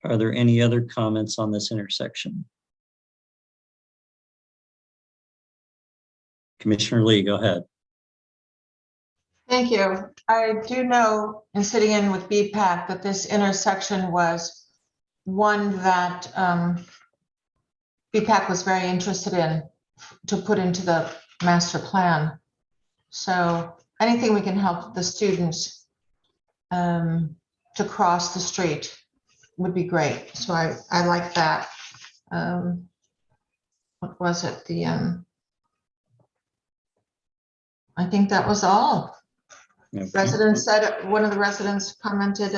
[SPEAKER 1] Are there any other comments on this intersection? Commissioner Lee, go ahead.
[SPEAKER 5] Thank you. I do know, in sitting in with BPAC, that this intersection was one that BPAC was very interested in to put into the master plan. So anything we can help the students to cross the street would be great. So I like that. What was it? I think that was all.
[SPEAKER 1] Okay.
[SPEAKER 5] Residents said, one of the residents commented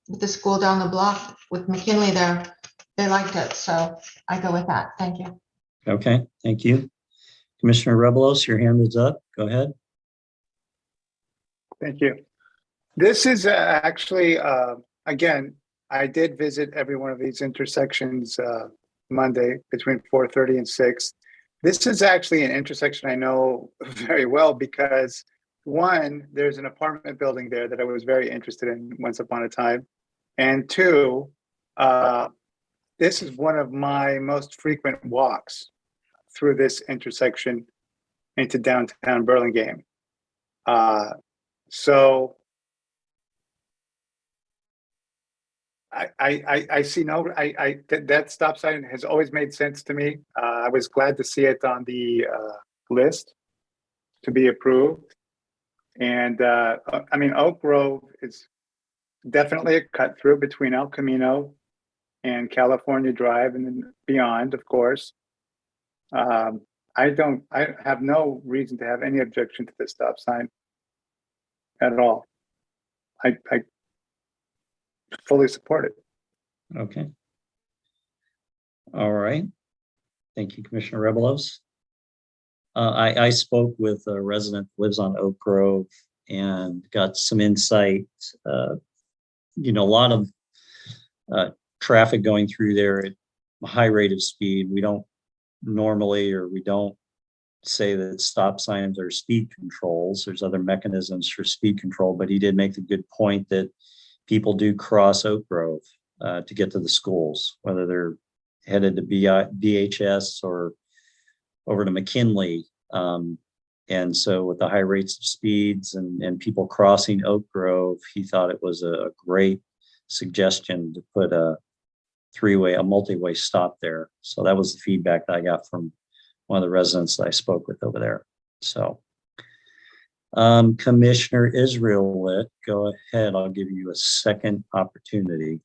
[SPEAKER 5] with the school down the block with McKinley there, they liked it. So I go with that. Thank you.
[SPEAKER 1] Okay, thank you. Commissioner Rebelos, your hand is up. Go ahead.
[SPEAKER 8] Thank you. This is actually, again, I did visit every one of these intersections Monday between 4:30 and 6. This is actually an intersection I know very well because one, there's an apartment building there that I was very interested in once upon a time. And two, this is one of my most frequent walks through this intersection into downtown Burlingame. So I see that stop sign has always made sense to me. I was glad to see it on the list to be approved. And I mean, Oak Grove is definitely a cut through between El Camino and California Drive and then beyond, of course. I have no reason to have any objection to this stop sign at all. I fully support it.
[SPEAKER 1] Okay. All right. Thank you, Commissioner Rebelos. I spoke with a resident who lives on Oak Grove and got some insight. A lot of traffic going through there at a high rate of speed. We don't say that stop signs are speed controls. There's other mechanisms for speed control, but he did make the good point that people do cross Oak Grove to get to the schools, whether they're headed to BHS or over to McKinley. And so with the high rates of speeds and people crossing Oak Grove, he thought it was a great suggestion to put a multi-way stop there. So that was the feedback that I got from one of the residents that I spoke with over there. So Commissioner Israel, go ahead. I'll give you a second opportunity.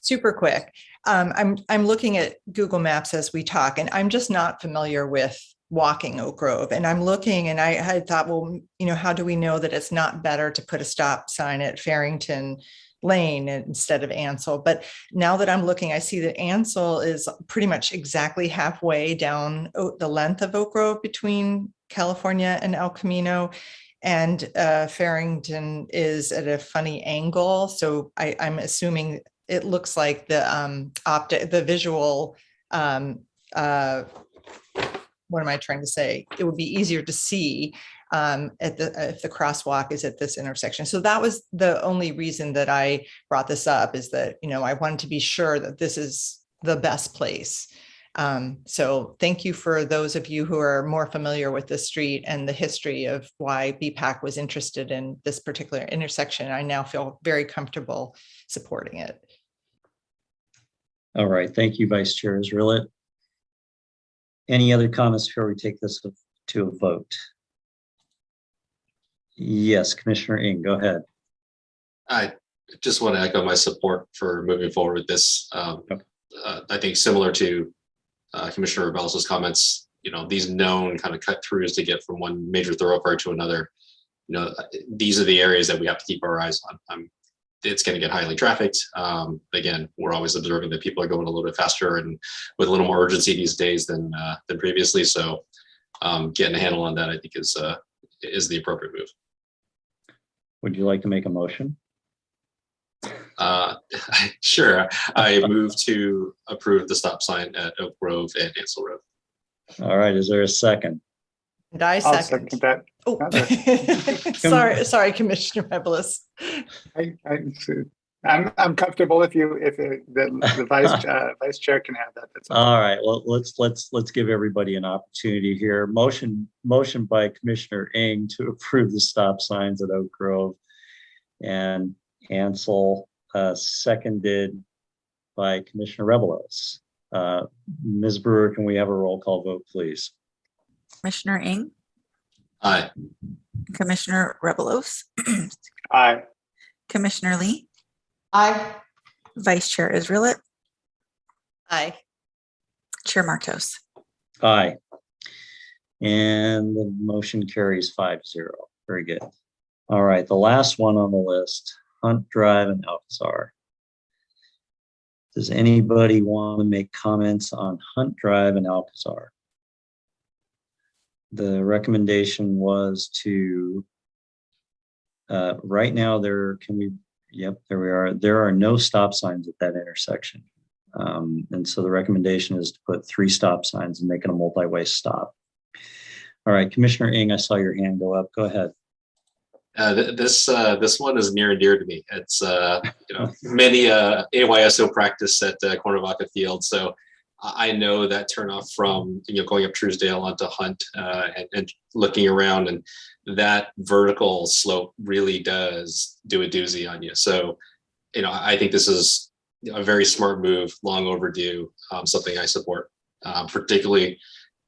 [SPEAKER 6] Super quick. I'm looking at Google Maps as we talk, and I'm just not familiar with walking Oak Grove. And I'm looking, and I had thought, well, how do we know that it's not better to put a stop sign at Farrington Lane instead of Ansel? But now that I'm looking, I see that Ansel is pretty much exactly halfway down the length of Oak Grove between California and El Camino. And Farrington is at a funny angle. So I'm assuming it looks like the visual, what am I trying to say? It would be easier to see if the crosswalk is at this intersection. So that was the only reason that I brought this up, is that, I wanted to be sure that this is the best place. So thank you for those of you who are more familiar with the street and the history of why BPAC was interested in this particular intersection. I now feel very comfortable supporting it.
[SPEAKER 1] All right. Thank you, Vice Chair Israel. Any other comments before we take this to a vote? Yes, Commissioner Ng, go ahead.
[SPEAKER 3] I just want to echo my support for moving forward with this. I think similar to Commissioner Rebel's comments, these known kind of cut throughs to get from one major thoroughfare to another, these are the areas that we have to keep our eyes on. It's going to get highly trafficked. Again, we're always observing that people are going a little bit faster and with a little more urgency these days than previously. So getting a handle on that, I think, is the appropriate move.
[SPEAKER 1] Would you like to make a motion?
[SPEAKER 3] Sure. I move to approve the stop sign at Oak Grove and Ansel Road.
[SPEAKER 1] All right. Is there a second?
[SPEAKER 6] And I second
[SPEAKER 8] that.
[SPEAKER 6] Oh, sorry, Commissioner Rebelos.
[SPEAKER 8] I'm comfortable if the vice chair can have that. That's
[SPEAKER 1] all right. Well, let's give everybody an opportunity here. Motion by Commissioner Ng to approve the stop signs at Oak Grove and Ansel, seconded by Commissioner Rebelos. Ms. Brewer, can we have a roll call vote, please?
[SPEAKER 4] Commissioner Ng?
[SPEAKER 3] Aye.
[SPEAKER 4] Commissioner Rebelos?
[SPEAKER 8] Aye.
[SPEAKER 4] Commissioner Lee?
[SPEAKER 5] Aye.
[SPEAKER 4] Vice Chair Israel?
[SPEAKER 6] Aye.
[SPEAKER 4] Chair Martos?
[SPEAKER 1] Aye. And the motion carries 5-0. Very good. All right, the last one on the list, Hunt Drive and Alcazar. Does anybody want to make comments on Hunt Drive and Alcazar? The recommendation was to, right now there we are. There are no stop signs at that intersection. And so the recommendation is to put 3 stop signs and make it a multi-way stop. All right, Commissioner Ing, I saw your hand go up. Go ahead.
[SPEAKER 3] This one is near and dear to me. It's many AYSO practice at Cuernavaca Field, so I know that turnoff from going up Truesdale onto Hunt and looking around, and that vertical slope really does do a doozy on you. So I think this is a very smart move, long overdue, something I support. Particularly,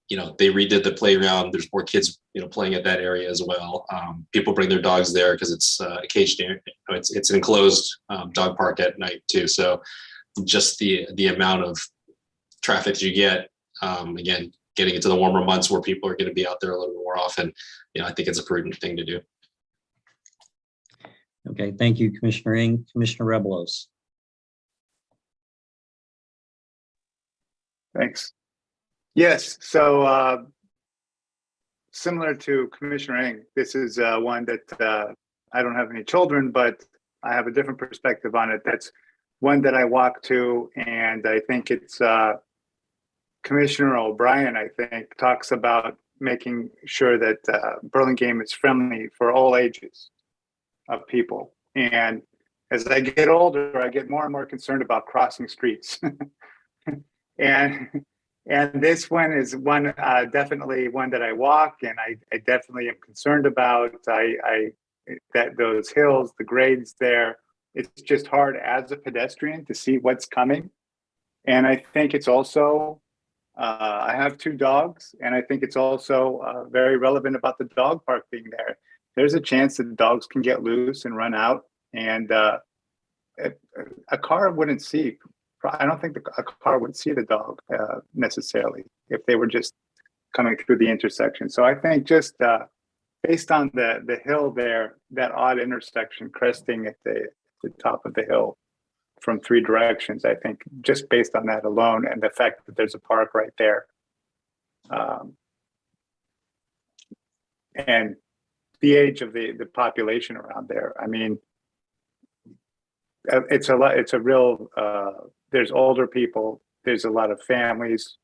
[SPEAKER 3] they redid the playground. There's more kids, playing at that area as well. People bring their dogs there because it's a caged area. It's an enclosed dog park at night too. So just the amount of traffic that you get, again, getting into the warmer months where people are going to be out there a little more often, I think it's a prudent thing to do.
[SPEAKER 1] Okay, thank you, Commissioner Ing. Commissioner Rebelos.
[SPEAKER 8] Thanks. Yes, so similar to Commissioner Ing, this is one that I don't have any children, but I have a different perspective on it. That's one that I walk to, and I think it's Commissioner O'Brien, I think, talks about making sure that Burlingame is friendly for all ages of people. And as I get older, I get more and more concerned about crossing streets. And this one is one, definitely one that I walk, and I definitely am concerned about. That those hills, the grades there, it's just hard as a pedestrian to see what's coming. And I think it's also, I have 2 dogs, and I think it's also very relevant about the dog park being there. There's a chance that dogs can get loose and run out, and a car wouldn't see. I don't think a car would see the dog necessarily if they were just coming through the intersection. So I think just based on the hill there, that odd intersection cresting at the top of the hill from 3 directions, I think just based on that alone, and the fact that there's a park right there, and the age of the population around there, I mean, it's a real, there's older people, there's a lot of families,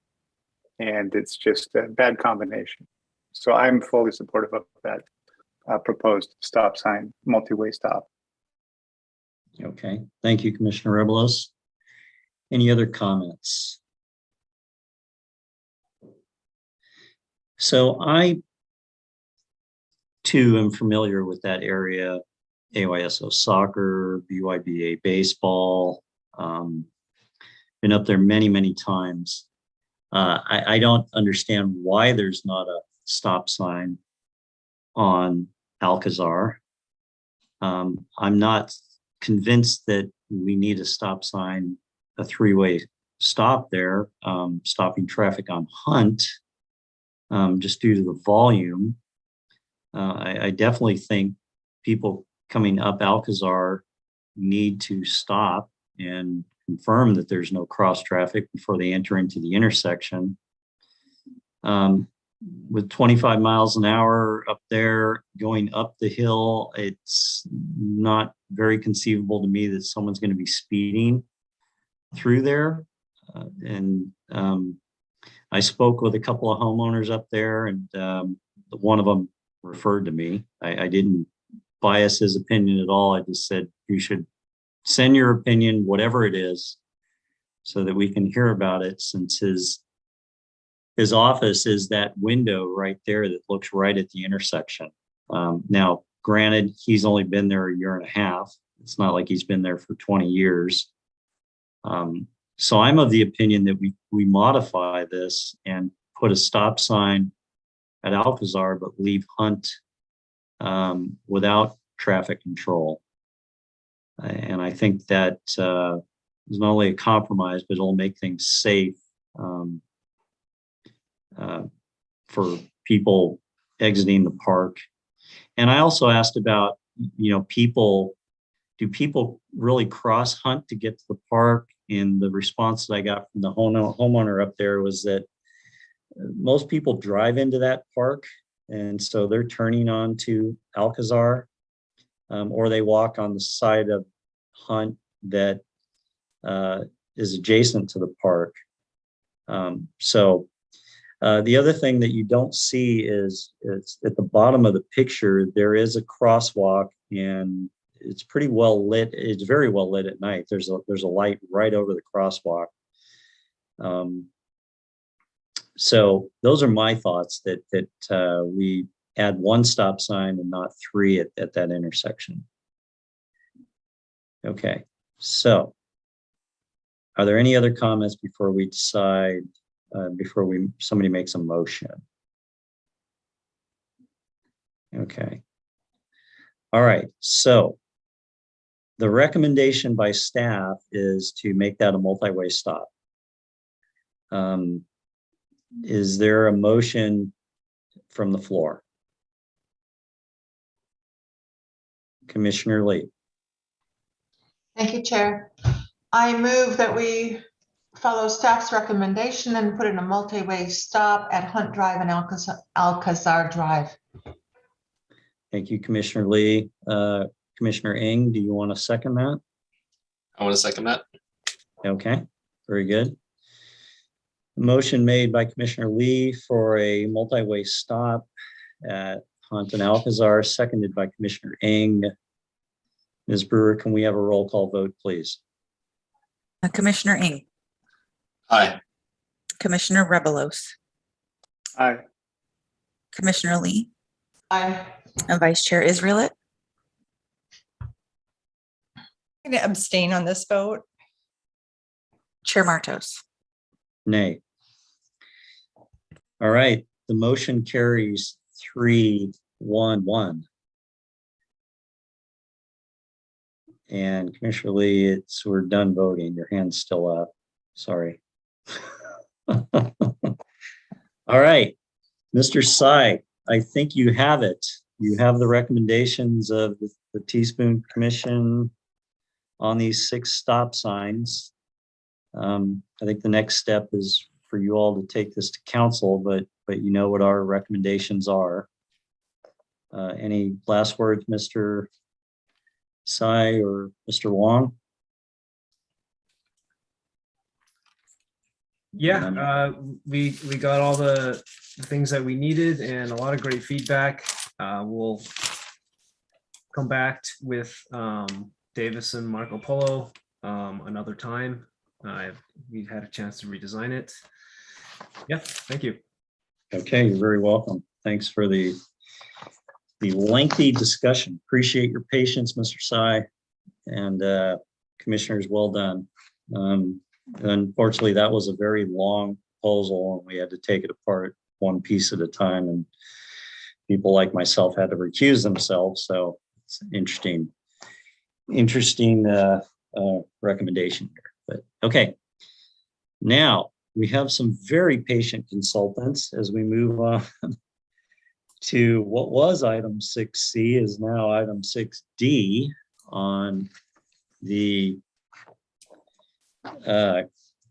[SPEAKER 8] and it's just a bad combination. So I'm fully supportive of that proposed stop sign, multi-way stop.
[SPEAKER 1] Okay, thank you, Commissioner Rebelos. Any other comments? So I, too, am familiar with that area, AYSO soccer, BYBA baseball, been up there many, many times. I don't understand why there's not a stop sign on Alcazar. I'm not convinced that we need a stop sign, a 3-way stop there, stopping traffic on Hunt, just due to the volume. I definitely think people coming up Alcazar need to stop and confirm that there's no cross traffic before they enter into the intersection. With 25 miles an hour up there going up the hill, it's not very conceivable to me that someone's going to be speeding through there. I spoke with a couple of homeowners up there, and one of them referred to me. I didn't bias his opinion at all. I just said, you should send your opinion, whatever it is, so that we can hear about it, since his office is that window right there that looks right at the intersection. Now, granted, he's only been there a year and a half. It's not like he's been there for 20 years. So I'm of the opinion that we modify this and put a stop sign at Alcazar, but leave Hunt without traffic control. And I think that is not only a compromise, but it'll make things safe for people exiting the park. And I also asked about, do people really cross Hunt to get to the park? And the response that I got from the homeowner up there was that most people drive into that park, and so they're turning on to Alcazar, or they walk on the side of Hunt that is adjacent to the park. The other thing that you don't see is at the bottom of the picture, there is a crosswalk, and it's pretty well lit. It's very well lit at night. There's a light right over the crosswalk. So those are my thoughts, that we add one stop sign and not three at that intersection. Okay, so are there any other comments before we decide, before somebody makes a motion? Okay. All right, so the recommendation by staff is to make that a multi-way stop. Is there a motion from the floor? Commissioner Lee.
[SPEAKER 5] Thank you, Chair. I move that we follow staff's recommendation and put in a multi-way stop at Hunt Drive and Alcazar Drive.
[SPEAKER 1] Thank you, Commissioner Lee. Commissioner Ng, do you want to second that?
[SPEAKER 3] I want to second that.
[SPEAKER 1] Okay, very good. Motion made by Commissioner Lee for a multi-way stop at Hunt and Alcazar, seconded by Commissioner Ng. Ms. Brewer, can we have a roll call vote, please?
[SPEAKER 4] Commissioner Ng.
[SPEAKER 3] Aye.
[SPEAKER 4] Commissioner Rebelos.
[SPEAKER 8] Aye.
[SPEAKER 4] Commissioner Lee.
[SPEAKER 5] Aye.
[SPEAKER 4] And Vice Chair Israelit.
[SPEAKER 6] I'm going to abstain on this vote.
[SPEAKER 4] Chair Martos.
[SPEAKER 1] Nay. All right, the motion carries 3-1-1. And Commissioner Lee, we're done voting. Your hand's still up. Sorry. All right, Mr. Sy, I think you have it. You have the recommendations of the Teaspoon Commission on these 6 stop signs. I think the next step is for you all to take this to council, but you know what our recommendations are. Any last words, Mr. Sy or Mr. Wong?
[SPEAKER 12] Yeah, we got all the things that we needed and a lot of great feedback. We'll come back with Davis and Marco Polo another time. We've had a chance to redesign it. Yeah, thank you.
[SPEAKER 1] Okay, you're very welcome. Thanks for the lengthy discussion. Appreciate your patience, Mr. Sy, and commissioners, well done. Unfortunately, that was a very long proposal and we had to take it apart one piece at a time, and people like myself had to recuse themselves. So it's interesting recommendation here. But okay, now we have some very patient consultants as we move on to what was item 6C is now item 6D on the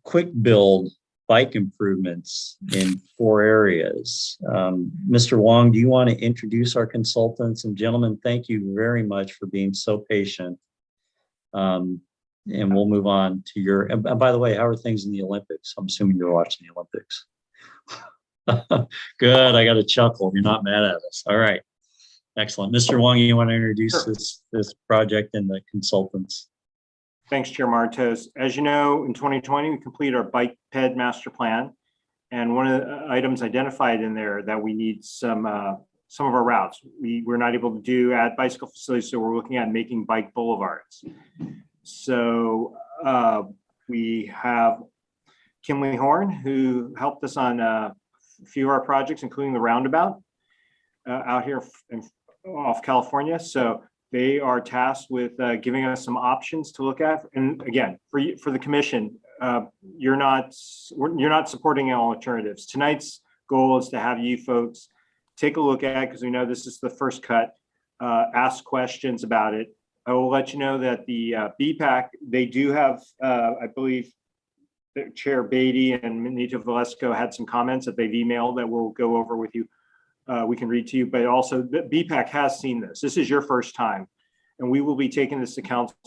[SPEAKER 1] quick build bike improvements in 4 areas. Mr. Wong, do you want to introduce our consultants? And gentlemen, thank you very much for being so patient. And we'll move on to your, and by the way, how are things in the Olympics? I'm assuming you're watching the Olympics. Good, I got a chuckle. You're not mad at us. All right, excellent. Mr. Wong, you want to introduce this project and the consultants?
[SPEAKER 2] Thanks, Chair Martos. As you know, in 2020, we completed our bike ped master plan. And one of the items identified in there that we need some of our routes we're not able to do at bicycle facilities. So we're looking at making bike boulevards. So we have Kimley Horn, who helped us on a few of our projects, including the roundabout out here off California. So they are tasked with giving us some options to look at. And again, for the commission, you're not supporting alternatives. Tonight's goal is to have you folks take a look at it, because we know this is the first cut, ask questions about it. I will let you know that the BPAC, they do have, I believe, Chair Beatty and Nita Valesco had some comments that they've emailed that we'll go over with you. We can read to you, but also BPAC has seen this. This is your first time, and we will be taking this to council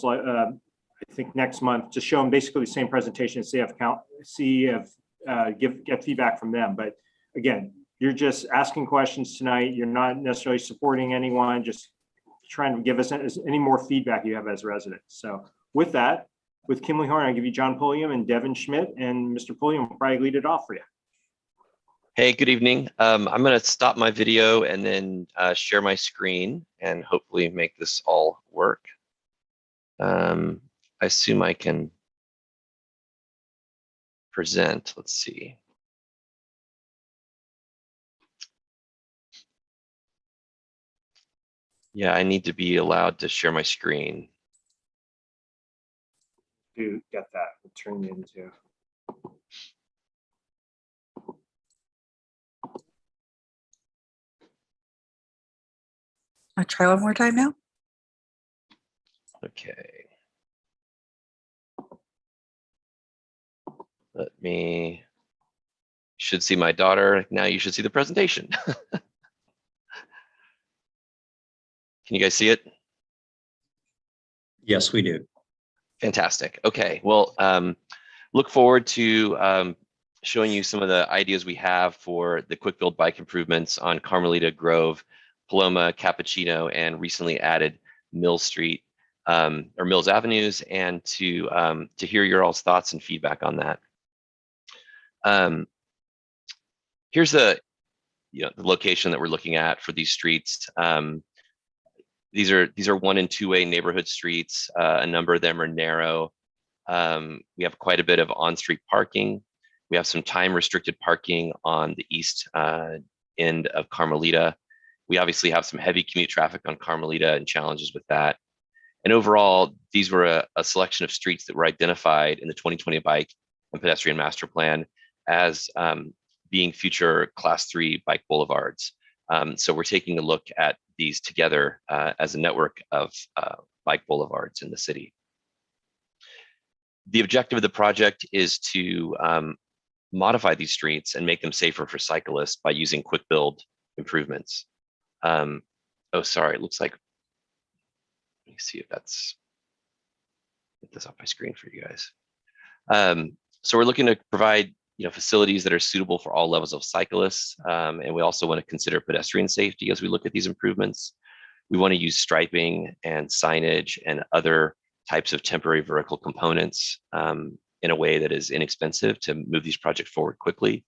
[SPEAKER 2] I think next month, to show them basically the same presentation, get feedback from them. But again, you're just asking questions tonight. You're not necessarily supporting anyone, just trying to give us any more feedback you have as residents. So with that, with Kimley Horn, I give you John Pulliam and Devin Schmidt, and Mr. Pulliam will probably lead it off for you.
[SPEAKER 19] Hey, good evening. I'm going to stop my video and then share my screen and hopefully make this all work. I assume I can present. Let's see. Yeah, I need to be allowed to share my screen.
[SPEAKER 2] Do get that. We'll turn you into.
[SPEAKER 4] I'll try one more time now.
[SPEAKER 19] Okay. You should see my daughter. Now you should see the presentation. Can you guys see it?
[SPEAKER 1] Yes, we do.
[SPEAKER 19] Fantastic. Okay. Well, look forward to showing you some of the ideas we have for the quick build bike improvements on Carmelita, Grove, Paloma, Cappuccino, and recently added Mills Street or Mills Avenues, and to hear your all's thoughts and feedback on that. Here's the location that we're looking at for these streets. These are 1- and 2-way neighborhood streets. A number of them are narrow. We have quite a bit of on-street parking. We have some time-restricted parking on the east end of Carmelita. We obviously have some heavy commute traffic on Carmelita and challenges with that. And overall, these were a selection of streets that were identified in the 2020 Bike and Pedestrian Master Plan as being future Class 3 bike boulevards. So we're taking a look at these together as a network of bike boulevards in the city. The objective of the project is to modify these streets and make them safer for cyclists by using quick build improvements. Oh, sorry, it looks like, let me see if that's, get this off my screen for you guys. So we're looking to provide facilities that are suitable for all levels of cyclists. And we also want to consider pedestrian safety as we look at these improvements. We want to use striping and signage and other types of temporary vertical components in a way that is inexpensive to move these projects forward quickly.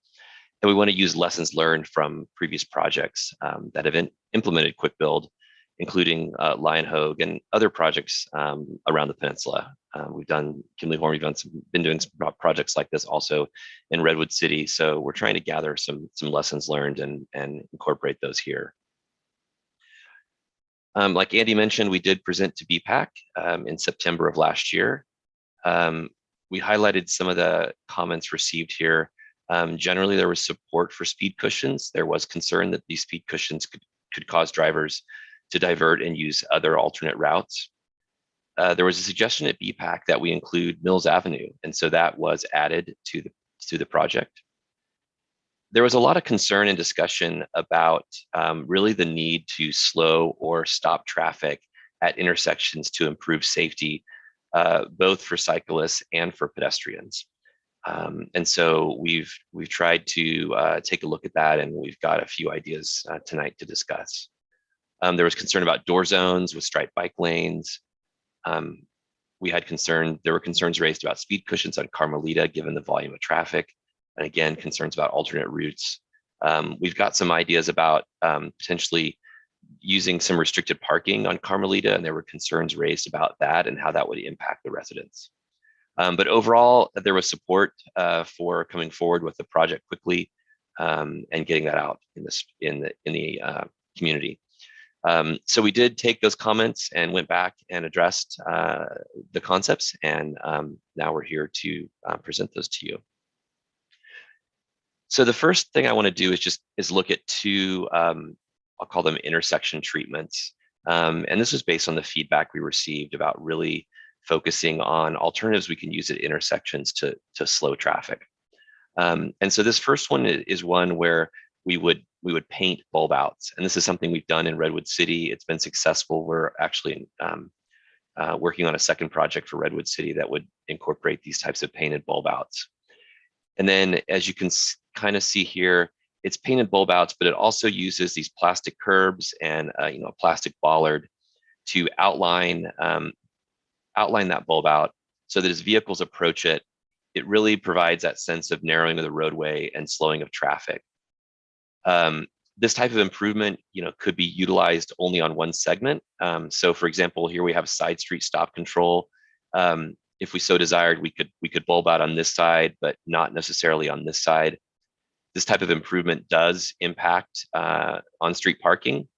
[SPEAKER 19] And we want to use lessons learned from previous projects that have implemented quick build, including Lion Hogue and other projects around the peninsula. We've done Kimley Horn, been doing some projects like this also in Redwood City. So we're trying to gather some lessons learned and incorporate those here. Like Andy mentioned, we did present to BPAC in September of last year. We highlighted some of the comments received here. Generally, there was support for speed cushions. There was concern that these speed cushions could cause drivers to divert and use other alternate routes. There was a suggestion at BPAC that we include Mills Avenue, and so that was added to the project. There was a lot of concern and discussion about really the need to slow or stop traffic at intersections to improve safety, both for cyclists and for pedestrians. And so we've tried to take a look at that, and we've got a few ideas tonight to discuss. There was concern about door zones with striped bike lanes. There were concerns raised about speed cushions on Carmelita, given the volume of traffic. And again, concerns about alternate routes. We've got some ideas about potentially using some restricted parking on Carmelita, and there were concerns raised about that and how that would impact the residents. But overall, there was support for coming forward with the project quickly and getting that out in the community. So we did take those comments and went back and addressed the concepts, and now we're here to present those to you. So the first thing I want to do is look at two, I'll call them intersection treatments. And this was based on the feedback we received about really focusing on alternatives we can use at intersections to slow traffic. And so this first one is one where we would paint bulb outs. And this is something we've done in Redwood City. It's been successful. We're actually working on a second project for Redwood City that would incorporate these types of painted bulb outs. And then, as you can kind of see here, it's painted bulb outs, but it also uses these plastic curbs and a plastic bollard to outline that bulb out, so that as vehicles approach it, it really provides that sense of narrowing of the roadway and slowing of traffic. This type of improvement, could be utilized only on one segment. So, for example, here we have side street stop control. If we so desired, we could bulb out on this side, but not necessarily on this side. This type of improvement does impact on-street parking.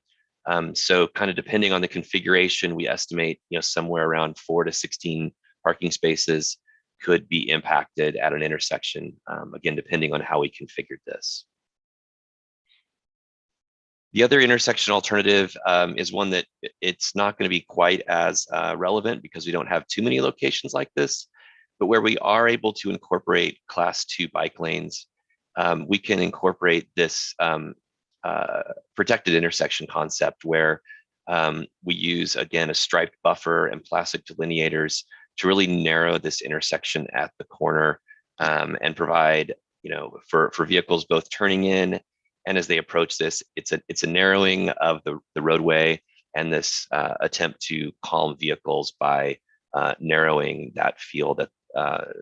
[SPEAKER 19] So, kind of depending on the configuration, we estimate somewhere around 4 to 16 parking spaces could be impacted at an intersection. Again, depending on how we configured this. The other intersection alternative is one that it's not going to be quite as relevant because we don't have too many locations like this, but where we are able to incorporate Class 2 bike lanes, we can incorporate this protected intersection concept where we use, again, a striped buffer and plastic delineators to really narrow this intersection at the corner and provide, for vehicles both turning in and as they approach this, it's a narrowing of the roadway and this attempt to calm vehicles by narrowing that field that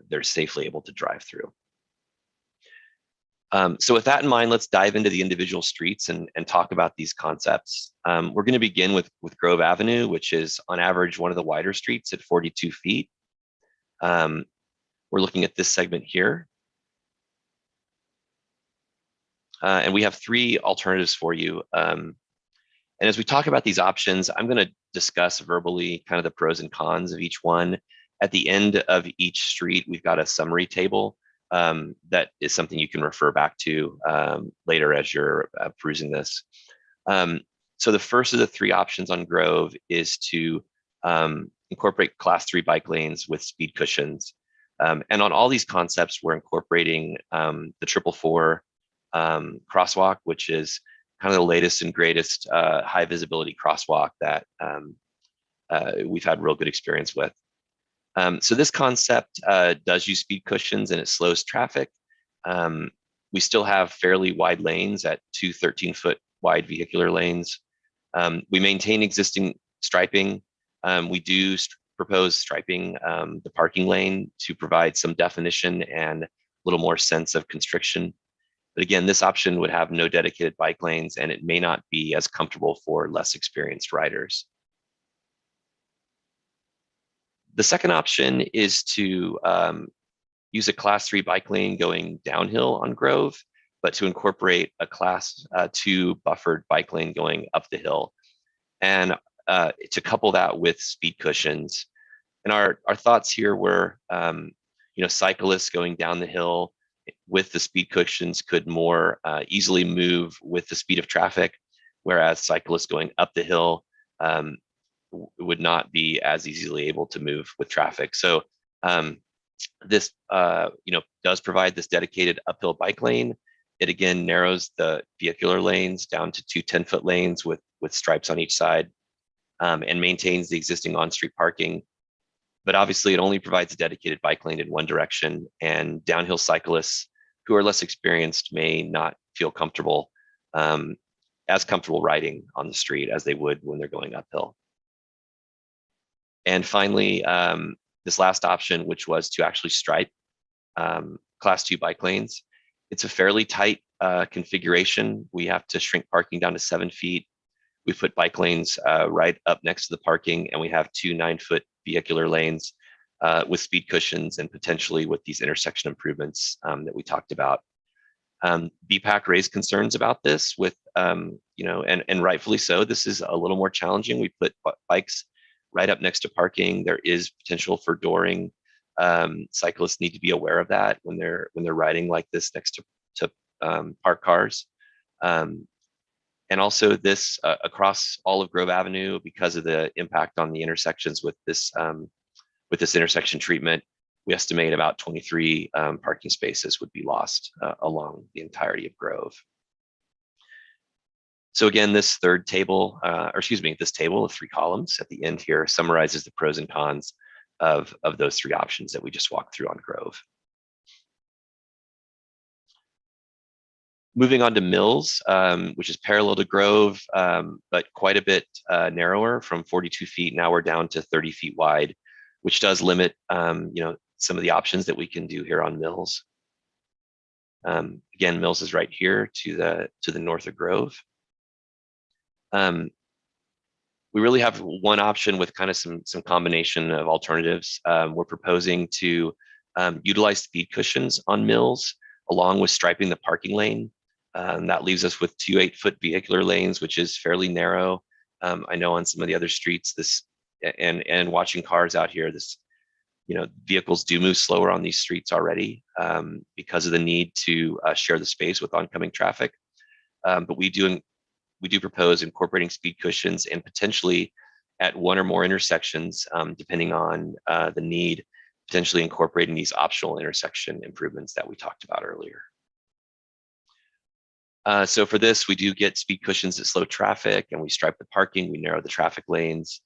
[SPEAKER 19] they're safely able to drive through. So with that in mind, let's dive into the individual streets and talk about these concepts. We're going to begin with Grove Avenue, which is on average one of the wider streets at 42 feet. We're looking at this segment here. And we have 3 alternatives for you. And as we talk about these options, I'm going to discuss verbally kind of the pros and cons of each one. At the end of each street, we've got a summary table that is something you can refer back to later as you're perusing this. So the first of the 3 options on Grove is to incorporate Class 3 bike lanes with speed cushions. And on all these concepts, we're incorporating the 444 crosswalk, which is kind of the latest and greatest high visibility crosswalk that we've had real good experience with. So this concept does use speed cushions and it slows traffic. We still have fairly wide lanes at 2 13-foot wide vehicular lanes. We maintain existing striping. We do propose striping the parking lane to provide some definition and a little more sense of constriction. But again, this option would have no dedicated bike lanes and it may not be as comfortable for less experienced riders. The second option is to use a Class 3 bike lane going downhill on Grove, but to incorporate a Class 2 buffered bike lane going up the hill. And to couple that with speed cushions. And our thoughts here were, cyclists going down the hill with the speed cushions could more easily move with the speed of traffic, whereas cyclists going up the hill would not be as easily able to move with traffic. So this does provide this dedicated uphill bike lane. It again narrows the vehicular lanes down to 2 10-foot lanes with stripes on each side and maintains the existing on-street parking. But obviously it only provides a dedicated bike lane in one direction, and downhill cyclists who are less experienced may not feel comfortable riding on the street as they would when they're going uphill. And finally, this last option, which was to actually stripe Class 2 bike lanes. It's a fairly tight configuration. We have to shrink parking down to 7 feet. We put bike lanes right up next to the parking, and we have 2 9-foot vehicular lanes with speed cushions and potentially with these intersection improvements that we talked about. BPAC raised concerns about this with, and rightfully so. This is a little more challenging. We put bikes right up next to parking. There is potential for dooring. Cyclists need to be aware of that when they're riding like this next to parked cars. And also this across all of Grove Avenue, because of the impact on the intersections with this intersection treatment, we estimate about 23 parking spaces would be lost along the entirety of Grove. So again, this third table, this table of 3 columns at the end here summarizes the pros and cons of those 3 options that we just walked through on Grove. Moving on to Mills, which is parallel to Grove, but quite a bit narrower, from 42 feet. Now we're down to 30 feet wide, which does limit, some of the options that we can do here on Mills. Again, Mills is right here to the north of Grove. We really have one option with kind of some combination of alternatives. We're proposing to utilize speed cushions on Mills, along with striping the parking lane. That leaves us with 2 8-foot vehicular lanes, which is fairly narrow. I know on some of the other streets, and watching cars out here, vehicles do move slower on these streets already because of the need to share the space with oncoming traffic. But we do propose incorporating speed cushions, and potentially at 1 or more intersections, depending on the need, potentially incorporating these optional intersection improvements that we talked about earlier. So for this, we do get speed cushions that slow traffic, and we stripe the parking, we narrow the traffic lanes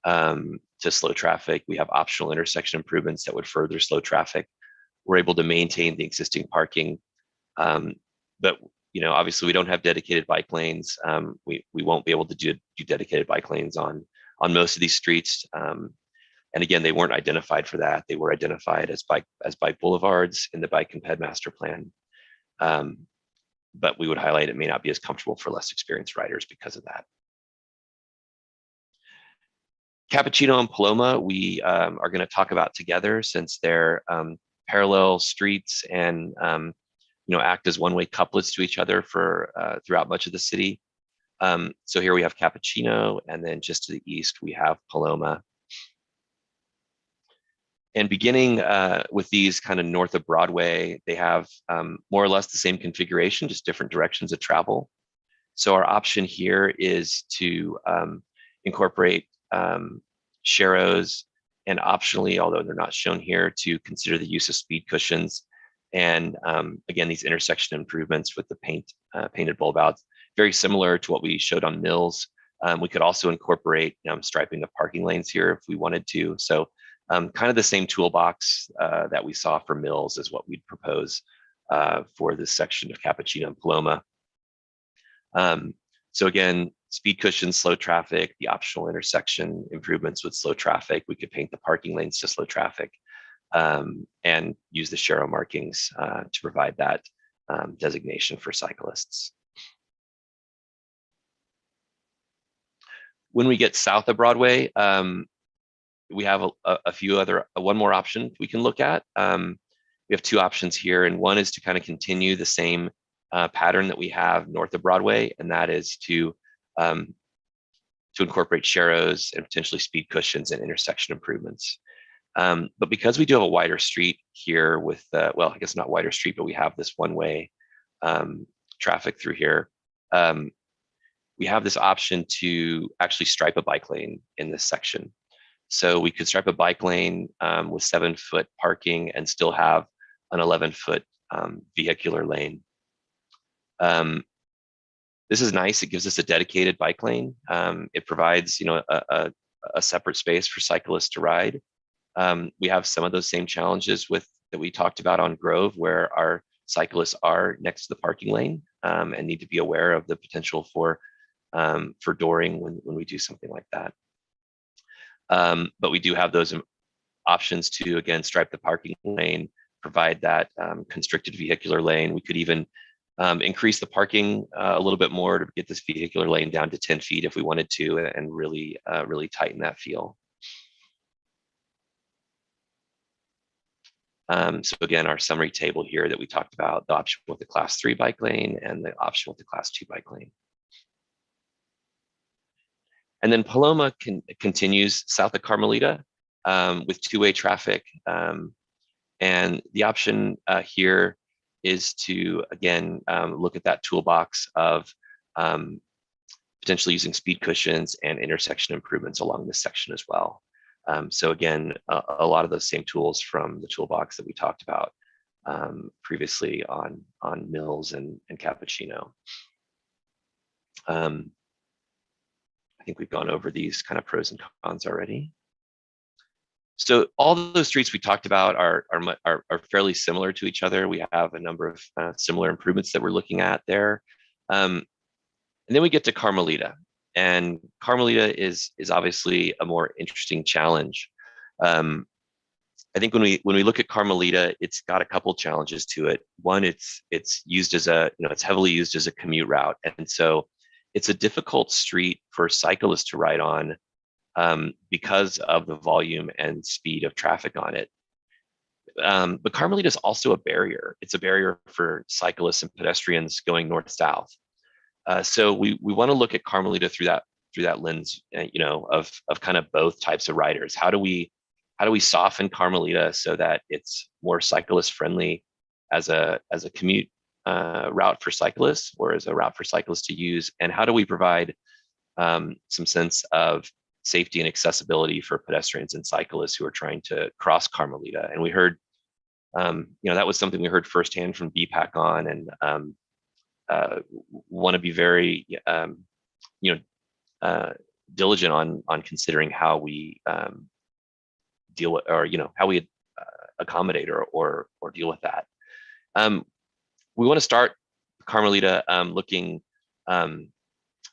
[SPEAKER 19] to slow traffic. We have optional intersection improvements that would further slow traffic. We're able to maintain the existing parking, but obviously we don't have dedicated bike lanes. We won't be able to do dedicated bike lanes on most of these streets. And again, they weren't identified for that. They were identified as bike boulevards in the Bike and Ped Master Plan. But we would highlight it may not be as comfortable for less experienced riders because of that. Cappuccino and Paloma, we are going to talk about together, since they're parallel streets and act as one-way couplets to each other for throughout much of the city. So here we have Cappuccino, and then just to the east we have Paloma. And beginning with these kind of north of Broadway, they have more or less the same configuration, just different directions of travel. So our option here is to incorporate sharrows, and optionally, although they're not shown here, to consider the use of speed cushions. And again, these intersection improvements with the painted bulb outs, very similar to what we showed on Mills. We could also incorporate striping the parking lanes here if we wanted to. So kind of the same toolbox that we saw for Mills is what we'd propose for this section of Cappuccino and Paloma. So again, speed cushions slow traffic, the optional intersection improvements would slow traffic. We could paint the parking lanes to slow traffic, and use the sharrow markings to provide that designation for cyclists. When we get south of Broadway, we have one more option we can look at. We have 2 options here, and one is to kind of continue the same pattern that we have north of Broadway, and that is to incorporate sharrows and potentially speed cushions and intersection improvements. But because we do have a wider street here with, well, I guess not wider street, but we have this one-way traffic through here, we have this option to actually stripe a bike lane in this section. So we could stripe a bike lane with 7-foot parking and still have an 11-foot vehicular lane. This is nice. It gives us a dedicated bike lane. It provides, a separate space for cyclists to ride. We have some of those same challenges that we talked about on Grove, where our cyclists are next to the parking lane and need to be aware of the potential for dooring when we do something like that. But we do have those options to, again, stripe the parking lane, provide that constricted vehicular lane. We could even increase the parking a little bit more to get this vehicular lane down to 10 feet if we wanted to, and really tighten that feel. So again, our summary table here that we talked about, the option with the Class 3 bike lane and the option with the Class 2 bike lane. And then Paloma continues south of Carmelita with 2-way traffic. And the option here is to, again, look at that toolbox of potentially using speed cushions and intersection improvements along this section as well. So again, a lot of those same tools from the toolbox that we talked about previously on Mills and Cappuccino. I think we've gone over these kind of pros and cons already. So all those streets we talked about are fairly similar to each other. We have a number of similar improvements that we're looking at there. And then we get to Carmelita. And Carmelita is obviously a more interesting challenge. I think when we look at Carmelita, it's got a couple challenges to it. One, it's used as it's heavily used as a commute route. And so it's a difficult street for cyclists to ride on because of the volume and speed of traffic on it. But Carmelita is also a barrier. It's a barrier for cyclists and pedestrians going north-south. So we want to look at Carmelita through that lens, of kind of both types of riders. How do we soften Carmelita so that it's more cyclist friendly as a commute route for cyclists, or as a route for cyclists to use? And how do we provide some sense of safety and accessibility for pedestrians and cyclists who are trying to cross Carmelita? And we heard, that was something we heard firsthand from BPAC on, and want to be very, diligent on considering how we deal with, or how we accommodate or deal with that. We want to start Carmelita looking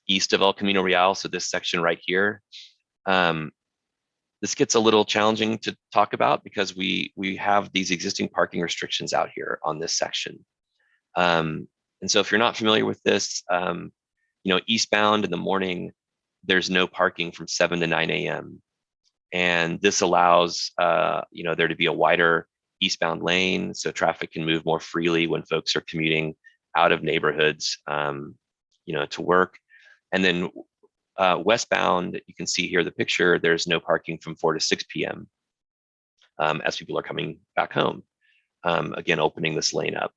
[SPEAKER 19] east of El Camino Real, so this section right here. This gets a little challenging to talk about because we have these existing parking restrictions out here on this section. And so if you're not familiar with this, eastbound in the morning, there's no parking from 7 to 9 a.m. And this allows there to be a wider eastbound lane so traffic can move more freely when folks are commuting out of neighborhoods to work. And then westbound, you can see here the picture, there's no parking from 4 to 6 p.m. As people are coming back home. Again, opening this lane up.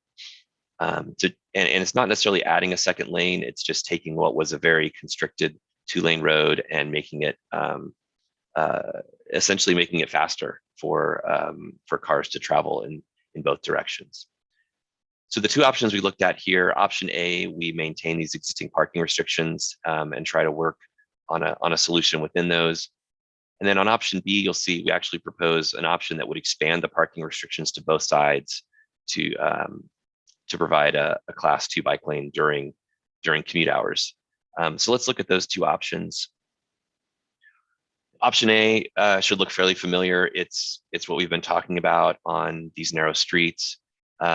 [SPEAKER 19] And it's not necessarily adding a second lane, it's just taking what was a very constricted 2-lane road and making it essentially making it faster for cars to travel in both directions. So the two options we looked at here, option A, we maintain these existing parking restrictions and try to work on a solution within those. And then on option B, you'll see we actually propose an option that would expand the parking restrictions to both sides to provide a class 2 bike lane during commute hours. So let's look at those two options. Option A should look fairly familiar. It's what we've been talking about on these narrow streets. We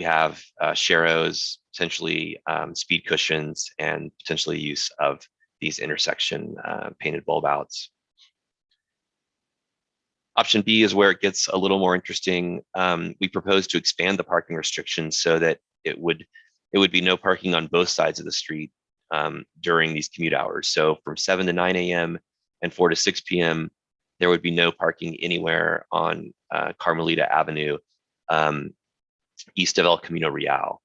[SPEAKER 19] have sharrows, potentially speed cushions, and potentially use of these intersection painted bulb outs. Option B is where it gets a little more interesting. We propose to expand the parking restrictions so that it would be no parking on both sides of the street during these commute hours. So from 7 to 9 a.m. and 4 to 6 p.m., there would be no parking anywhere on Carmelita Avenue east of El Camino Real.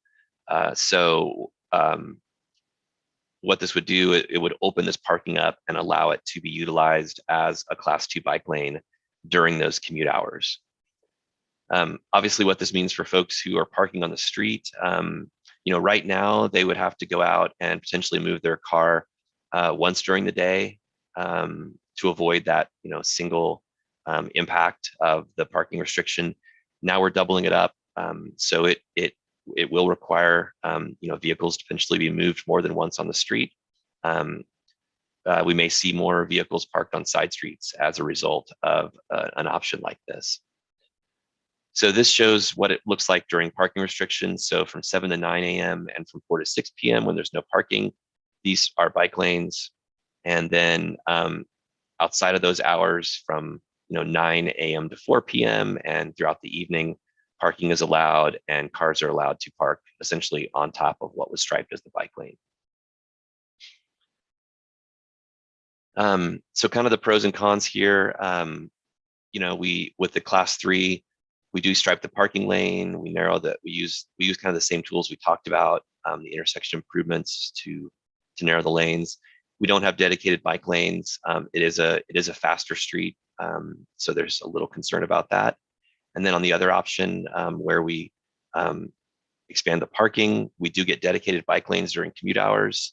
[SPEAKER 19] What this would do, it would open this parking up and allow it to be utilized as a class 2 bike lane during those commute hours. Obviously, what this means for folks who are parking on the street, right now they would have to go out and potentially move their car once during the day to avoid that single impact of the parking restriction. Now we're doubling it up, so it will require vehicles to potentially be moved more than once on the street. We may see more vehicles parked on side streets as a result of an option like this. So this shows what it looks like during parking restrictions. So from 7 to 9 a.m. and from 4 to 6 p.m. when there's no parking, these are bike lanes. And then outside of those hours from 9 a.m. to 4 p.m. and throughout the evening, parking is allowed and cars are allowed to park essentially on top of what was striped as the bike lane. So kind of the pros and cons here, with the class 3, we do stripe the parking lane. We narrow that. We use kind of the same tools we talked about, the intersection improvements to narrow the lanes. We don't have dedicated bike lanes. It is a faster street, so there's a little concern about that. And then on the other option, where we expand the parking. We do get dedicated bike lanes during commute hours.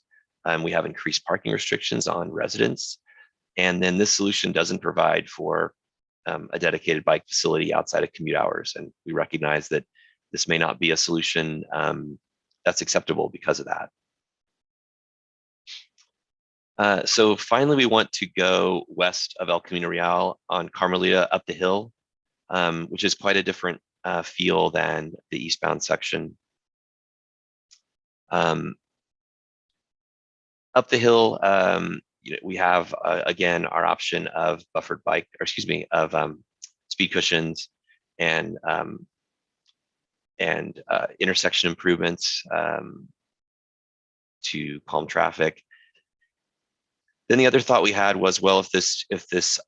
[SPEAKER 19] We have increased parking restrictions on residents. And then this solution doesn't provide for a dedicated bike facility outside of commute hours. And we recognize that this may not be a solution that's acceptable because of that. So finally, we want to go west of El Camino Real on Carmelita up the hill, which is quite a different feel than the eastbound section. Up the hill, we have, again, our option of buffered bike, or excuse me, of speed cushions and intersection improvements to calm traffic. Then the other thought we had was, well, if this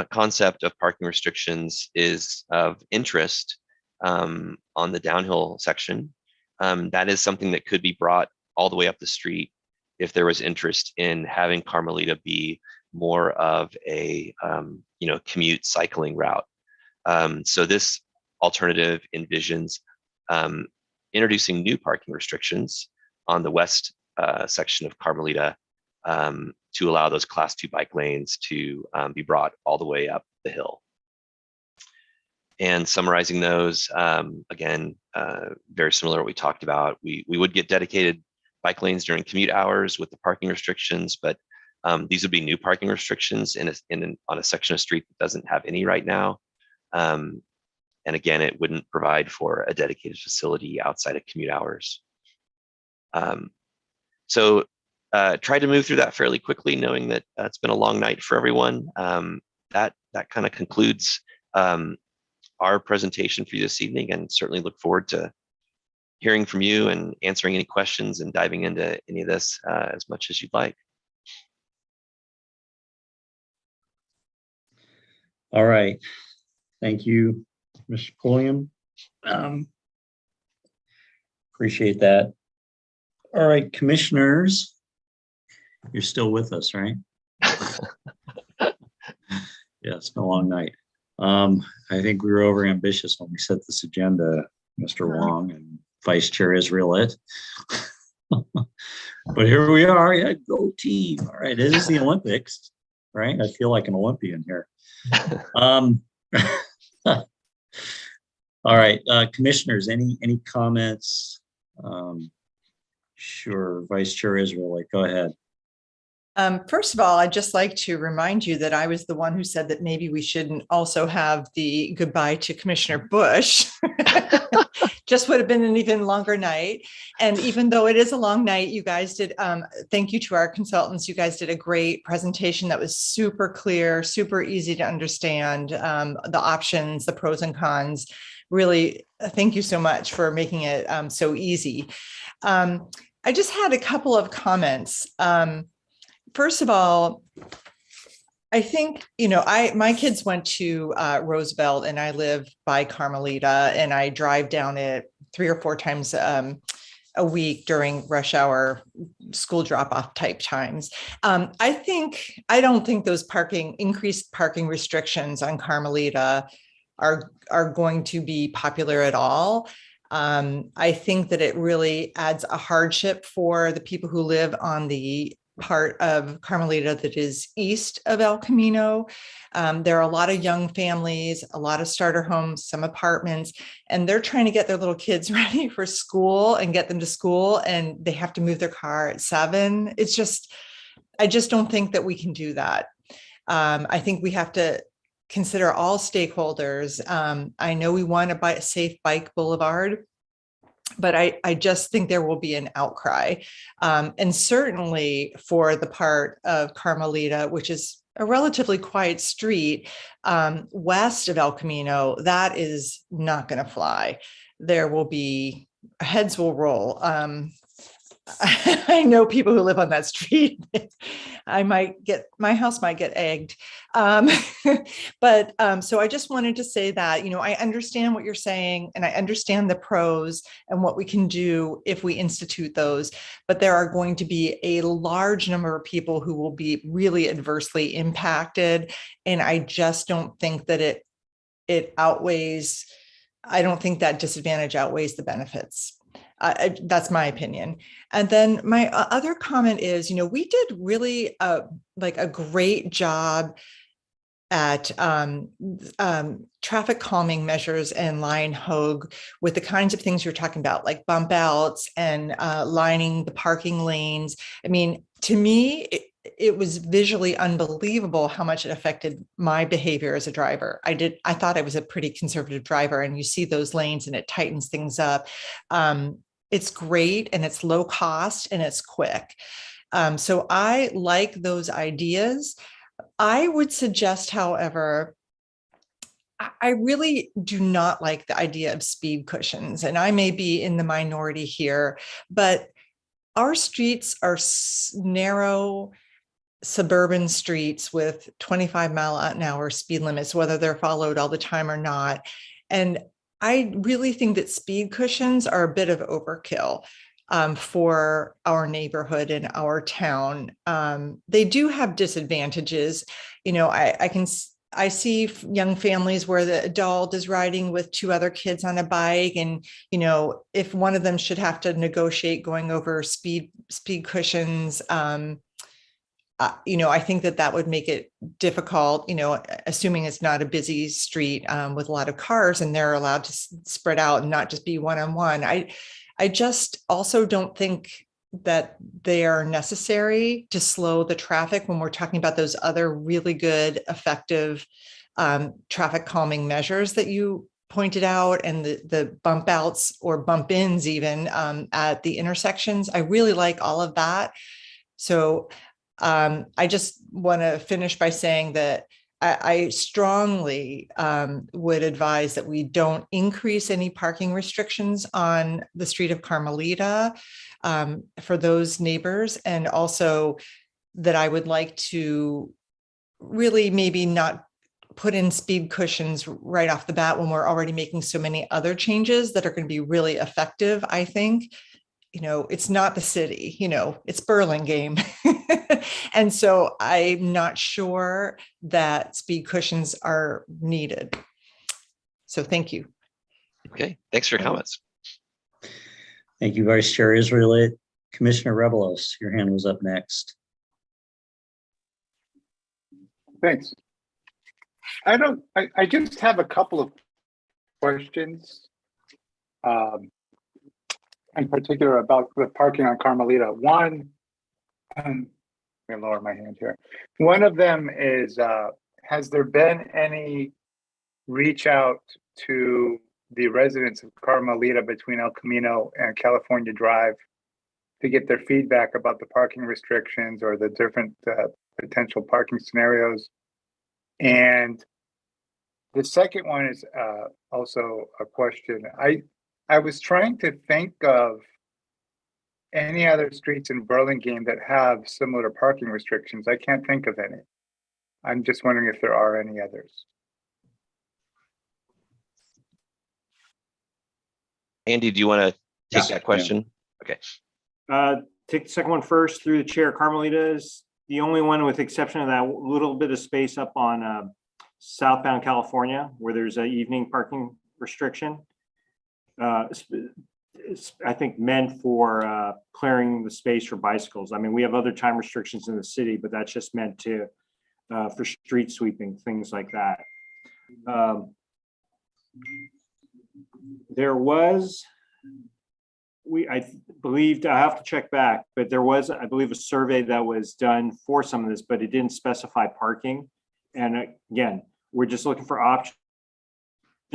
[SPEAKER 19] concept of parking restrictions is of interest on the downhill section, that is something that could be brought all the way up the street if there was interest in having Carmelita be more of a commute cycling route. So this alternative envisions introducing new parking restrictions on the west section of Carmelita to allow those Class 2 bike lanes to be brought all the way up the hill. And summarizing those, again, very similar to what we talked about. We would get dedicated bike lanes during commute hours with the parking restrictions, but these would be new parking restrictions on a section of street that doesn't have any right now. And again, it wouldn't provide for a dedicated facility outside of commute hours. So try to move through that fairly quickly, knowing that it's been a long night for everyone. That kind of concludes our presentation for you this evening, and certainly look forward to hearing from you and answering any questions and diving into any of this as much as you'd like.
[SPEAKER 1] All right. Thank you, Mr. Pulliam. Appreciate that. All right, commissioners, you're still with us, right? Yeah, it's been a long night. I think we were over ambitious when we set this agenda, Mr. Wong and Vice Chair Israelite. But here we are. Yeah, go team. All right, it is the Olympics, right? I feel like an Olympian here. All right, commissioners, any comments? Sure, Vice Chair Israelite, go ahead.
[SPEAKER 6] First of all, I'd just like to remind you that I was the one who said that maybe we shouldn't also have the goodbye to Commissioner Bush. Just would have been an even longer night. And even though it is a long night, you guys did, thank you to our consultants. You guys did a great presentation that was super clear, super easy to understand, the options, the pros and cons. Really, thank you so much for making it so easy. I just had a couple of comments. First of all, I think, my kids went to Roosevelt, and I live by Carmelita, and I drive down it 3 or 4 times a week during rush hour school drop-off type times. I don't think those increased parking restrictions on Carmelita are going to be popular at all. I think that it really adds a hardship for the people who live on the part of Carmelita that is east of El Camino. There are a lot of young families, a lot of starter homes, some apartments, and they're trying to get their little kids ready for school and get them to school, and they have to move their car at 7. I just don't think that we can do that. I think we have to consider all stakeholders. I know we want a safe bike boulevard, but I just think there will be an outcry. And certainly for the part of Carmelita, which is a relatively quiet street, west of El Camino, that is not going to fly. There will be, heads will roll. I know people who live on that street. My house might get egged. But so I just wanted to say that, I understand what you're saying, and I understand the pros and what we can do if we institute those, but there are going to be a large number of people who will be really adversely impacted. And I just don't think that it outweighs, I don't think that disadvantage outweighs the benefits. That's my opinion. And then my other comment is, we did really like a great job at traffic calming measures and line hog with the kinds of things you're talking about, like bump outs and lining the parking lanes. I mean, to me, it was visually unbelievable how much it affected my behavior as a driver. I thought I was a pretty conservative driver, and you see those lanes and it tightens things up. It's great, and it's low cost, and it's quick. So I like those ideas. I would suggest, however, I really do not like the idea of speed cushions, and I may be in the minority here, but our streets are narrow suburban streets with 25-mile-an-hour speed limits, whether they're followed all the time or not. And I really think that speed cushions are a bit of overkill for our neighborhood and our town. They do have disadvantages. I see young families where the adult is riding with two other kids on a bike, and if one of them should have to negotiate going over speed cushions, I think that would make it difficult, assuming it's not a busy street with a lot of cars and they're allowed to spread out and not just be one-on-one. I just also don't think that they are necessary to slow the traffic when we're talking about those other really good, effective traffic calming measures that you pointed out, and the bump outs or bump ins even at the intersections. I really like all of that. So I just want to finish by saying that I strongly would advise that we don't increase any parking restrictions on the street of Carmelita for those neighbors, and also that I would like to really maybe not put in speed cushions right off the bat when we're already making so many other changes that are going to be really effective, I think. It's not the city, it's Burlingame. And so I'm not sure that speed cushions are needed. So thank you.
[SPEAKER 19] Okay, thanks for your comments.
[SPEAKER 1] Thank you, Vice Chair Israelit. Commissioner Rebelos, your hand was up next.
[SPEAKER 8] Thanks. I just have a couple of questions. In particular about the parking on Carmelita. One, let me lower my hand here. One of them is, has there been any reach out to the residents of Carmelita between El Camino and California Drive to get their feedback about the parking restrictions or the different potential parking scenarios? And the second one is also a question. I was trying to think of any other streets in Burlingame that have similar parking restrictions. I can't think of any. I'm just wondering if there are any others.
[SPEAKER 19] Andy, do you want to take that question? Okay.
[SPEAKER 2] Take the second one first through the chair. Carmelita is the only one, with exception of that little bit of space up on southbound California where there's an evening parking restriction. It's, I think, meant for clearing the space for bicycles. I mean, we have other time restrictions in the city, but that's just meant to for street sweeping, things like that. There was, I believed, I have to check back, but there was, I believe, a survey that was done for some of this, but it didn't specify parking. And again, we're just looking for options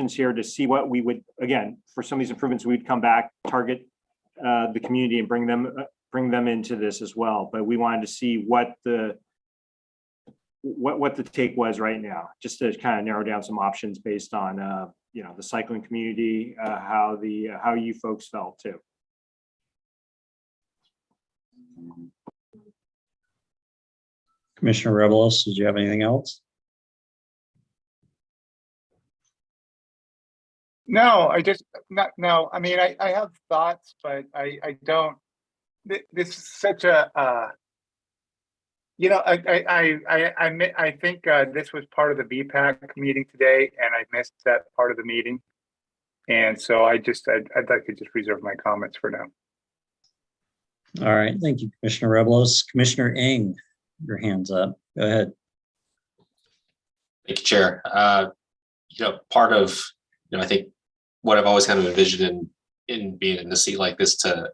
[SPEAKER 2] here to see what we would, again, for some of these improvements, we'd come back, target the community and bring them into this as well. But we wanted to see what the take was right now, just to kind of narrow down some options based on the cycling community, how you folks felt too.
[SPEAKER 1] Commissioner Rebelos, did you have anything else?
[SPEAKER 8] No, no. I mean, I have thoughts, but I don't. This is such a, I think this was part of the BPAC meeting today, and I missed that part of the meeting. And so I'd like to just reserve my comments for now.
[SPEAKER 1] All right, thank you, Commissioner Reblos. Commissioner Eng, your hand's up. Go ahead.
[SPEAKER 3] Thank you, Chair. Part of, I think what I've always kind of envisioned in being in a seat like this to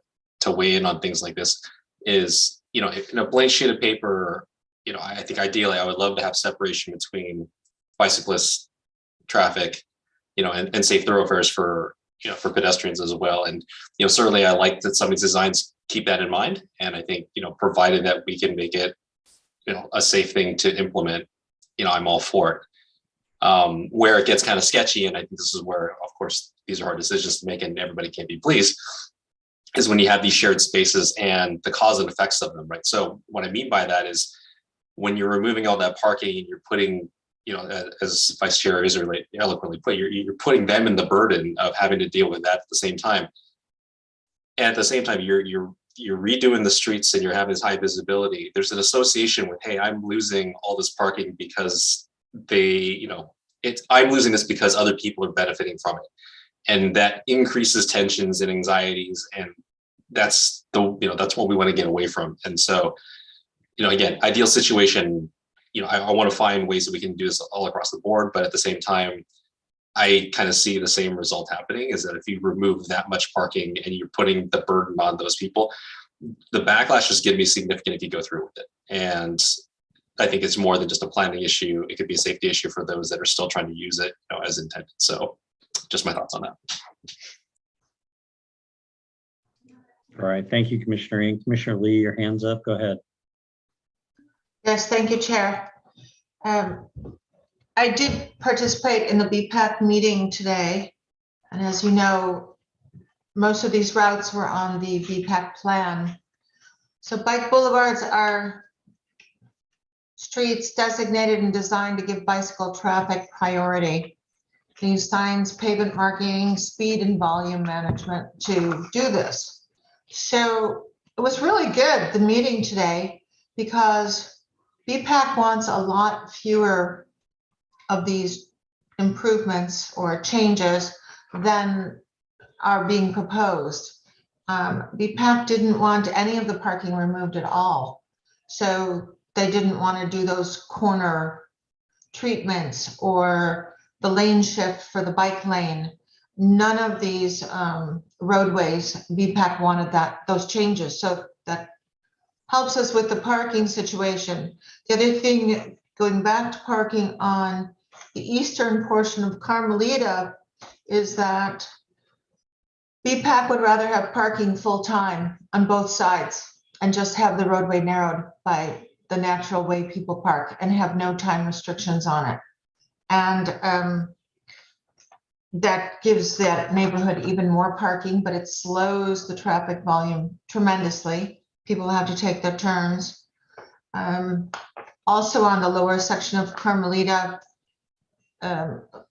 [SPEAKER 3] weigh in on things like this is, in a blank sheet of paper, I think ideally I would love to have separation between bicyclists, traffic, and safe thoroughfares for pedestrians as well. And, certainly I like that some of these designs keep that in mind. And I think, provided that we can make it, a safe thing to implement, I'm all for it. Where it gets kind of sketchy, and I think this is where, of course, these are hard decisions to make and everybody can't be pleased, is when you have these shared spaces and the cause and effects of them, right? So what I mean by that is when you're removing all that parking and you're putting, as Vice Chair is really eloquently put, you're putting them in the burden of having to deal with that at the same time. And at the same time, you're redoing the streets and you're having this high visibility. There's an association with, hey, I'm losing all this parking because I'm losing this because other people are benefiting from it. And that increases tensions and anxieties. And that's what we want to get away from. And so, again, ideal situation, I want to find ways that we can do this all across the board, but at the same time, I kind of see the same result happening, is that if you remove that much parking and you're putting the burden on those people, the backlash is going to be significant if you go through with it. And I think it's more than just a planning issue. It could be a safety issue for those that are still trying to use it, as intended. So just my thoughts on that.
[SPEAKER 1] All right, thank you, Commissioner Eng. Commissioner Lee, your hand's up. Go ahead.
[SPEAKER 5] Yes, thank you, Chair. I did participate in the BPAC meeting today. And as you know, most of these routes were on the BPAC plan. So bike boulevards are streets designated and designed to give bicycle traffic priority. They use signs, pavement marking, speed and volume management to do this. So it was really good, the meeting today, because BPAC wants a lot fewer of these improvements or changes than are being proposed. BPAC didn't want any of the parking removed at all. So they didn't want to do those corner treatments or the lane shift for the bike lane. None of these roadways, BPAC wanted those changes. So that helps us with the parking situation. The other thing, going back to parking on the eastern portion of Carmelita, is that BPAC would rather have parking full time on both sides and just have the roadway narrowed by the natural way people park and have no time restrictions on it. And that gives that neighborhood even more parking, but it slows the traffic volume tremendously. People have to take their turns. Also on the lower section of Carmelita,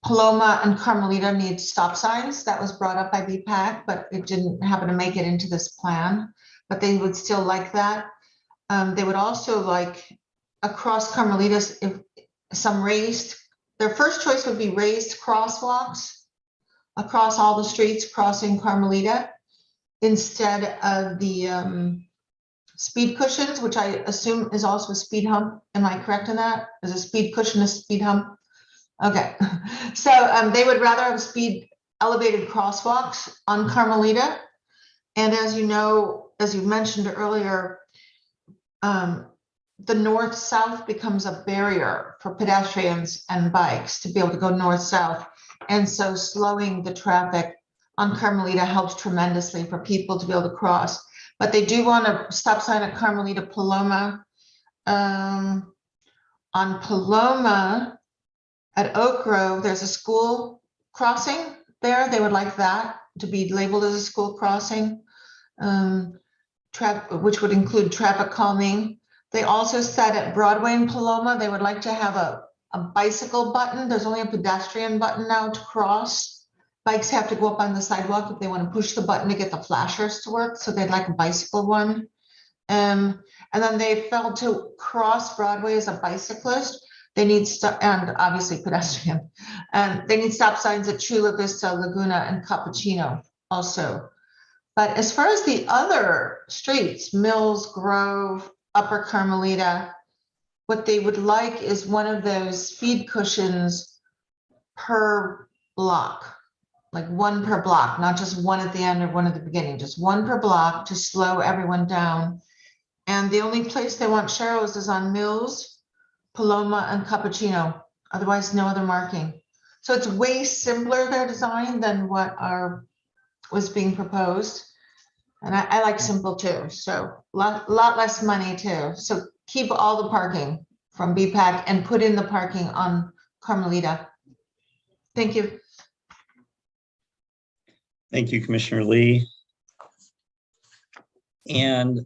[SPEAKER 5] Paloma and Carmelita need stop signs. That was brought up by BPAC, but it didn't happen to make it into this plan, but they would still like that. They would also like across Carmelitas, if some raised, their first choice would be raised crosswalks across all the streets crossing Carmelita instead of the speed cushions, which I assume is also a speed hump. Am I correct in that? Is a speed cushion a speed hump? Okay, so they would rather have speed elevated crosswalks on Carmelita. And as you know, as you mentioned earlier, the north-south becomes a barrier for pedestrians and bikes to be able to go north-south. And so slowing the traffic on Carmelita helps tremendously for people to be able to cross. But they do want a stop sign at Carmelita Paloma. On Paloma at Oak Grove, there's a school crossing there. They would like that to be labeled as a school crossing, which would include traffic calming. They also said at Broadway and Paloma, they would like to have a bicycle button. There's only a pedestrian button now to cross. Bikes have to go up on the sidewalk if they want to push the button to get the flashers to work. So they'd like a bicycle one. And then they felt to cross Broadway as a bicyclist, They need and obviously pedestrian. And they need stop signs at Chula Vista, Laguna, and Cappuccino also. But as far as the other streets, Mills, Grove, Upper Carmelita, what they would like is one of those speed cushions per block, like one per block, not just one at the end or one at the beginning, just one per block to slow everyone down. And the only place they want sharrows is on Mills, Paloma, and Cappuccino. Otherwise, no other marking. So it's way simpler, their design, than what was being proposed. And I like simple too. So lot less money too. So keep all the parking from BPAC and put in the parking on Carmelita. Thank you.
[SPEAKER 1] Thank you, Commissioner Lee. And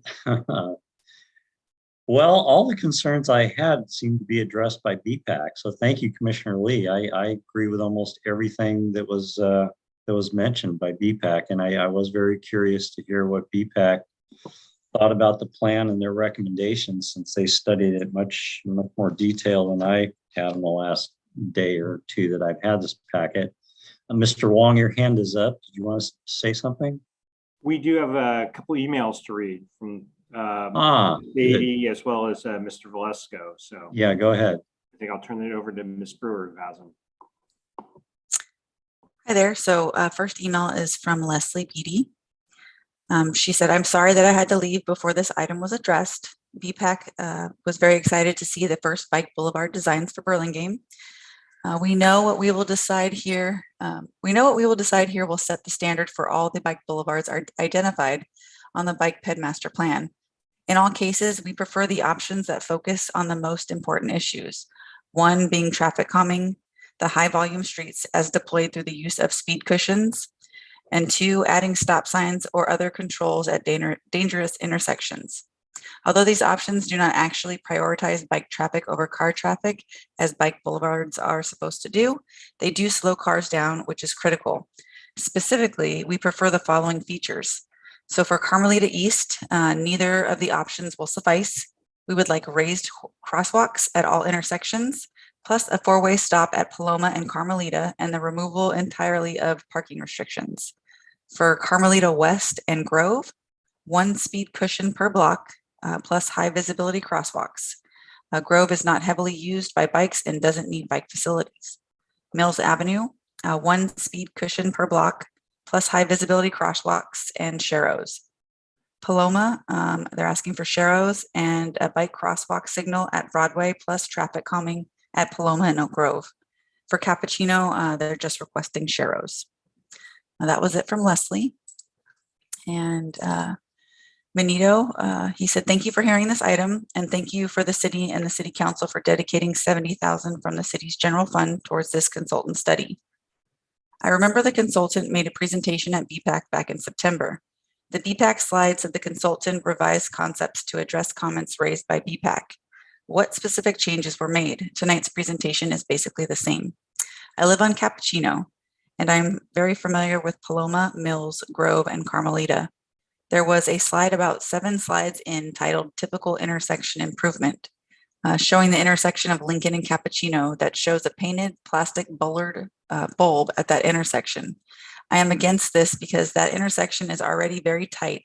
[SPEAKER 1] well, all the concerns I had seem to be addressed by BPAC. So thank you, Commissioner Lee. I agree with almost everything that was mentioned by BPAC, and I was very curious to hear what BPAC thought about the plan and their recommendations, since they studied it much more detail than I had in the last day or two that I've had this packet. Mr. Wong, your hand is up. Did you want to say something?
[SPEAKER 2] We do have a couple emails to read from Davey as well as Mr. Valesco. So
[SPEAKER 1] yeah, go ahead.
[SPEAKER 2] I think I'll turn it over to Ms. Brewer, who has them.
[SPEAKER 4] Hi there. So first email is from Leslie Beatty. She said, I'm sorry that I had to leave before this item was addressed. BPAC was very excited to see the first bike boulevard designs for Burlingame. We know what we will decide here. Will set the standard for all the bike boulevards are identified on the bike ped master plan. In all cases, we prefer the options that focus on the most important issues. One being traffic calming, the high volume streets as deployed through the use of speed cushions, and two, adding stop signs or other controls at dangerous intersections. Although these options do not actually prioritize bike traffic over car traffic, as bike boulevards are supposed to do, they do slow cars down, which is critical. Specifically, we prefer the following features. So for Carmelita East, neither of the options will suffice. We would like raised crosswalks at all intersections, plus a four-way stop at Paloma and Carmelita, and the removal entirely of parking restrictions. For Carmelita West and Grove, one speed cushion per block, plus high visibility crosswalks. Grove is not heavily used by bikes and doesn't need bike facilities. Mills Avenue, one speed cushion per block, plus high visibility crosswalks and sharrows. Paloma, they're asking for sharrows and a bike crosswalk signal at Broadway, plus traffic calming at Paloma and Oak Grove. For Cappuccino, they're just requesting sharrows. That was it from Leslie. And Benito, he said, thank you for hearing this item, and thank you for the city and the city council for dedicating $70,000 from the city's general fund towards this consultant study. I remember the consultant made a presentation at BPAC back in September. The BPAC slides of the consultant revised concepts to address comments raised by BPAC. What specific changes were made? Tonight's presentation is basically the same. I live on Cappuccino, and I'm very familiar with Paloma, Mills, Grove, and Carmelita. There was a slide about 7 slides in titled Typical Intersection Improvement, showing the intersection of Lincoln and Cappuccino that shows a painted plastic bulb at that intersection. I am against this because that intersection is already very tight,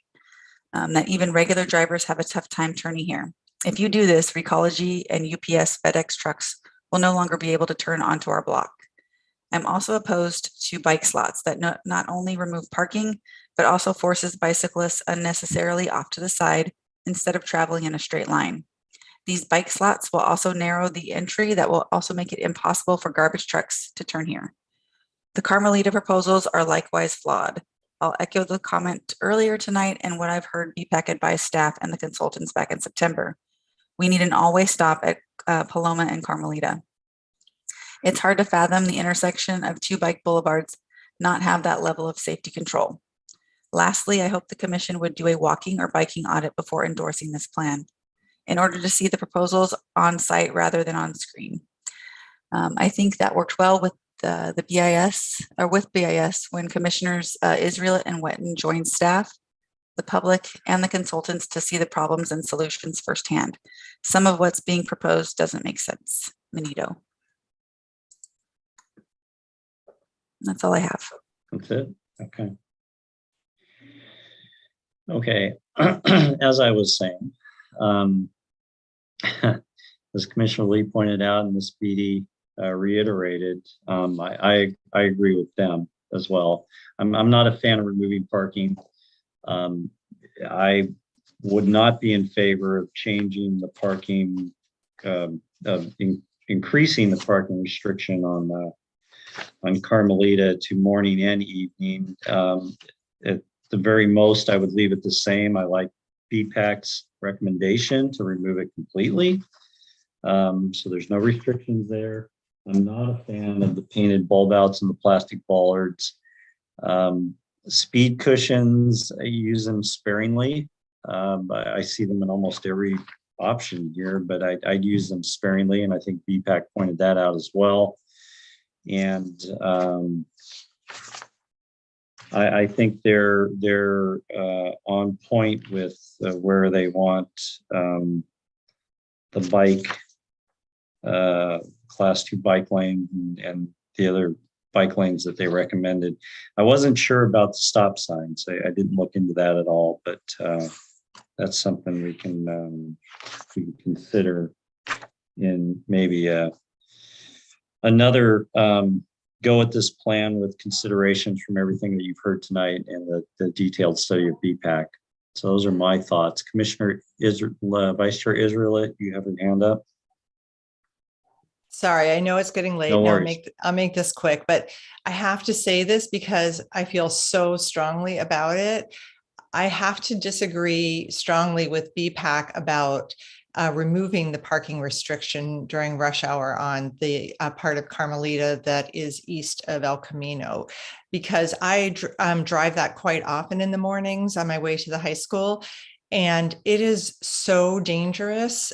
[SPEAKER 4] that even regular drivers have a tough time turning here. If you do this, Recology and UPS FedEx trucks will no longer be able to turn onto our block. I'm also opposed to bike slots that not only remove parking, but also forces bicyclists unnecessarily off to the side instead of traveling in a straight line. These bike slots will also narrow the entry that will also make it impossible for garbage trucks to turn here. The Carmelita proposals are likewise flawed. I'll echo the comment earlier tonight and what I've heard BPAC advise staff and the consultants back in September. We need an all-way stop at Paloma and Carmelita. It's hard to fathom the intersection of 2 bike boulevards not have that level of safety control. Lastly, I hope the commission would do a walking or biking audit before endorsing this plan in order to see the proposals on site rather than on screen. I think that worked well with the BIS, or with BIS, when Commissioners Israel and Wetton joined staff, the public, and the consultants to see the problems and solutions firsthand. Some of what's being proposed doesn't make sense. Benito. That's all I have.
[SPEAKER 1] That's it? Okay. Okay, as I was saying, as Commissioner Lee pointed out and Ms. Beatty reiterated, I agree with them as well. I'm not a fan of removing parking. I would not be in favor of changing the parking, increasing the parking restriction on Carmelita to morning and evening. At the very most, I would leave it the same. I like BPAC's recommendation to remove it completely. So there's no restrictions there. I'm not a fan of the painted bulb outs and the plastic bollards. Speed cushions, I use them sparingly. I see them in almost every option here, but I'd use them sparingly, and I think BPAC pointed that out as well. And I think they're on point with where they want the bike class 2 bike lane and the other bike lanes that they recommended. I wasn't sure about the stop signs. I didn't look into that at all, but that's something we can consider in maybe another go at this plan with considerations from everything that you've heard tonight and the detailed study of BPAC. So those are my thoughts. Commissioner Vice Chair Israel, you have your hand up.
[SPEAKER 6] Sorry, I know it's getting late.
[SPEAKER 1] No
[SPEAKER 6] Now
[SPEAKER 1] worries.
[SPEAKER 6] I'll make this quick, but I have to say this because I feel so strongly about it. I have to disagree strongly with BPAC about removing the parking restriction during rush hour on the part of Carmelita that is east of El Camino, because I drive that quite often in the mornings on my way to the high school. And it is so dangerous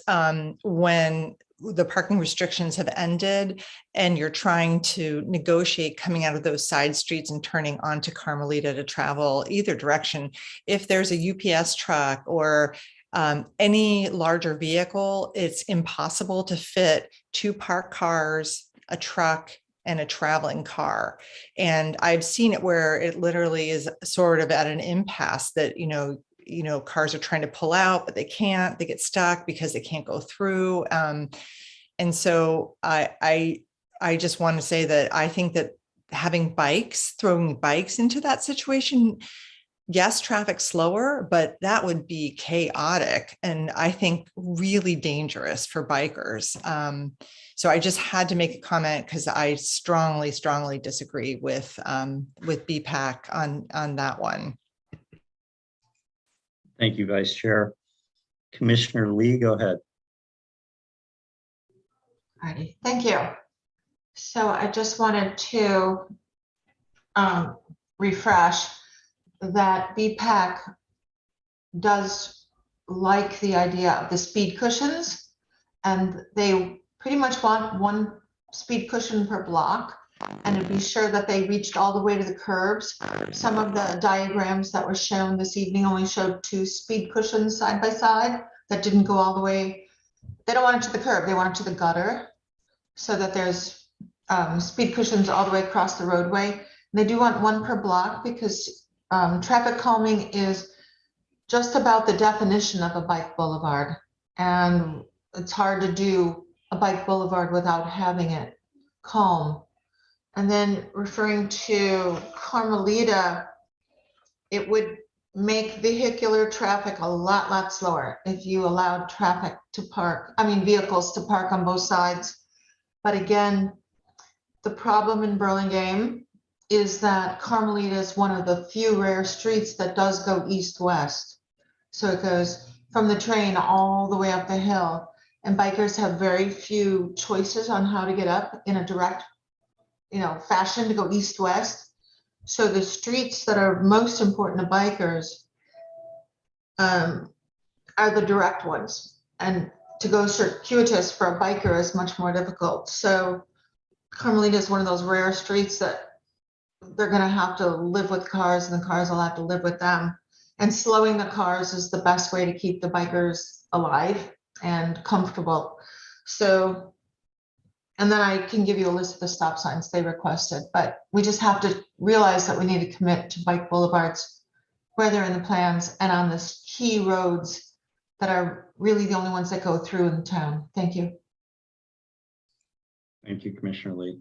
[SPEAKER 6] when the parking restrictions have ended and you're trying to negotiate coming out of those side streets and turning onto Carmelita to travel either direction. If there's a UPS truck or any larger vehicle, it's impossible to fit 2 parked cars, a truck, and a traveling car. And I've seen it where it literally is sort of at an impasse that, cars are trying to pull out, but they can't, they get stuck because they can't go through. And so I just want to say that I think that throwing bikes into that situation, yes, traffic slower, but that would be chaotic and I think really dangerous for bikers. So I just had to make a comment because I strongly, strongly disagree with BPAC on that one.
[SPEAKER 1] Thank you, Vice Chair. Commissioner Lee, go ahead.
[SPEAKER 5] Alrighty, thank you. So I just wanted to refresh that BPAC does like the idea of the speed cushions, and they pretty much want 1 speed cushion per block, and to be sure that they reached all the way to the curbs. Some of the diagrams that were shown this evening only showed 2 speed cushions side by side that didn't go all the way. They don't want it to the curb, they want it to the gutter, so that there's speed cushions all the way across the roadway. And they do want 1 per block because traffic calming is just about the definition of a bike boulevard. And it's hard to do a bike boulevard without having it calm. And then referring to Carmelita, it would make vehicular traffic a lot slower if you allowed vehicles to park on both sides. But again, the problem in Burlingame is that Carmelita is one of the few rare streets that does go east-west. So it goes from the train all the way up the hill, and bikers have very few choices on how to get up in a direct, fashion to go east-west. So the streets that are most important to bikers are the direct ones, and to go circuitous for a biker is much more difficult. So Carmelita is one of those rare streets that they're going to have to live with cars, and the cars will have to live with them. And slowing the cars is the best way to keep the bikers alive and comfortable. So And then I can give you a list of the stop signs they requested, but we just have to realize that we need to commit to bike boulevards where they're in the plans and on the key roads that are really the only ones that go through in the town. Thank you.
[SPEAKER 1] Thank you, Commissioner Lee.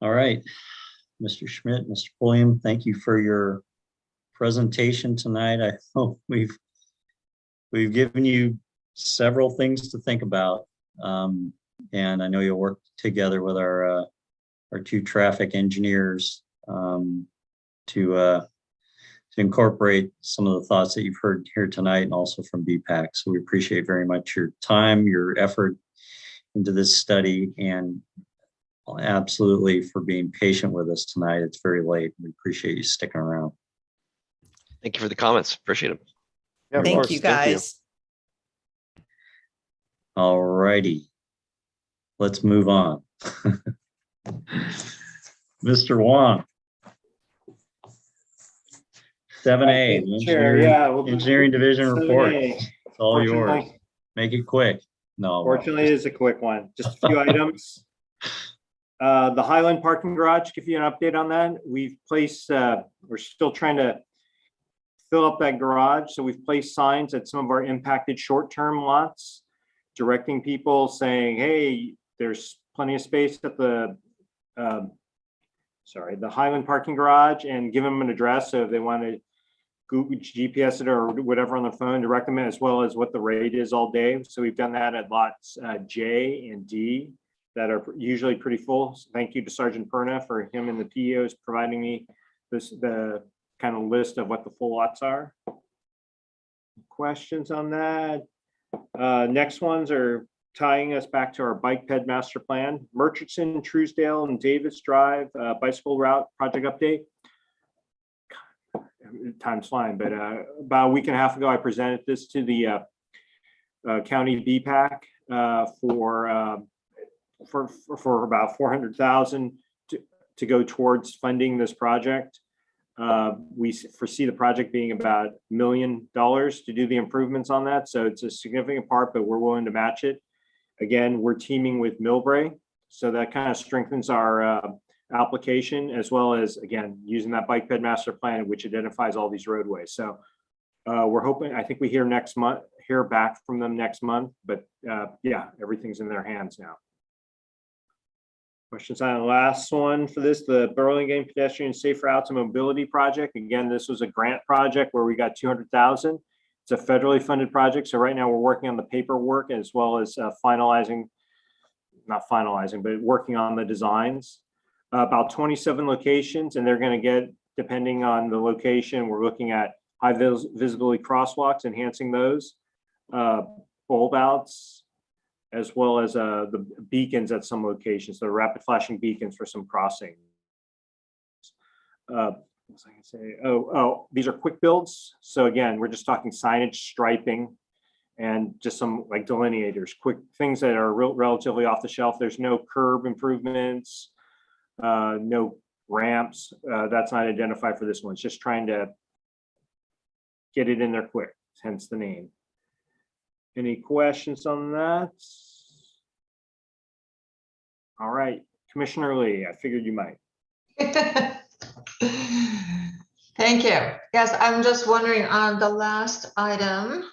[SPEAKER 1] All right, Mr. Schmidt, Mr. Pulliam, thank you for your presentation tonight. I hope we've given you several things to think about. And I know you'll work together with our two traffic engineers to incorporate some of the thoughts that you've heard here tonight and also from BPAC. So we appreciate very much your time, your effort into this study, and absolutely for being patient with us tonight. It's very late. We appreciate you sticking around.
[SPEAKER 19] Thank you for the comments. Appreciate them.
[SPEAKER 6] Yeah, thank you, guys.
[SPEAKER 1] All righty. Let's move on. Mr. Wong. 7A, engineering division report. It's all yours. Make it quick. No.
[SPEAKER 2] Fortunately, it is a quick one. Just a few items. The Highland parking garage, give you an update on that. We've placed, we're still trying to fill up that garage. So we've placed signs at some of our impacted short-term lots, directing people saying, hey, there's plenty of space at the Highland parking garage, and give them an address. So if they want to Google GPS it or whatever on the phone, direct them, as well as what the rate is all day. So we've done that at lots J and D that are usually pretty full. So thank you to Sergeant Perna for him and the PEOs providing me the kind of list of what the full lots are. Questions on that? Next ones are tying us back to our bike ped master plan. Murchison, Truesdale, and Davis Drive bicycle route project update. Time's flying, but about a week and a half ago, I presented this to the county BPAC for about $400,000 to go towards funding this project. We foresee the project being about $1 million to do the improvements on that. So it's a significant part, but we're willing to match it. Again, we're teaming with Millbrae, so that kind of strengthens our application, as well as, again, using that bike ped master plan, which identifies all these roadways. So we're hoping, I think we hear back from them next month, but yeah, everything's in their hands now. Questions on the last one for this, the Burlingame Pedestrian Safe Routes and Mobility Project. Again, this was a grant project where we got $200,000. It's a federally funded project. So right now we're working on the paperwork as well as not finalizing, but working on the designs. About 27 locations, and they're going to get, depending on the location, we're looking at high visibility crosswalks, enhancing those, bulb outs, as well as the beacons at some locations, the rapid flashing beacons for some crossing. What was I going to say? Oh, these are quick builds. So again, we're just talking signage, striping, and just some like delineators, quick things that are relatively off the shelf. There's no curb improvements, no ramps. That's not identified for this one. It's just trying to get it in there quick, hence the name. Any questions on that? All right, Commissioner Lee, I figured you might.
[SPEAKER 5] Thank you. Yes, I'm just wondering on the last item,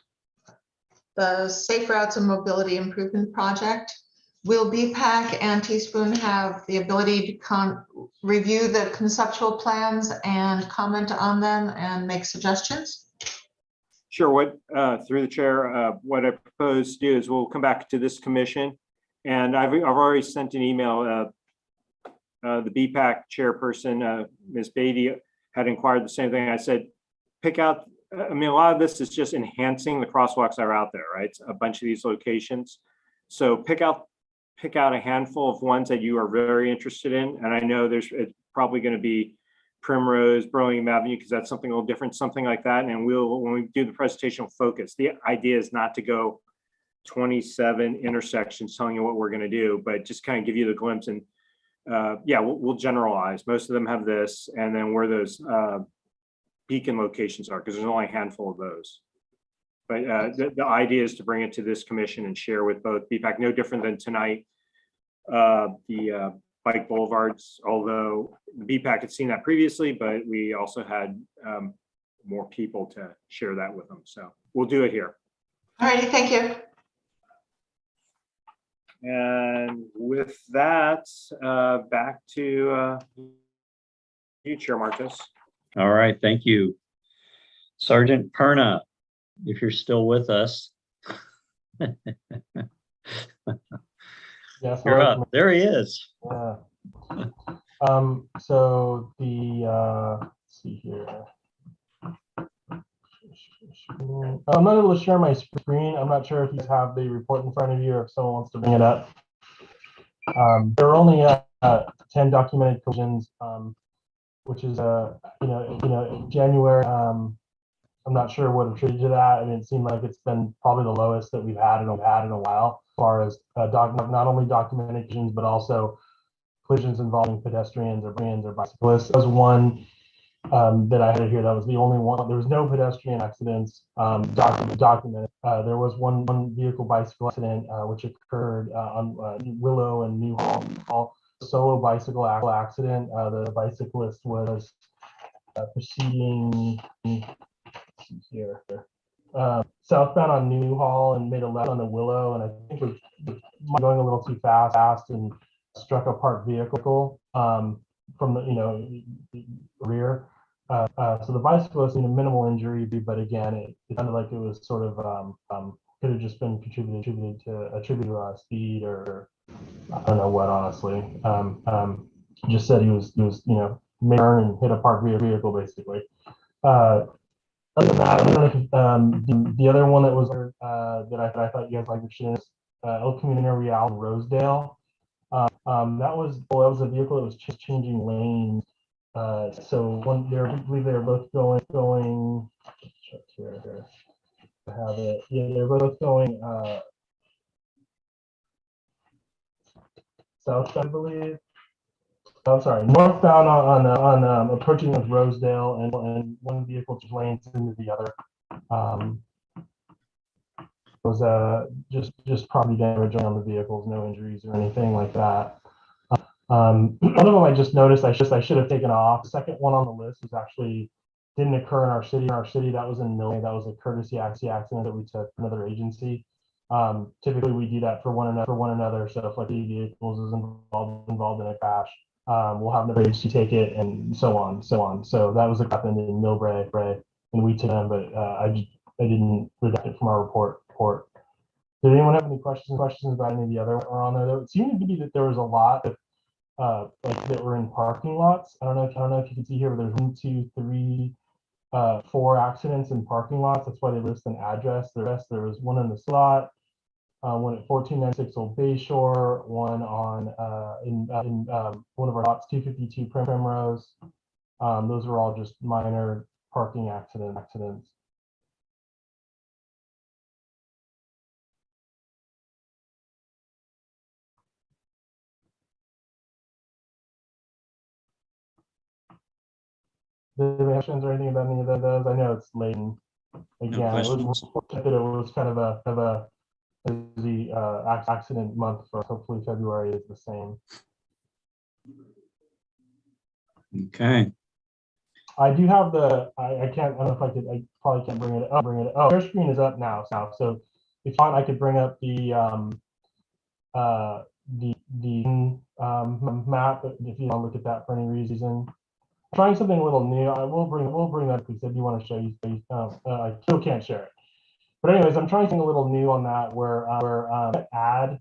[SPEAKER 5] the Safe Routes and Mobility Improvement Project. Will BPAC and Teaspoon have the ability to review the conceptual plans and comment on them and make suggestions?
[SPEAKER 2] Sure. What through the chair, what I propose to do is we'll come back to this commission, and I've already sent an email. The BPAC chairperson, Ms. Beatty, had inquired the same thing. I said, pick out. I mean, a lot of this is just enhancing the crosswalks that are out there, right? A bunch of these locations. So pick out a handful of ones that you are very interested in, and I know it's probably going to be Primrose, Burlingame Avenue, because that's something a little different, something like that. And when we do the presentation, we'll focus. The idea is not to go 27 intersections telling you what we're going to do, but just kind of give you the glimpse. And yeah, we'll generalize. Most of them have this, and then where those beacon locations are, because there's only a handful of those. But the idea is to bring it to this commission and share with both BPAC, no different than tonight. the bike boulevards, although the BPAC had seen that previously, but we also had more people to share that with them. So we'll do it here.
[SPEAKER 5] All righty, thank you.
[SPEAKER 2] And with that, back to you, Chair Martis.
[SPEAKER 1] All right, thank you. Sergeant Perna, if you're still with us.
[SPEAKER 20] Yes,
[SPEAKER 1] you're up. There he is.
[SPEAKER 20] Yeah. So the let's see here. I'm not able to share my screen. I'm not sure if you have the report in front of you or if someone wants to bring it up. There are only 10 documented collisions, which is January. I'm not sure what attributed to that. I mean, it seemed like it's been probably the lowest that we've had in a while, as far as not only documented collisions but also collisions involving pedestrians or bicyclists. There was one that I had here. That was the only one. There was no pedestrian accidents documented. There was one vehicle bicycle accident which occurred on Willow and New Hall. Solo bicycle accident. The bicyclist was proceeding here southbound on New Hall and made a left on the Willow, and I think was going a little too fast and struck a parked vehicle from the rear. So the bicyclist in a minimal injury, but again, it sounded like it was sort of could have just been attributed to speed or I don't know what, honestly. Just said he was made a turn and hit a parked vehicle basically. Other than that, I don't know if, the other one that was that I thought you guys liked is El Camino Real in Rosedale. That was a vehicle that was just changing lanes. So I believe they were both going. Check here. I have it. Yeah, they're both going southbound, I believe. I'm sorry, northbound on approaching with Rosedale, and one vehicle just lanes into the other. Was just property damage on the vehicles, no injuries or anything like that. One of them I just noticed I should have taken off. The second one on the list was actually didn't occur in our city. That was in Milwaukee. That was a courtesy accident that we took from another agency. Typically we do that for one another. So if like the vehicles is involved in a crash, we'll have another agency take it and so on. So that was what happened in Millbrae, and we took them, but I didn't redact it from our report. Did anyone have any questions about any of the other or on there? It seemed to be that there was a lot of that were in parking lots. I don't know if you can see here, but there's 1, 2, 3, 4 accidents in parking lots. That's why they list an address. The rest, there was one in the slot, one at 1496 Old Bayshore, one on in one of our lots, 252 Primrose. Those were all just minor parking accidents. Do you have questions or anything about any of those? I know it's late. And again, it was kind of a busy accident month for us. Hopefully February is the same.
[SPEAKER 1] Okay.
[SPEAKER 20] I do have I don't know if I could, I probably can't bring it up. Oh, your screen is up now. So if you want, I could bring up the map if you want to look at that for any reason. Trying something a little new. I will bring that because I do want to show you. I still can't share it. But anyways, I'm trying something a little new on that where add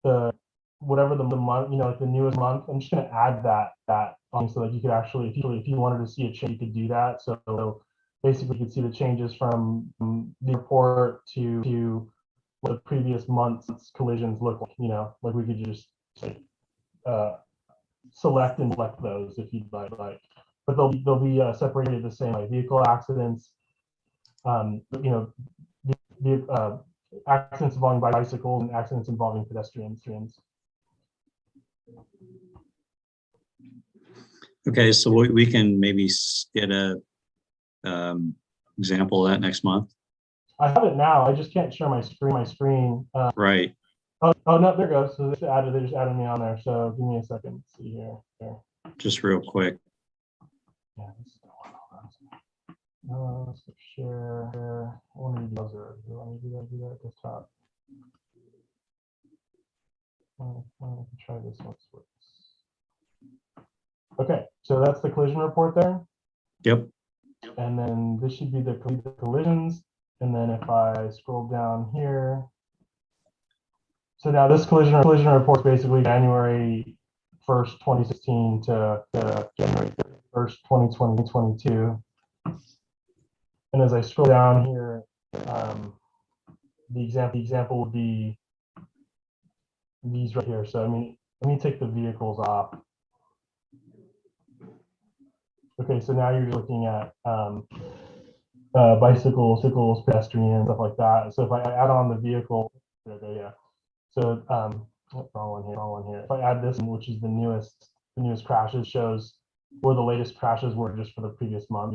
[SPEAKER 20] the whatever the month, like the newest month. I'm just going to add that so that you could actually, if you wanted to see a change, you could do that. So basically, you could see the changes from the report to what the previous month's collisions look like. Like we could just say, select those if you'd like, but they'll be separated the same way. Vehicle accidents, accidents involving bicycles and accidents involving pedestrians.
[SPEAKER 1] Okay, so we can maybe get a example of that next month.
[SPEAKER 20] I have it now. I just can't share my screen.
[SPEAKER 1] Right.
[SPEAKER 20] Oh no, there it goes. So they just added me on there. So give me a second. Let's see here.
[SPEAKER 1] Just real quick.
[SPEAKER 20] Yeah, this is the one. Let's share. I want to do browser. Do I need to do that desktop? Try this one. Okay, so that's the collision report there.
[SPEAKER 1] Yep.
[SPEAKER 20] And then this should be the collisions. And then if I scroll down here, so now this collision report is basically January 1st, 2016 to January 1st, 2022. And as I scroll down here, the example would be these right here. So I mean, let me take the vehicles off. Okay, so now you're looking at bicycles, pedestrians, stuff like that. So if I add on the vehicle, okay, yeah. So wrong one here. If I add this, which is the newest crashes, shows where the latest crashes were just for the previous month.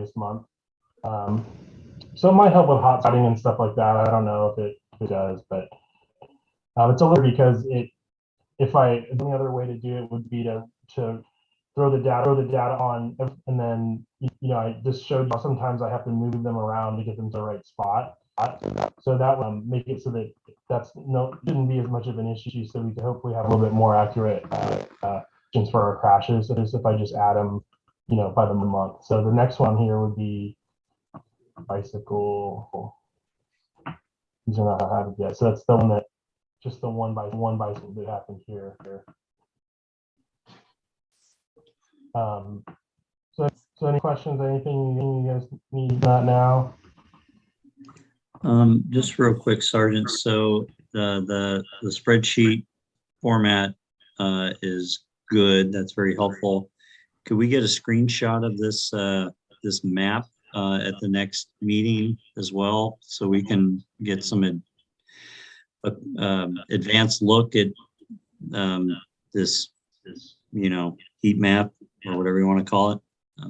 [SPEAKER 20] So it might help with hot spotting and stuff like that. I don't know if it does, but it's a little because the other way to do it would be to throw the data on, and then I just showed you sometimes I have to move them around to get them to the right spot. So that would make it so that shouldn't be as much of an issue. So we can hopefully have a little bit more accurate for our crashes. So if I just add them, by the month. So the next one here would be bicycle. These are not added yet. So that's the one that just the one bicycle that happened here. So any questions, anything you guys need that now?
[SPEAKER 1] Just real quick, Sergeant. So the spreadsheet format is good. That's very helpful. Could we get a screenshot of this this map at the next meeting as well, so we can get some advanced look at this heat map or whatever you want to call it?
[SPEAKER 20] I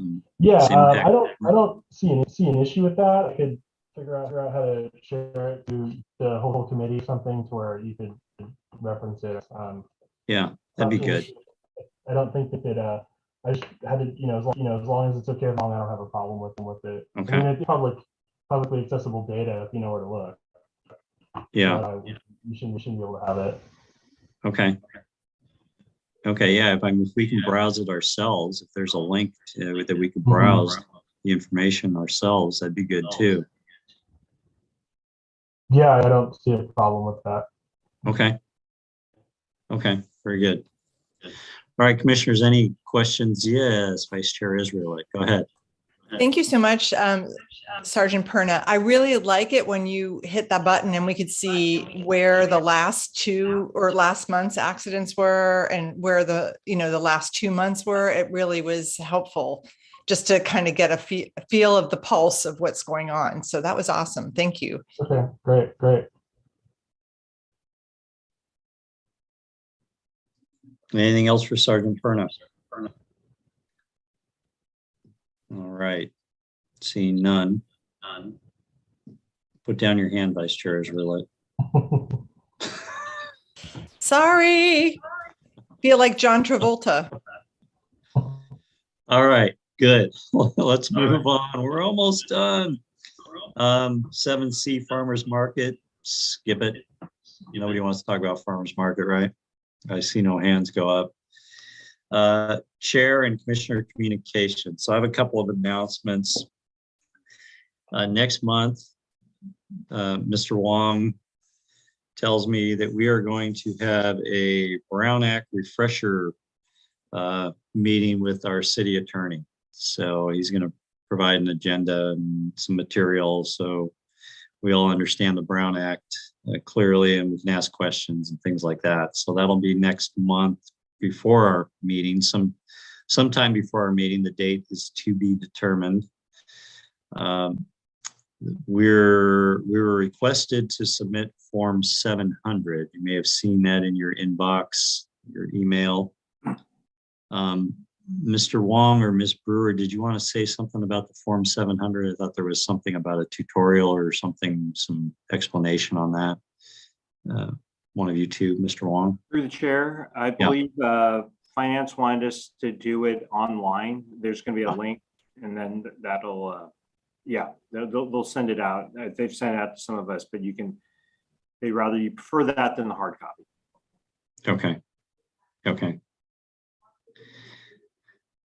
[SPEAKER 20] don't see an issue with that. I could figure out how to share it to the whole committee or something to where you could reference it.
[SPEAKER 1] Yeah, that'd be good.
[SPEAKER 20] I don't think that I just had to, as long as it's okay with long, I don't have a problem with it.
[SPEAKER 1] Okay.
[SPEAKER 20] I mean, it's publicly accessible data if you know where to look.
[SPEAKER 1] Yeah.
[SPEAKER 20] So, you shouldn't be able to have it.
[SPEAKER 1] Okay. Okay, yeah, if we can browse it ourselves, if there's a link that we could browse the information ourselves, that'd be good too.
[SPEAKER 20] Yeah, I don't see a problem with that.
[SPEAKER 1] Okay. Okay, very good. All right, commissioners, any questions? Yes, Vice Chair Israelite, go ahead.
[SPEAKER 6] Thank you so much, Sergeant Perna. I really like it when you hit that button and we could see where the last month's accidents were and where the last 2 months were. It really was helpful just to kind of get a feel of the pulse of what's going on. So that was awesome. Thank you.
[SPEAKER 20] Okay, great.
[SPEAKER 1] Anything else for Sergeant Perna? All right, seeing none. Put down your hand, Vice Chair Israelite.
[SPEAKER 6] Sorry. Feel like John Travolta.
[SPEAKER 1] All right, good. Let's move on. We're almost done. 7C Farmers Market, skip it. Nobody wants to talk about Farmers Market, right? I see no hands go up. Chair and Commissioner Communication. So I have a couple of announcements. Next month, Mr. Wong tells me that we are going to have a Brown Act refresher meeting with our city attorney. So he's going to provide an agenda and some materials so we all understand the Brown Act clearly and we can ask questions and things like that. So that'll be next month before our meeting, sometime before our meeting. The date is to be determined. We were requested to submit Form 700. You may have seen that in your inbox, your email. Mr. Wong or Ms. Brewer, did you want to say something about the Form 700? I thought there was something about a tutorial or something, some explanation on that. one of you two, Mr. Wong.
[SPEAKER 2] Through the chair, I believe finance wanted us to do it online. There's going to be a link, and then that'll, yeah, they'll send it out. They've sent it out to some of us, but you can, they rather you prefer that than the hard copy.
[SPEAKER 1] Okay. Okay.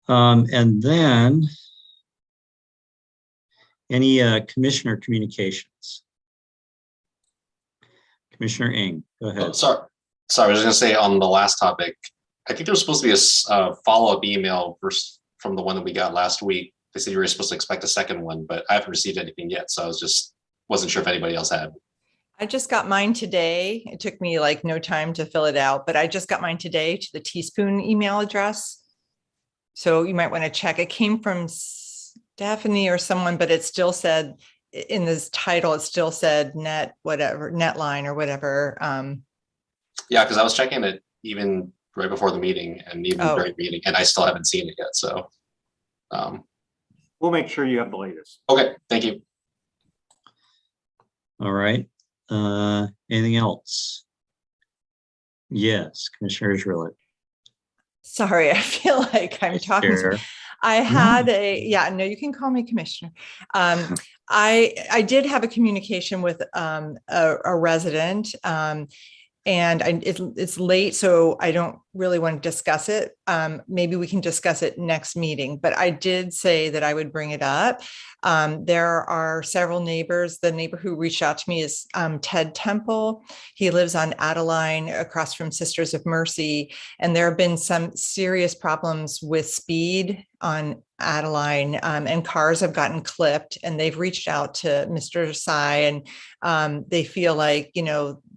[SPEAKER 1] And then any commissioner communications? Commissioner Ng, go ahead.
[SPEAKER 3] Oh, sorry, I was just gonna say on the last topic, I think there was supposed to be a follow-up email from the one that we got last week. They said you were supposed to expect a second one, but I haven't received anything yet. So I wasn't sure if anybody else had.
[SPEAKER 6] I just got mine today. It took me like no time to fill it out, but I just got mine today to the Teaspoon email address. So you might want to check. It came from Stephanie or someone, but it still said in this title, it still said Netline or whatever.
[SPEAKER 3] Yeah, because I was checking it even right before the meeting and even during the meeting, and I still haven't seen it yet. So
[SPEAKER 2] we'll make sure you have the latest.
[SPEAKER 3] Okay, thank you.
[SPEAKER 1] All right. Anything else? Yes, Commissioner Israel.
[SPEAKER 6] Sorry, I feel like I'm talking. I had no, you can call me Commissioner. I did have a communication with a resident, and it's late, so I don't really want to discuss it. Maybe we can discuss it next meeting, but I did say that I would bring it up. There are several neighbors. The neighbor who reached out to me is Ted Temple. He lives on Adeline across from Sisters of Mercy. And there have been some serious problems with speed on Adeline, and cars have gotten clipped, and they've reached out to Mr. Sy, and they feel like,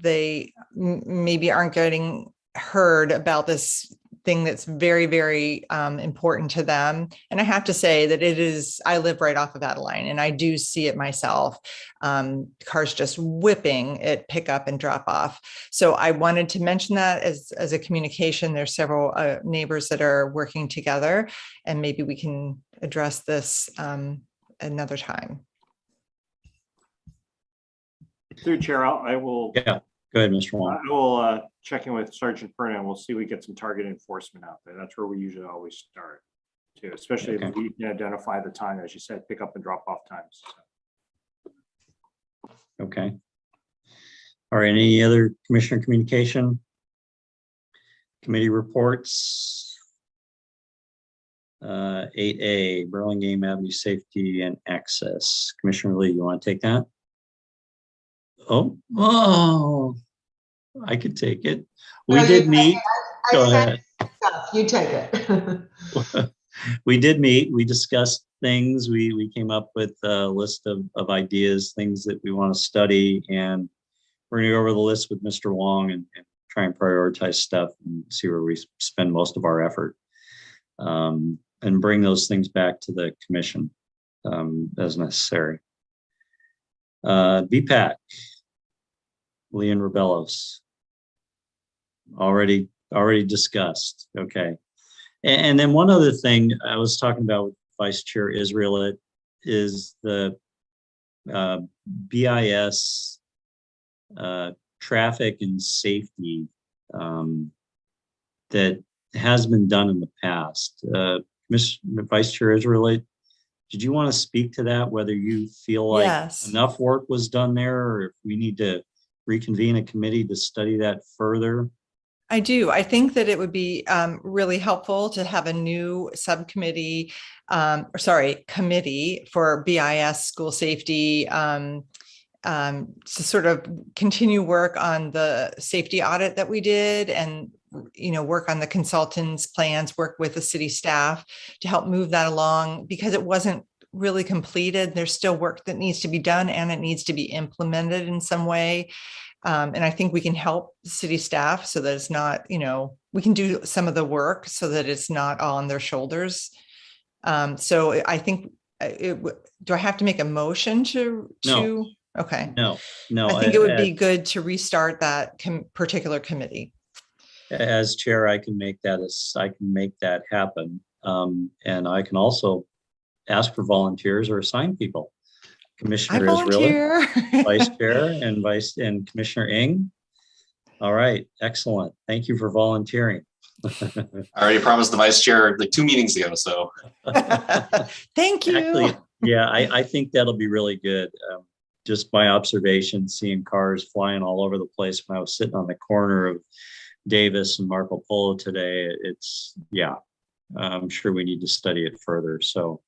[SPEAKER 6] they maybe aren't getting heard about this thing that's very, very important to them. And I have to say that I live right off of Adeline, and I do see it myself. Cars just whipping at pick up and drop off. So I wanted to mention that as a communication. There's several neighbors that are working together, and maybe we can address this another time.
[SPEAKER 2] Through chair, I will.
[SPEAKER 1] Yeah, go ahead, Mr. Wong.
[SPEAKER 2] I will check in with Sergeant Brennan. We'll see if we get some target enforcement out there. That's where we usually always start too, especially if we can identify the time, as you said, pick up and drop off times. So.
[SPEAKER 1] Okay. All right, any other commissioner communication? Committee reports. 8A, Burlingame Avenue Safety and Access. Commissioner Lee, you want to take that? Oh, I could take it. We did meet. Go ahead.
[SPEAKER 5] You take it.
[SPEAKER 1] We did meet. We discussed things. We came up with a list of ideas, things that we want to study, and we're going to go over the list with Mr. Wong and try and prioritize stuff and see where we spend most of our effort, and bring those things back to the commission as necessary. BPAC. Leon Rebellos, already discussed. Okay, and then one other thing I was talking about with Vice Chair Israel is the BIS traffic and safety that has been done in the past. Vice Chair Israel, did you want to speak to that? Whether you feel like enough work was done there, or if we need to reconvene a committee to study that further?
[SPEAKER 6] I do. I think that it would be really helpful to have a new subcommittee, committee for BIS school safety to sort of continue work on the safety audit that we did, and work on the consultants' plans, work with the city staff to help move that along, because it wasn't really completed. There's still work that needs to be done, and it needs to be implemented in some way. And I think we can help the city staff so that it's not, we can do some of the work so that it's not all on their shoulders. So I think, do I have to make a motion to?
[SPEAKER 1] No.
[SPEAKER 6] Okay.
[SPEAKER 1] No.
[SPEAKER 6] I think it would be good to restart that particular committee.
[SPEAKER 1] As chair, I can make that happen. And I can also ask for volunteers or assign people. Commissioner Israel, Vice Chair, and Commissioner Ng. All right, excellent. Thank you for volunteering.
[SPEAKER 3] I already promised the vice chair like 2 meetings ago, so.
[SPEAKER 6] Thank you.
[SPEAKER 1] Actually, yeah, I think that'll be really good. Just my observation, seeing cars flying all over the place when I was sitting on the corner of Davis and Marco Polo today, yeah, I'm sure we need to study it further. So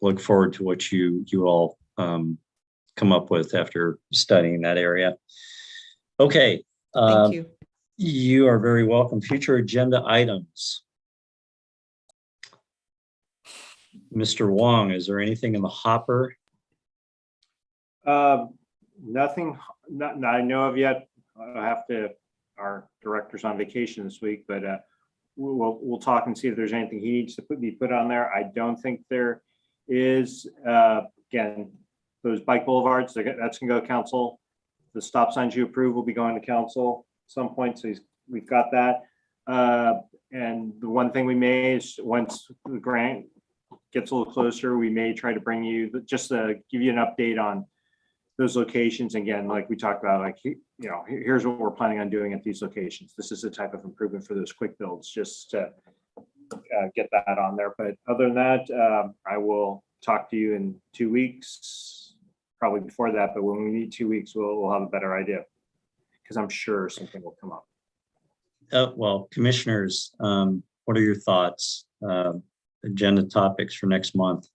[SPEAKER 1] look forward to what you all come up with after studying that area. Okay.
[SPEAKER 6] Thank you.
[SPEAKER 1] You are very welcome. Future agenda items. Mr. Wong, is there anything in the hopper?
[SPEAKER 2] Nothing that I know of yet. Our director's on vacation this week, but we'll talk and see if there's anything he needs to be put on there. I don't think there is. Again, those bike boulevards, that's gonna go to council. The stop signs you approve will be going to council at some point, so we've got that. And the one thing we may is, once the grant gets a little closer, we may try to bring you, just to give you an update on those locations. Again, like we talked about, like, here's what we're planning on doing at these locations. This is the type of improvement for those quick builds, just to get that on there. But other than that, I will talk to you in 2 weeks, probably before that, but when we meet 2 weeks, we'll have a better idea, because I'm sure something will come up.
[SPEAKER 1] Well, commissioners, what are your thoughts? Agenda topics for next month?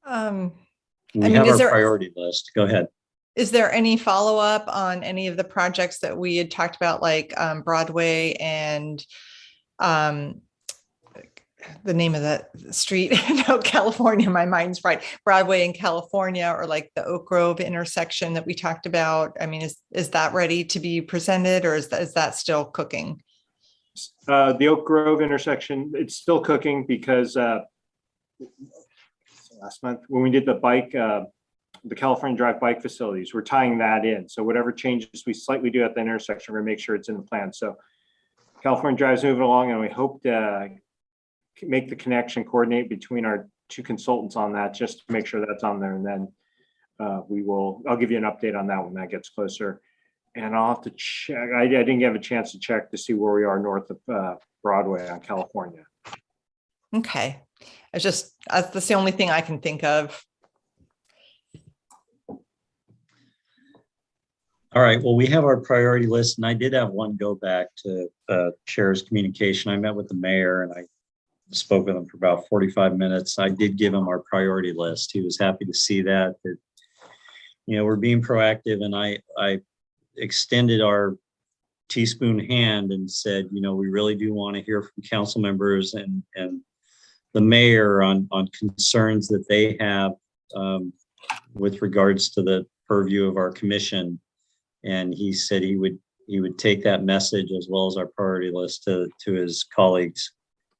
[SPEAKER 1] We have our priority list. Go ahead.
[SPEAKER 6] Is there any follow-up on any of the projects that we had talked about, like Broadway and the name of the street? No, California, my mind's fried. Broadway in California, or like the Oak Grove intersection that we talked about. I mean, is that ready to be presented, or is that still cooking?
[SPEAKER 2] The Oak Grove intersection, it's still cooking, because last month when we did the California Drive bike facilities, we're tying that in. So whatever changes we slightly do at the intersection, we're gonna make sure it's in the plan. So California Drive's moving along, and we hope to make the connection, coordinate between our 2 consultants on that, just to make sure that's on there. And then I'll give you an update on that when that gets closer. And I'll have to check. I didn't have a chance to check to see where we are north of Broadway on California.
[SPEAKER 6] Okay. That's the only thing I can think of.
[SPEAKER 1] All right, well, we have our priority list, and I did have one go back to chair's communication. I met with the mayor and I spoke with him for about 45 minutes. I did give him our priority list. He was happy to see that we're being proactive, and I extended our teaspoon hand and said, we really do want to hear from council members and the mayor on concerns that they have with regards to the purview of our commission. And he said he would take that message as well as our priority list to his colleagues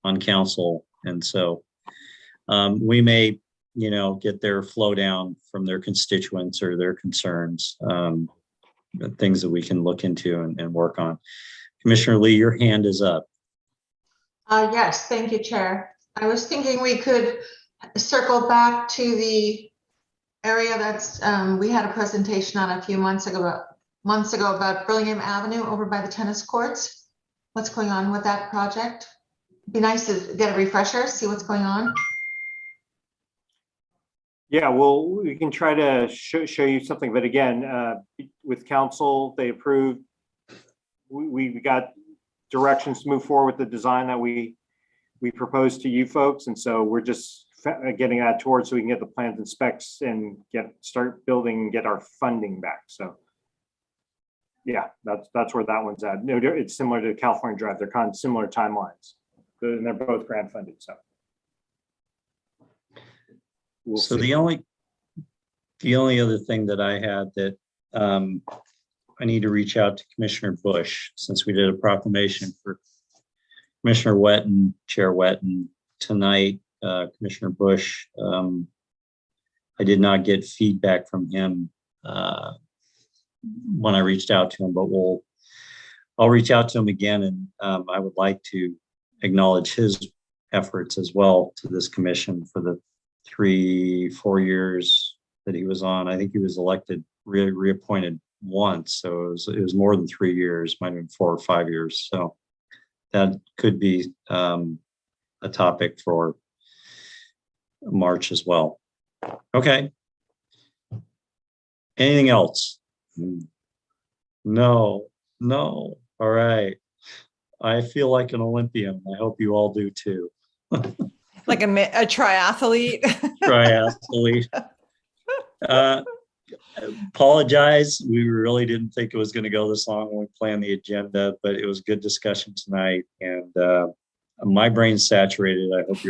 [SPEAKER 1] on council. And so we may, get their flow down from their constituents or their concerns, things that we can look into and work on. Commissioner Lee, your hand is up.
[SPEAKER 5] Yes, thank you, Chair. I was thinking we could circle back to the area that's we had a presentation on a few months ago about Burlingame Avenue over by the tennis courts. What's going on with that project? It'd be nice to get a refresher, see what's going on.
[SPEAKER 2] Yeah, well, we can try to show you something, but again, with council, they approved. We got directions to move forward with the design that we proposed to you folks, and so we're just getting that towards so we can get the plans and specs and start building and get our funding back. So yeah, that's where that one's at. No, it's similar to California Drive. They're kind of similar timelines, and they're both grant funded. So
[SPEAKER 1] so the only other thing that I had that I need to reach out to Commissioner Bush, since we did a proclamation for Commissioner Wetton, Chair Wetton tonight. Commissioner Bush, I did not get feedback from him when I reached out to him, but I'll reach out to him again, and I would like to acknowledge his efforts as well to this commission for the 3-4 years that he was on. I think he was elected, reappointed once, so it was more than 3 years, might have been 4 or 5 years. So that could be a topic for March as well. Okay. Anything else? No. All right. I feel like an Olympian. I hope you all do too.
[SPEAKER 6] Like a triathlete.
[SPEAKER 1] Triathlete. Apologize. We really didn't think it was going to go this long when we planned the agenda, but it was good discussion tonight. And my brain's saturated. I hope